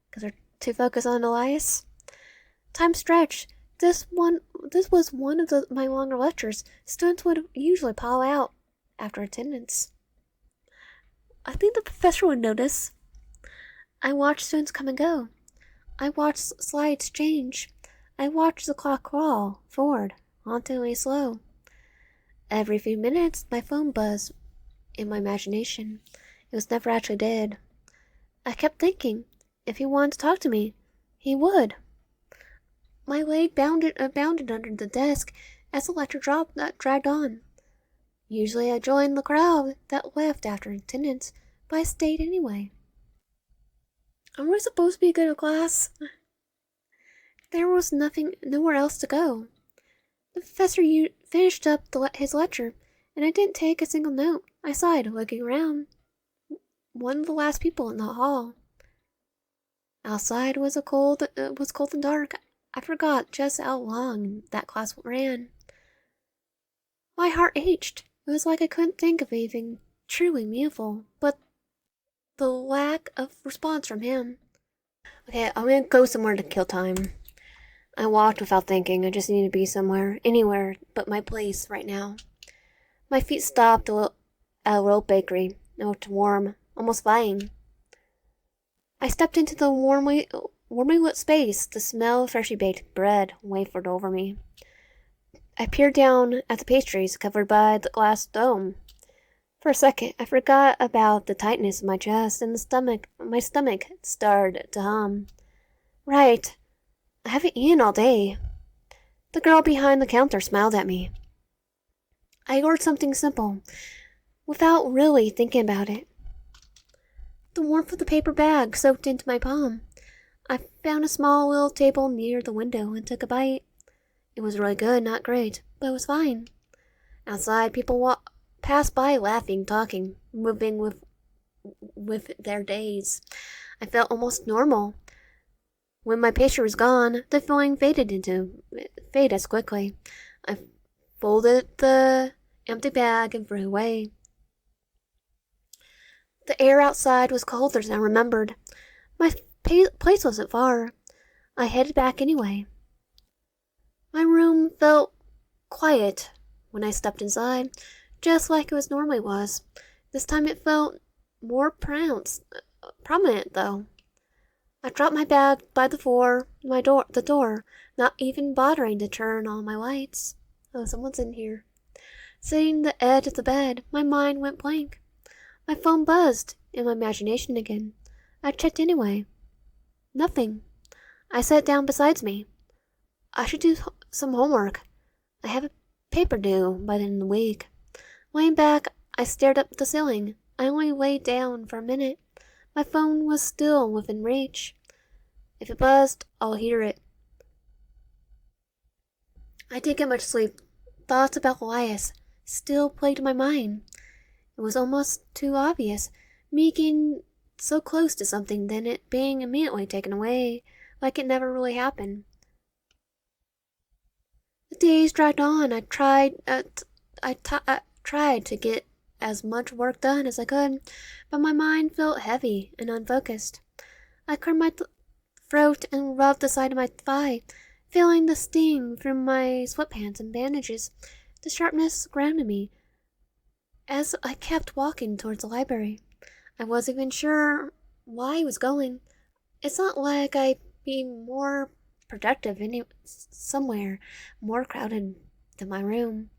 because they're too focused on Elias. Time stretched. This was one of my longer lectures. Students would usually pile out after attendance. I think the professor would notice. I watched students come and go. I watched slides change. I watched the clock crawl forward, hauntingly slow. Every few minutes, my phone buzzed in my imagination. It was never actually dead. I kept thinking, if he wanted to talk to me, he would. My leg bounded under the desk as the lecture dragged on. Usually I joined the crowd that left after attendance, but I stayed anyway. Am I supposed to be good at class? There was nowhere else to go. The professor finished up his lecture, and I didn't take a single note. I sighed, looking around. One of the last people in the hall. Outside was cold and dark. I forgot just how long that class ran. My heart ached. It was like I couldn't think of anything truly meaningful, but the lack of response from him. Okay, I'm gonna go somewhere to kill time. I walked without thinking. I just needed to be somewhere, anywhere but my place right now. My feet stopped at a little bakery. It looked warm, almost inviting. I stepped into the warmly lit space. The smell of freshly baked bread wavered over me. I peered down at the pastries covered by the glass dome. For a second, I forgot about the tightness of my chest and my stomach started to hum. Right, I haven't eaten all day. The girl behind the counter smiled at me. I ordered something simple, without really thinking about it. The warmth of the paper bag soaked into my palm. I found a small little table near the window and took a bite. It was really good, not great, but it was fine. Outside, people passed by laughing, talking, moving with their days. I felt almost normal. When my pastry was gone, the feeling faded as quickly. I folded the empty bag and threw it away. The air outside was colder than I remembered. My place wasn't far. I headed back anyway. My room felt quiet when I stepped inside, just like it normally was. This time it felt more prominent though. I dropped my bag by the door, not even bothering to turn on my lights. Oh, someone's in here. Sitting at the edge of the bed, my mind went blank. My phone buzzed in my imagination again. I checked anyway. Nothing. I sat down beside me. I should do some homework. I have a paper due by the end of the week. Laying back, I stared up at the ceiling. I only lay down for a minute. My phone was still within reach. If it buzzed, I'll hear it. I didn't get much sleep. Thoughts about Elias still plagued my mind. It was almost too obvious, me getting so close to something, then it being immediately taken away, like it never really happened. The days dragged on. I tried to get as much work done as I could, but my mind felt heavy and unfocused. I cleared my throat and rubbed the side of my thigh, feeling the sting through my sweatpants and bandages. The sharpness grounded me as I kept walking towards the library. I wasn't even sure why I was going. It's not like I'd be more productive somewhere more crowded than my room.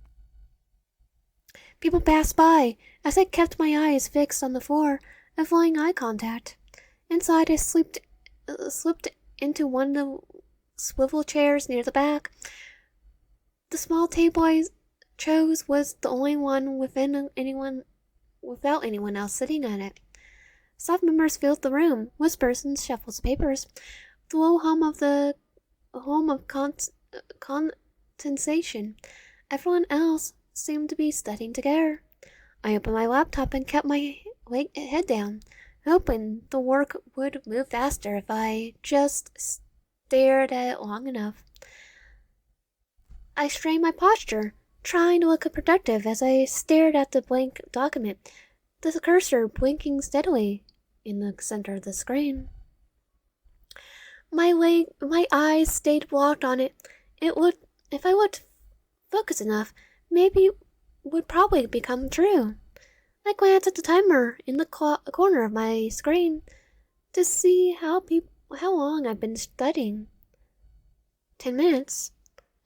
People passed by as I kept my eyes fixed on the floor, avoiding eye contact. Inside, I slipped into one of the swivel chairs near the back. The small table I chose was the only one without anyone else sitting at it. Soft murmurs filled the room, whispers and shuffles of papers. The low hum of condensation. Everyone else seemed to be studying together. I opened my laptop and kept my head down, hoping the work would move faster if I just stared at it long enough. I strained my posture, trying to look productive as I stared at the blank document, the cursor blinking steadily in the center of the screen. My eyes stayed locked on it. If I looked focused enough, maybe it would probably become true. I glanced at the timer in the corner of my screen to see how long I've been studying. 10 minutes?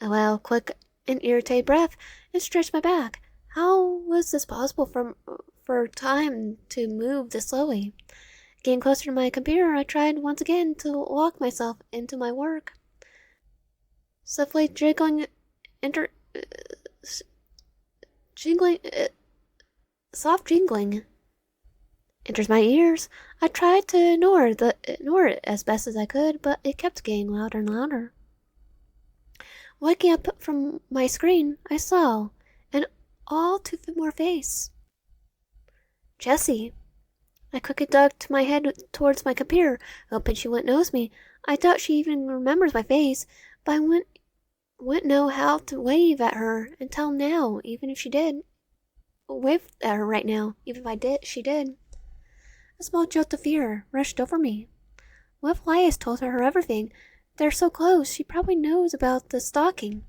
Well, quick an irritated breath and stretched my back. How was this possible for time to move this slowly? Getting closer to my computer, I tried once again to lock myself into my work. Softly jiggling, enter, jingling, soft jingling enters my ears. I tried to ignore it as best as I could, but it kept getting louder and louder. Waking up from my screen, I saw an all too familiar face. Jessie. I quickly ducked my head towards my computer, hoping she wouldn't notice me. I doubt she even remembers my face, but I wouldn't know how to wave at her until now, even if she did. Wave at her right now, even if she did. A small jolt of fear rushed over me. What if Elias told her everything? They're so close, she probably knows about the stalking.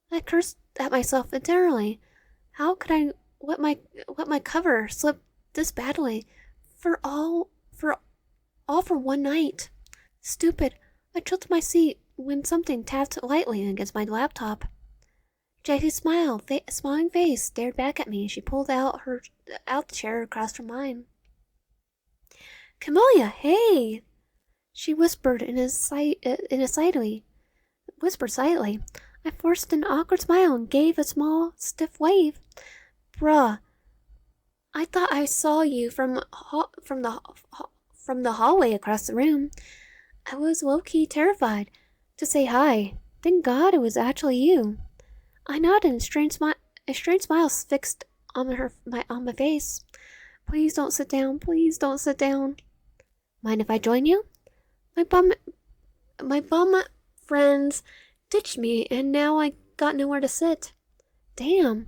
I cursed at myself internally. How could I let my cover slip this badly? For one night. Stupid. I tilted my seat when something tapped lightly against my laptop. Jackie's smiling face stared back at me. She pulled out the chair across from mine. Camellia, hey! She whispered slightly. I forced an awkward smile and gave a small, stiff wave. Bruh, I thought I saw you from the hallway across the room. I was low-key terrified to say hi. Thank God it was actually you. I nodded and a strange smile fixed on my face. Please don't sit down. Please don't sit down. Mind if I join you? My bum friends ditched me, and now I got nowhere to sit. Damn.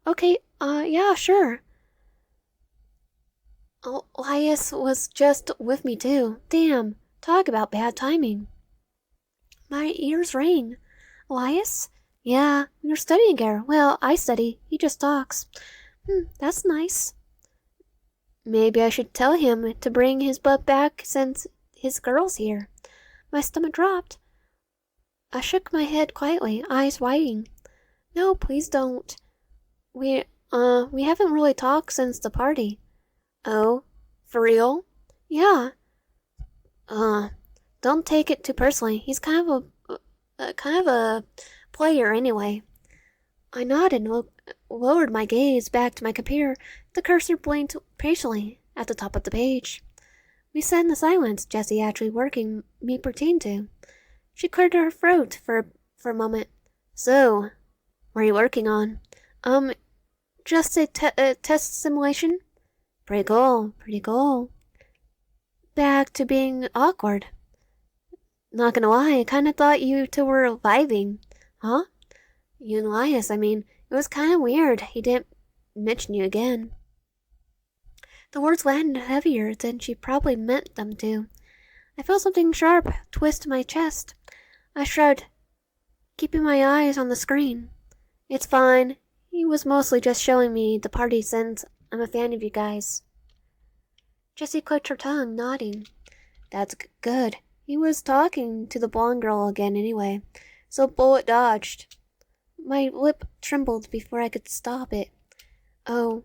Okay, yeah, sure. Elias was just with me too. Damn, talk about bad timing. My ears rang. Elias? Yeah, you're studying here. Well, I study. He just talks. That's nice. Maybe I should tell him to bring his butt back since his girl's here. My stomach dropped. I shook my head quietly, eyes widening. No, please don't. We haven't really talked since the party. Oh, for real? Yeah. Don't take it too personally. He's kind of a player anyway. I nodded and lowered my gaze back to my computer. The cursor blinked patiently at the top of the page. We sat in the silence, Jessie actually working me routine to. She cleared her throat for a moment. So, what are you working on? Just a test simulation. Pretty cool. Back to being awkward. Not gonna lie, I kinda thought you two were vibing. Huh? You and Elias, it was kinda weird he didn't mention you again. The words landed heavier than she probably meant them to. I felt something sharp twist my chest. I shrugged, keeping my eyes on the screen. It's fine. He was mostly just showing me the party since I'm a fan of you guys. Jessie clicked her tongue, nodding. That's good. He was talking to the blonde girl again anyway, so bullet dodged. My lip trembled before I could stop it. Oh,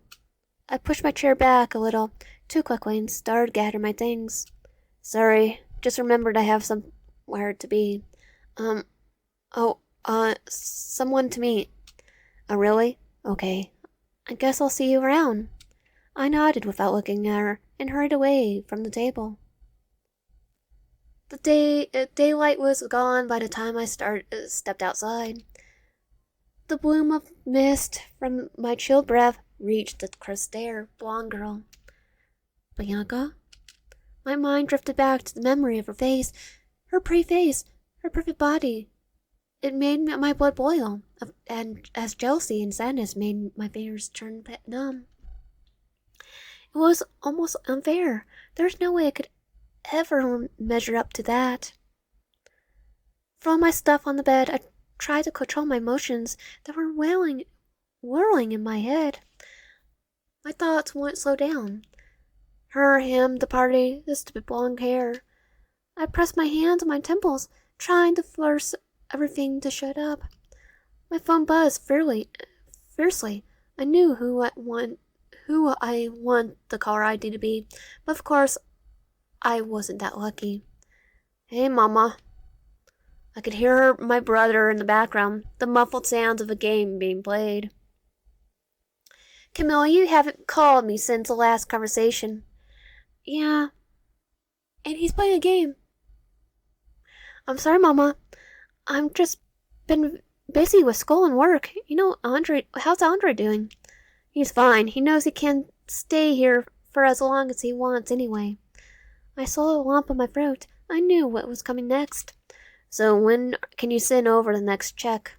I pushed my chair back a little, too quickly, and started gathering my things. Sorry, just remembered I have somewhere to be. Someone to meet. Oh, really? Okay. I guess I'll see you around. I nodded without looking at her and hurried away from the table. The daylight was gone by the time I stepped outside. The bloom of mist from my chilled breath reached the crisp air, blonde girl. Bianca? My mind drifted back to the memory of her face, her pretty face, her perfect body. It made my blood boil, and as jealousy and sadness made my fingers turn numb. It was almost unfair. There's no way I could ever measure up to that. Throwing my stuff on the bed, I tried to control my emotions that were whirling in my head. My thoughts wouldn't slow down. Her, him, the party, the stupid blonde hair. I pressed my hands on my temples, trying to force everything to shut up. My phone buzzed fiercely. I knew who I want the caller ID to be, but of course I wasn't that lucky. Hey, Mama. I could hear my brother in the background, the muffled sounds of a game being played. Camilla, you haven't called me since the last conversation. Yeah, and he's playing a game. I'm sorry, Mama. I'm just been busy with school and work. How's Andre doing? He's fine. He knows he can stay here for as long as he wants anyway. I saw a lump in my throat. I knew what was coming next. So when can you send over the next check?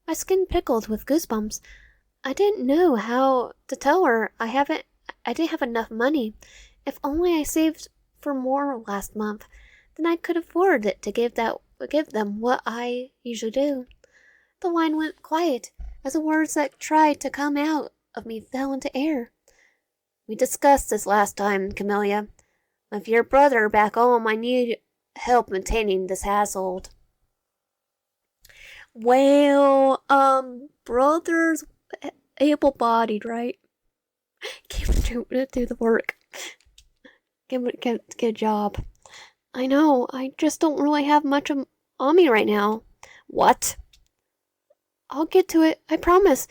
My skin pickled with goosebumps. I didn't know how to tell her I didn't have enough money. If only I saved for more last month, then I could afford it to give them what I usually do. The line went quiet as the words that tried to come out of me fell into air. We discussed this last time, Camellia. With your brother back home, I need help maintaining this household. Well, brother's able-bodied, right? Give him do the work. Give him a good job. I know, I just don't really have much on me right now. What? I'll get to it, I promise.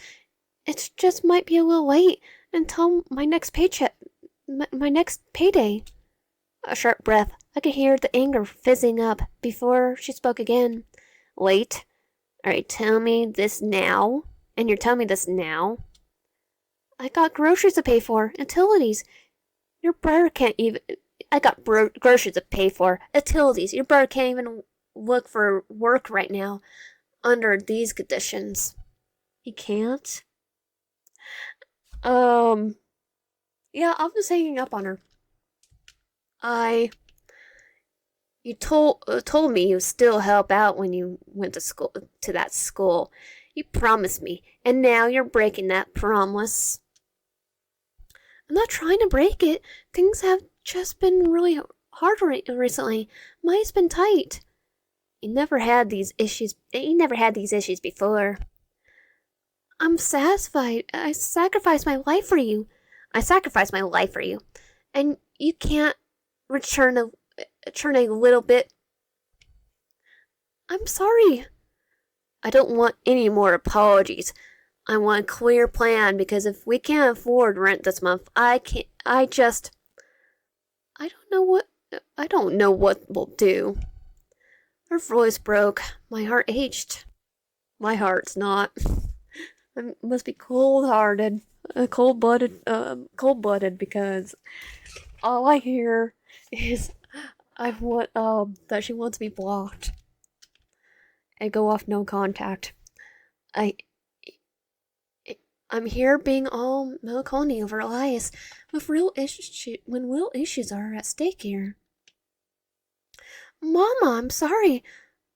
It just might be a little late until my next paycheck, my next payday. A sharp breath. I could hear the anger fizzing up before she spoke again. Late? Alright, tell me this now. And you're telling me this now? I got groceries to pay for. Utilities. Your brother can't even... I got groceries to pay for. Utilities. Your brother can't even look for work right now under these conditions. He can't? Yeah, I'm just hanging up on her. You told me you'd still help out when you went to that school. You promised me, and now you're breaking that promise. I'm not trying to break it. Things have just been really hard recently. Money's been tight. You never had these issues before. I'm satisfied. I sacrificed my life for you. And you can't return a little bit. I'm sorry. I don't want any more apologies. I want a clear plan because if we can't afford rent this month, I don't know what we'll do. Her voice broke. My heart ached. My heart's not. I must be cold-hearted, cold-blooded because all I hear is that she wants me blocked and go off no contact. I'm here being all melancholy over Elias when real issues are at stake here. Mama, I'm sorry.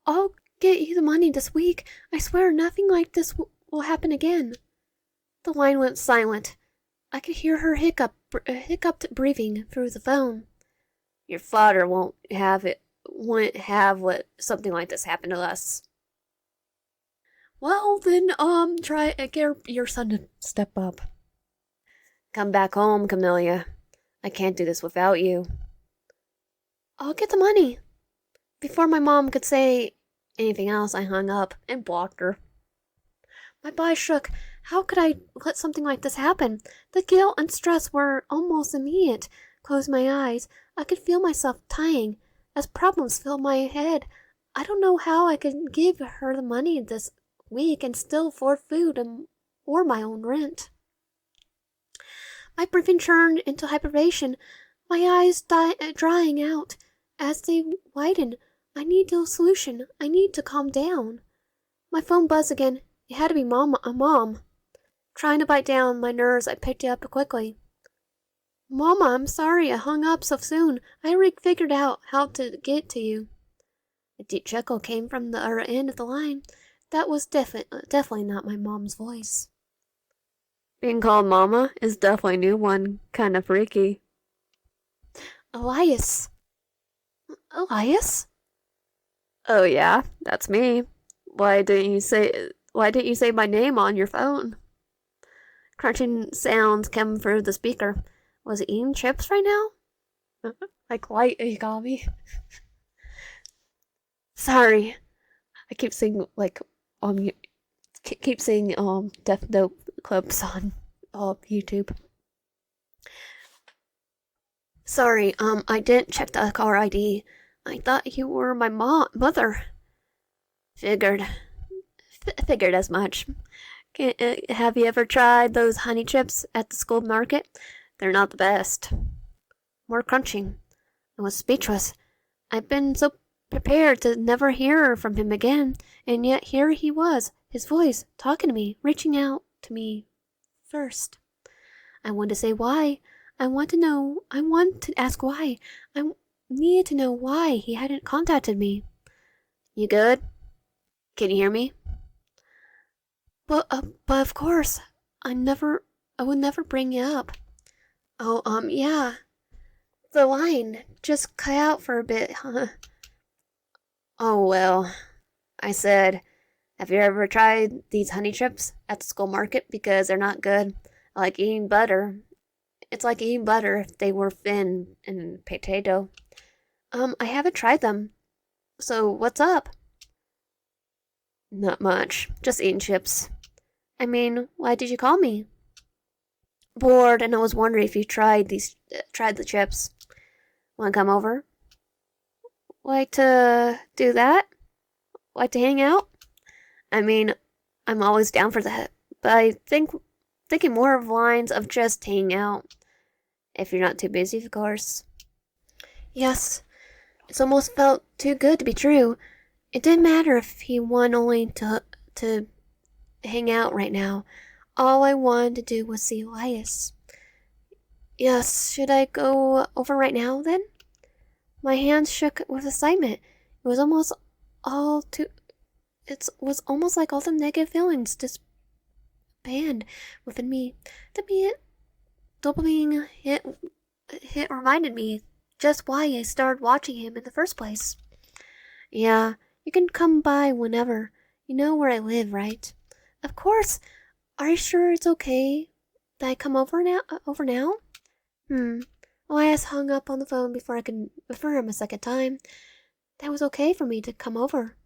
I'll get you the money this week. I swear nothing like this will happen again. The line went silent. I could hear her hiccuped breathing through the phone. Your father wouldn't have what something like this happen to us. Well, then, try get your son to step up. Come back home, Camellia. I can't do this without you. I'll get the money. Before my mom could say anything else, I hung up and blocked her. My body shook. How could I let something like this happen? The guilt and stress were almost immediate. Closed my eyes. I could feel myself dying as problems filled my head. I don't know how I could give her the money this week and still afford food or my own rent. My breathing turned into hyperventilation. My eyes drying out as they widened. I need a solution. I need to calm down. My phone buzzed again. It had to be Mom. Trying to bite down my nerves, I picked it up quickly. Mama, I'm sorry I hung up so soon. I already figured out how to get to you. A deep chuckle came from the other end of the line. That was definitely not my mom's voice. Being called Mama is definitely a new one. Kind of freaky. Elias? Oh yeah, that's me. Why didn't you say my name on your phone? Crunching sounds come through the speaker. Was it eating chips right now? Like light you call me. Sorry. I keep seeing um keep seeing Death Note clips on YouTube. Sorry, I didn't check the car ID. I thought you were my mother. Figured. Figured as much. Have you ever tried those honey chips at the school market? They're not the best. More crunching. I was speechless. I've been so prepared to never hear from him again, and yet here he was, his voice, talking to me, reaching out to me first. I wanted to say why. I want to ask why. I needed to know why he hadn't contacted me. You good? Can you hear me? But of course, I would never bring you up. Oh, yeah. The line just cut out for a bit, huh? Oh, well. I said, have you ever tried these honey chips at the school market? Because they're not good. Like eating butter. It's like eating butter if they were thin and potato. I haven't tried them. So what's up? Not much. Just eating chips. I mean, why did you call me? Bored, and I was wondering if you tried the chips. Want to come over? Like to do that? Like to hang out? I mean, I'm always down for that, but thinking more of lines of just hanging out. If you're not too busy, of course. Yes, it's almost felt too good to be true. It didn't matter if he wanted only to hang out right now. All I wanted to do was see Elias. Yes, should I go over right now then? My hands shook with excitement. It was almost all too. It was almost like all the negative feelings disband within me. The dopamine hit reminded me just why I started watching him in the first place. Yeah, you can come by whenever. You know where I live, right? Of course. Are you sure it's okay that I come over now? Hmm. Elias hung up on the phone before I could refer him a second time. That was okay for me to come over.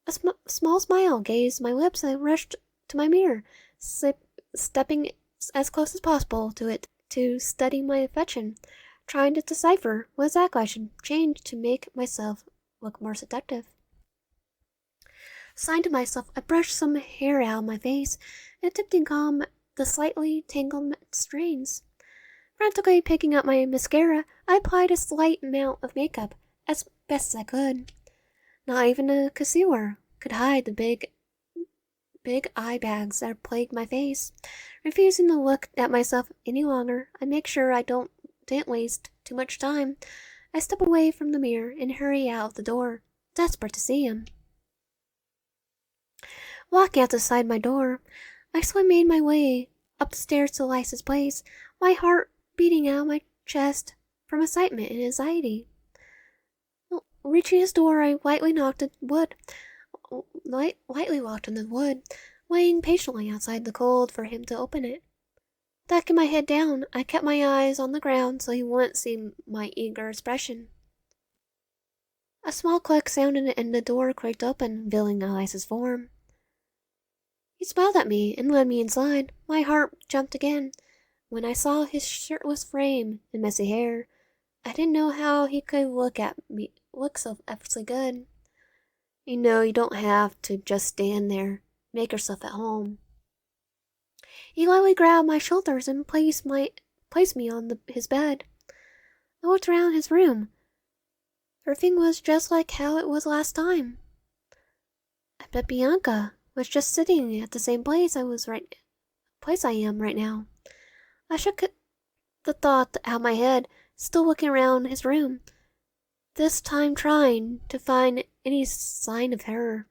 A small smile gazed my lips and I rushed to my mirror, stepping as close as possible to it to study my affection, trying to decipher what exactly I should change to make myself look more seductive. Sighing to myself, I brushed some hair out of my face and attempted to calm the slightly tangled strands. Frantically picking up my mascara, I applied a slight amount of makeup, as best as I could. Not even a concealer could hide the big eye bags that plagued my face. Refusing to look at myself any longer, I make sure didn't waste too much time. I step away from the mirror and hurry out the door, desperate to see him. Walking outside my door, I slowly made my way up the stairs to Elias's place, my heart beating out of my chest from excitement and anxiety. Reaching his door, I lightly walked on the wood, waiting patiently outside the cold for him to open it. Ducking my head down, I kept my eyes on the ground so he wouldn't see my eager expression. A small click sounded and the door creaked open, revealing Elias's form. He smiled at me and led me inside. My heart jumped again when I saw his shirtless frame and messy hair. I didn't know how he could look so effortlessly good. You don't have to just stand there. Make yourself at home. He lightly grabbed my shoulders and placed me on his bed. I looked around his room. Everything was just like how it was last time. I bet Bianca was just sitting at the same place I am right now. I shook the thought out of my head, still looking around his room, this time trying to find any sign of her.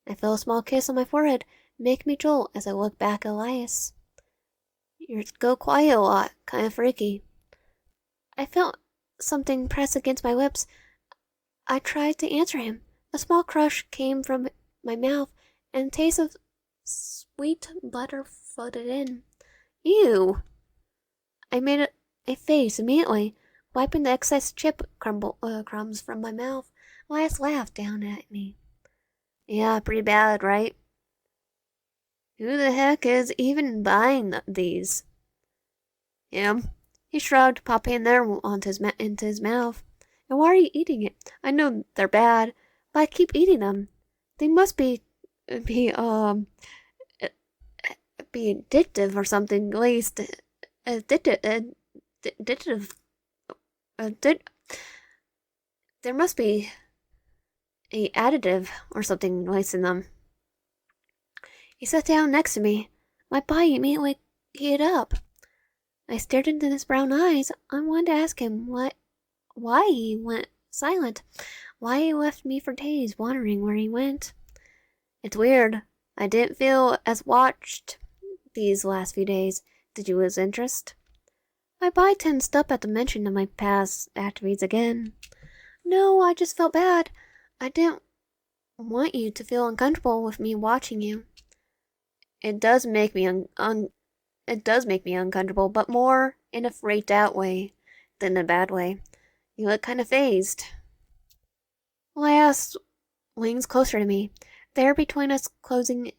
I felt a small kiss on my forehead make me jolt as I looked back at Elias. You go quiet a lot, kind of freaky. I felt something press against my lips. I tried to answer him, A small crush came from my mouth, and a taste of sweet butter floated in. Ew! I made a face immediately, wiping the excess crumbs from my mouth. Elias laughed down at me. Yeah, pretty bad, right? Who the heck is even buying these? Him. He shrugged, popping them into his mouth. And why are you eating it? I know they're bad, but I keep eating them. They must be uh, be addictive or something. At least addictive. Addic- there must be a additive or something laced in them. He sat down next to me. My body immediately heated up. I stared into his brown eyes. I wanted to ask him why he went silent, why he left me for days wondering where he went. It's weird. I didn't feel as watched these last few days. Did you lose interest? My body tensed up at the mention of my past activities again. No, I just felt bad. I didn't want you to feel uncomfortable with me watching you. It does make me it does make me uncomfortable, but more in a freaked out way than a bad way. You look kind of phased. Last leans closer to me, there between us closing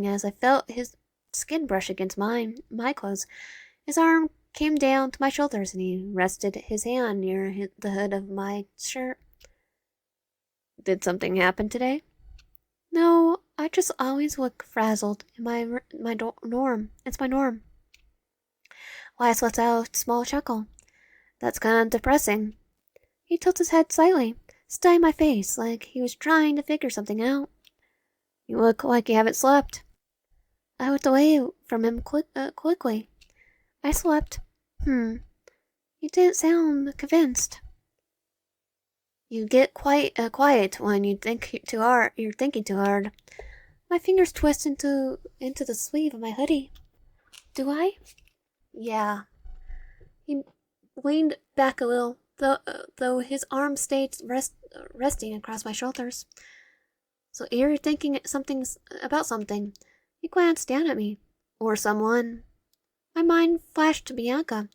as I felt his skin brush against my clothes. His arm came down to my shoulders and he rested his hand near the hood of my shirt. Did something happen today? No, I just always look frazzled. Norm. It's my norm. Wyatt lets out a small chuckle. That's kind of depressing. He tilts his head slightly, studying my face like he was trying to figure something out. You look like you haven't slept. I looked away from him quickly. I slept. You didn't sound convinced. You get quite quiet when you think too hard. You're thinking too hard. My fingers twist into the sleeve of my hoodie. Do I? Yeah. He leaned back a little, though his arm stayed resting across my shoulders. So you're thinking about something. He glanced down at me. Or someone. My mind flashed to Bianca.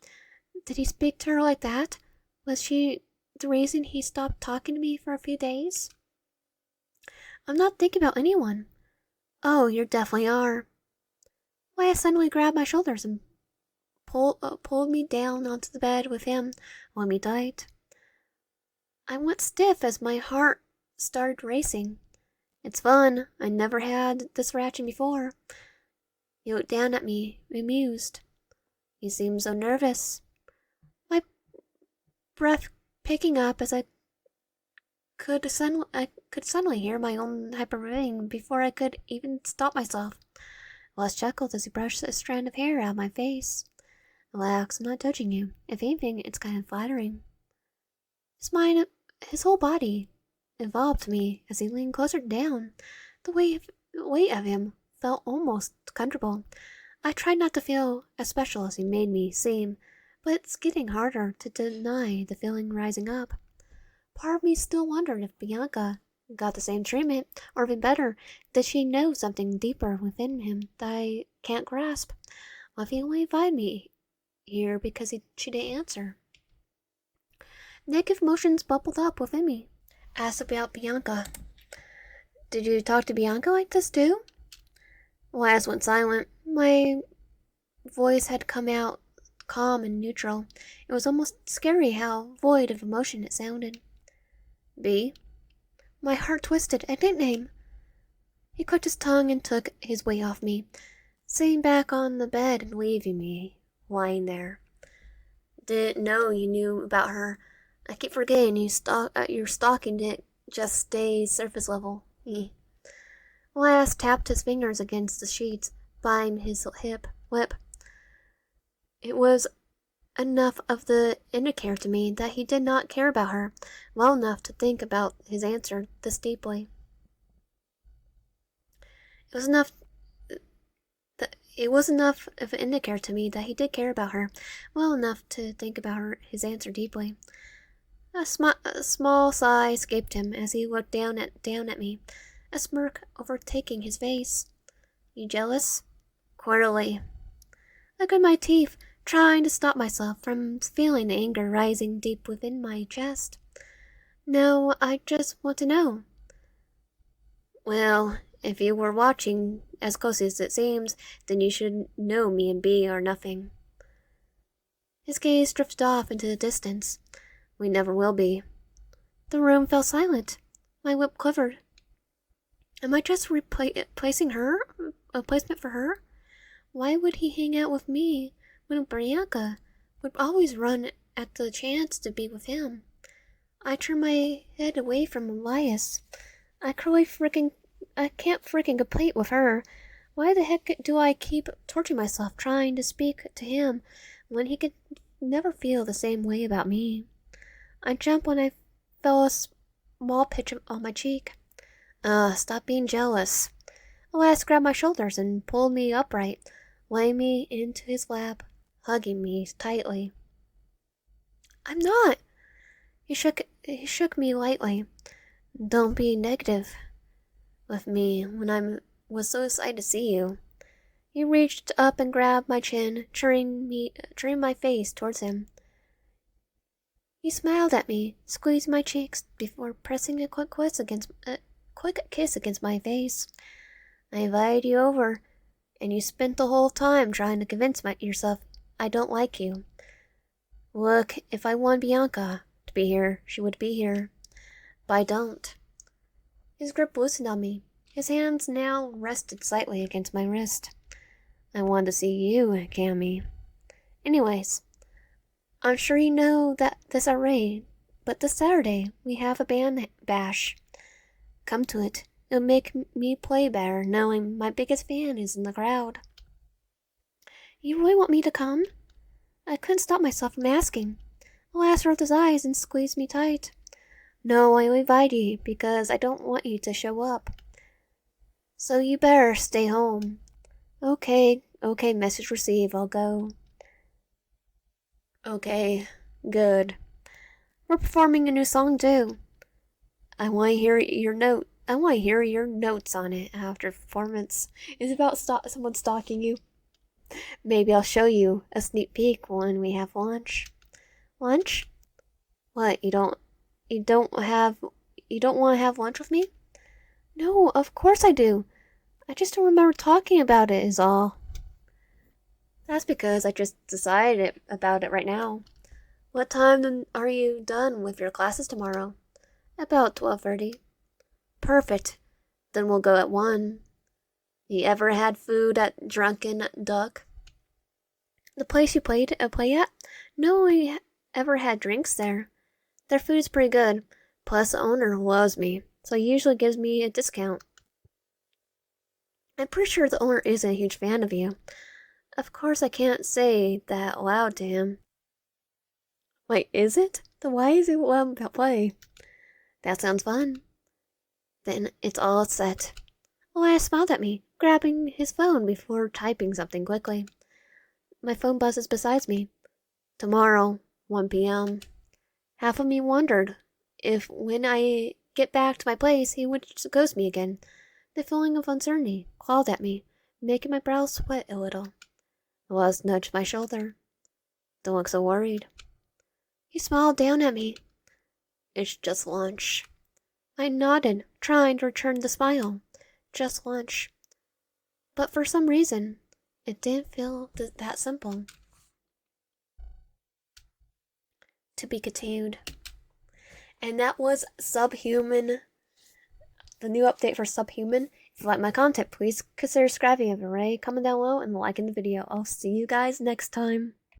Did he speak to her like that? Was she the reason he stopped talking to me for a few days? I'm not thinking about anyone. Oh, you definitely are. Why, I suddenly grabbed my shoulders and pulled me down onto the bed with him, holding me tight. I went stiff as my heart started racing. It's fun. I never had this reaction before. He looked down at me, amused. He seemed so nervous. My breath picking up as I could suddenly hear my own hyperventilating before I could even stop myself. Les chuckled as he brushed a strand of hair out of my face. Relax, I'm not judging you. If anything, it's kind of flattering. His whole body enveloped me as he leaned closer down. The weight of him felt almost comfortable. I tried not to feel as special as he made me seem, but it's getting harder to deny the feeling rising up. Part of me still wondered if Bianca got the same treatment, or even better, did she know something deeper within him that I can't grasp? Or if he only invited me here because she didn't answer? Negative emotions bubbled up within me. Asked about Bianca. Did you talk to Bianca like this too? Laz went silent. My voice had come out calm and neutral. It was almost scary how void of emotion it sounded. B? My heart twisted. A nickname. He clicked his tongue and took his weight off me, sitting back on the bed and leaving me lying there. Didn't know you knew about her. I keep forgetting your stalking didn't just stay surface level. Elias tapped his fingers against the sheets, biting his lip. It was enough of the indicator to me that he did not care about her well enough to think about his answer this deeply. It was enough of an indicator to me that he did care about her well enough to think about his answer deeply. A small sigh escaped him as he looked down at me, a smirk overtaking his face. You jealous? Quarterly. I grit my teeth, trying to stop myself from feeling the anger rising deep within my chest. No, I just want to know. Well, if you were watching as close as it seems, then you should know me and B are nothing. His gaze drifted off into the distance. We never will be. The room fell silent. My lip quivered. Am I just replacing her? A placement for her? Why would he hang out with me when Bianca would always run at the chance to be with him? I turn my head away from Elias. I can't freaking compete with her. Why the heck do I keep torturing myself trying to speak to him when he could never feel the same way about me? I jumped when I felt a small pinch on my cheek. Stop being jealous. Elias grabbed my shoulders and pulled me upright, laying me into his lap, hugging me tightly. I'm not. He shook me lightly. Don't be negative with me when I was so excited to see you. He reached up and grabbed my chin, turning my face towards him. He smiled at me, squeezed my cheeks before pressing a quick kiss against my face. I invited you over, and you spent the whole time trying to convince yourself I don't like you. Look, if I want Bianca to be here, she would be here. But I don't. His grip loosened on me. His hands now rested slightly against my wrist. I wanted to see you, Cammy. Anyways, I'm sure you know that this already, but this Saturday we have a band bash. Come to it. It'll make me play better knowing my biggest fan is in the crowd. You really want me to come? I couldn't stop myself from asking. Elias rolled his eyes and squeezed me tight. No, I invite you because I don't want you to show up. So you better stay home. Okay, message received, I'll go. Okay, good. We're performing a new song too. I want to hear your notes on it after performance. It's about someone stalking you. Maybe I'll show you a sneak peek when we have lunch. Lunch? What, you don't want to have lunch with me? No, of course I do. I just don't remember talking about it is all. That's because I just decided about it right now. What time are you done with your classes tomorrow? About 12:30. Perfect. Then we'll go at 1. You ever had food at Drunken Duck? The place you play at? No, I ever had drinks there. Their food is pretty good. Plus, the owner loves me, so he usually gives me a discount. I'm pretty sure the owner isn't a huge fan of you. Of course, I can't say that aloud to him. Wait, is it? Then why is he allowed to play? That sounds fun. Then it's all set. Elias smiled at me, grabbing his phone before typing something quickly. My phone buzzes beside me. Tomorrow, 1 p.m. Half of me wondered if when I get back to my place he would ghost me again. The feeling of uncertainty clawed at me, making my brow sweat a little. Elias nudged my shoulder. Don't look so worried. He smiled down at me. It's just lunch. I nodded, trying to return the smile. Just lunch. But for some reason, it didn't feel that simple. To be continued. And that was Subhuman, the new update for Subhuman. If you like my content, please consider subscribing, comment down below, and liking the video. I'll see you guys next time.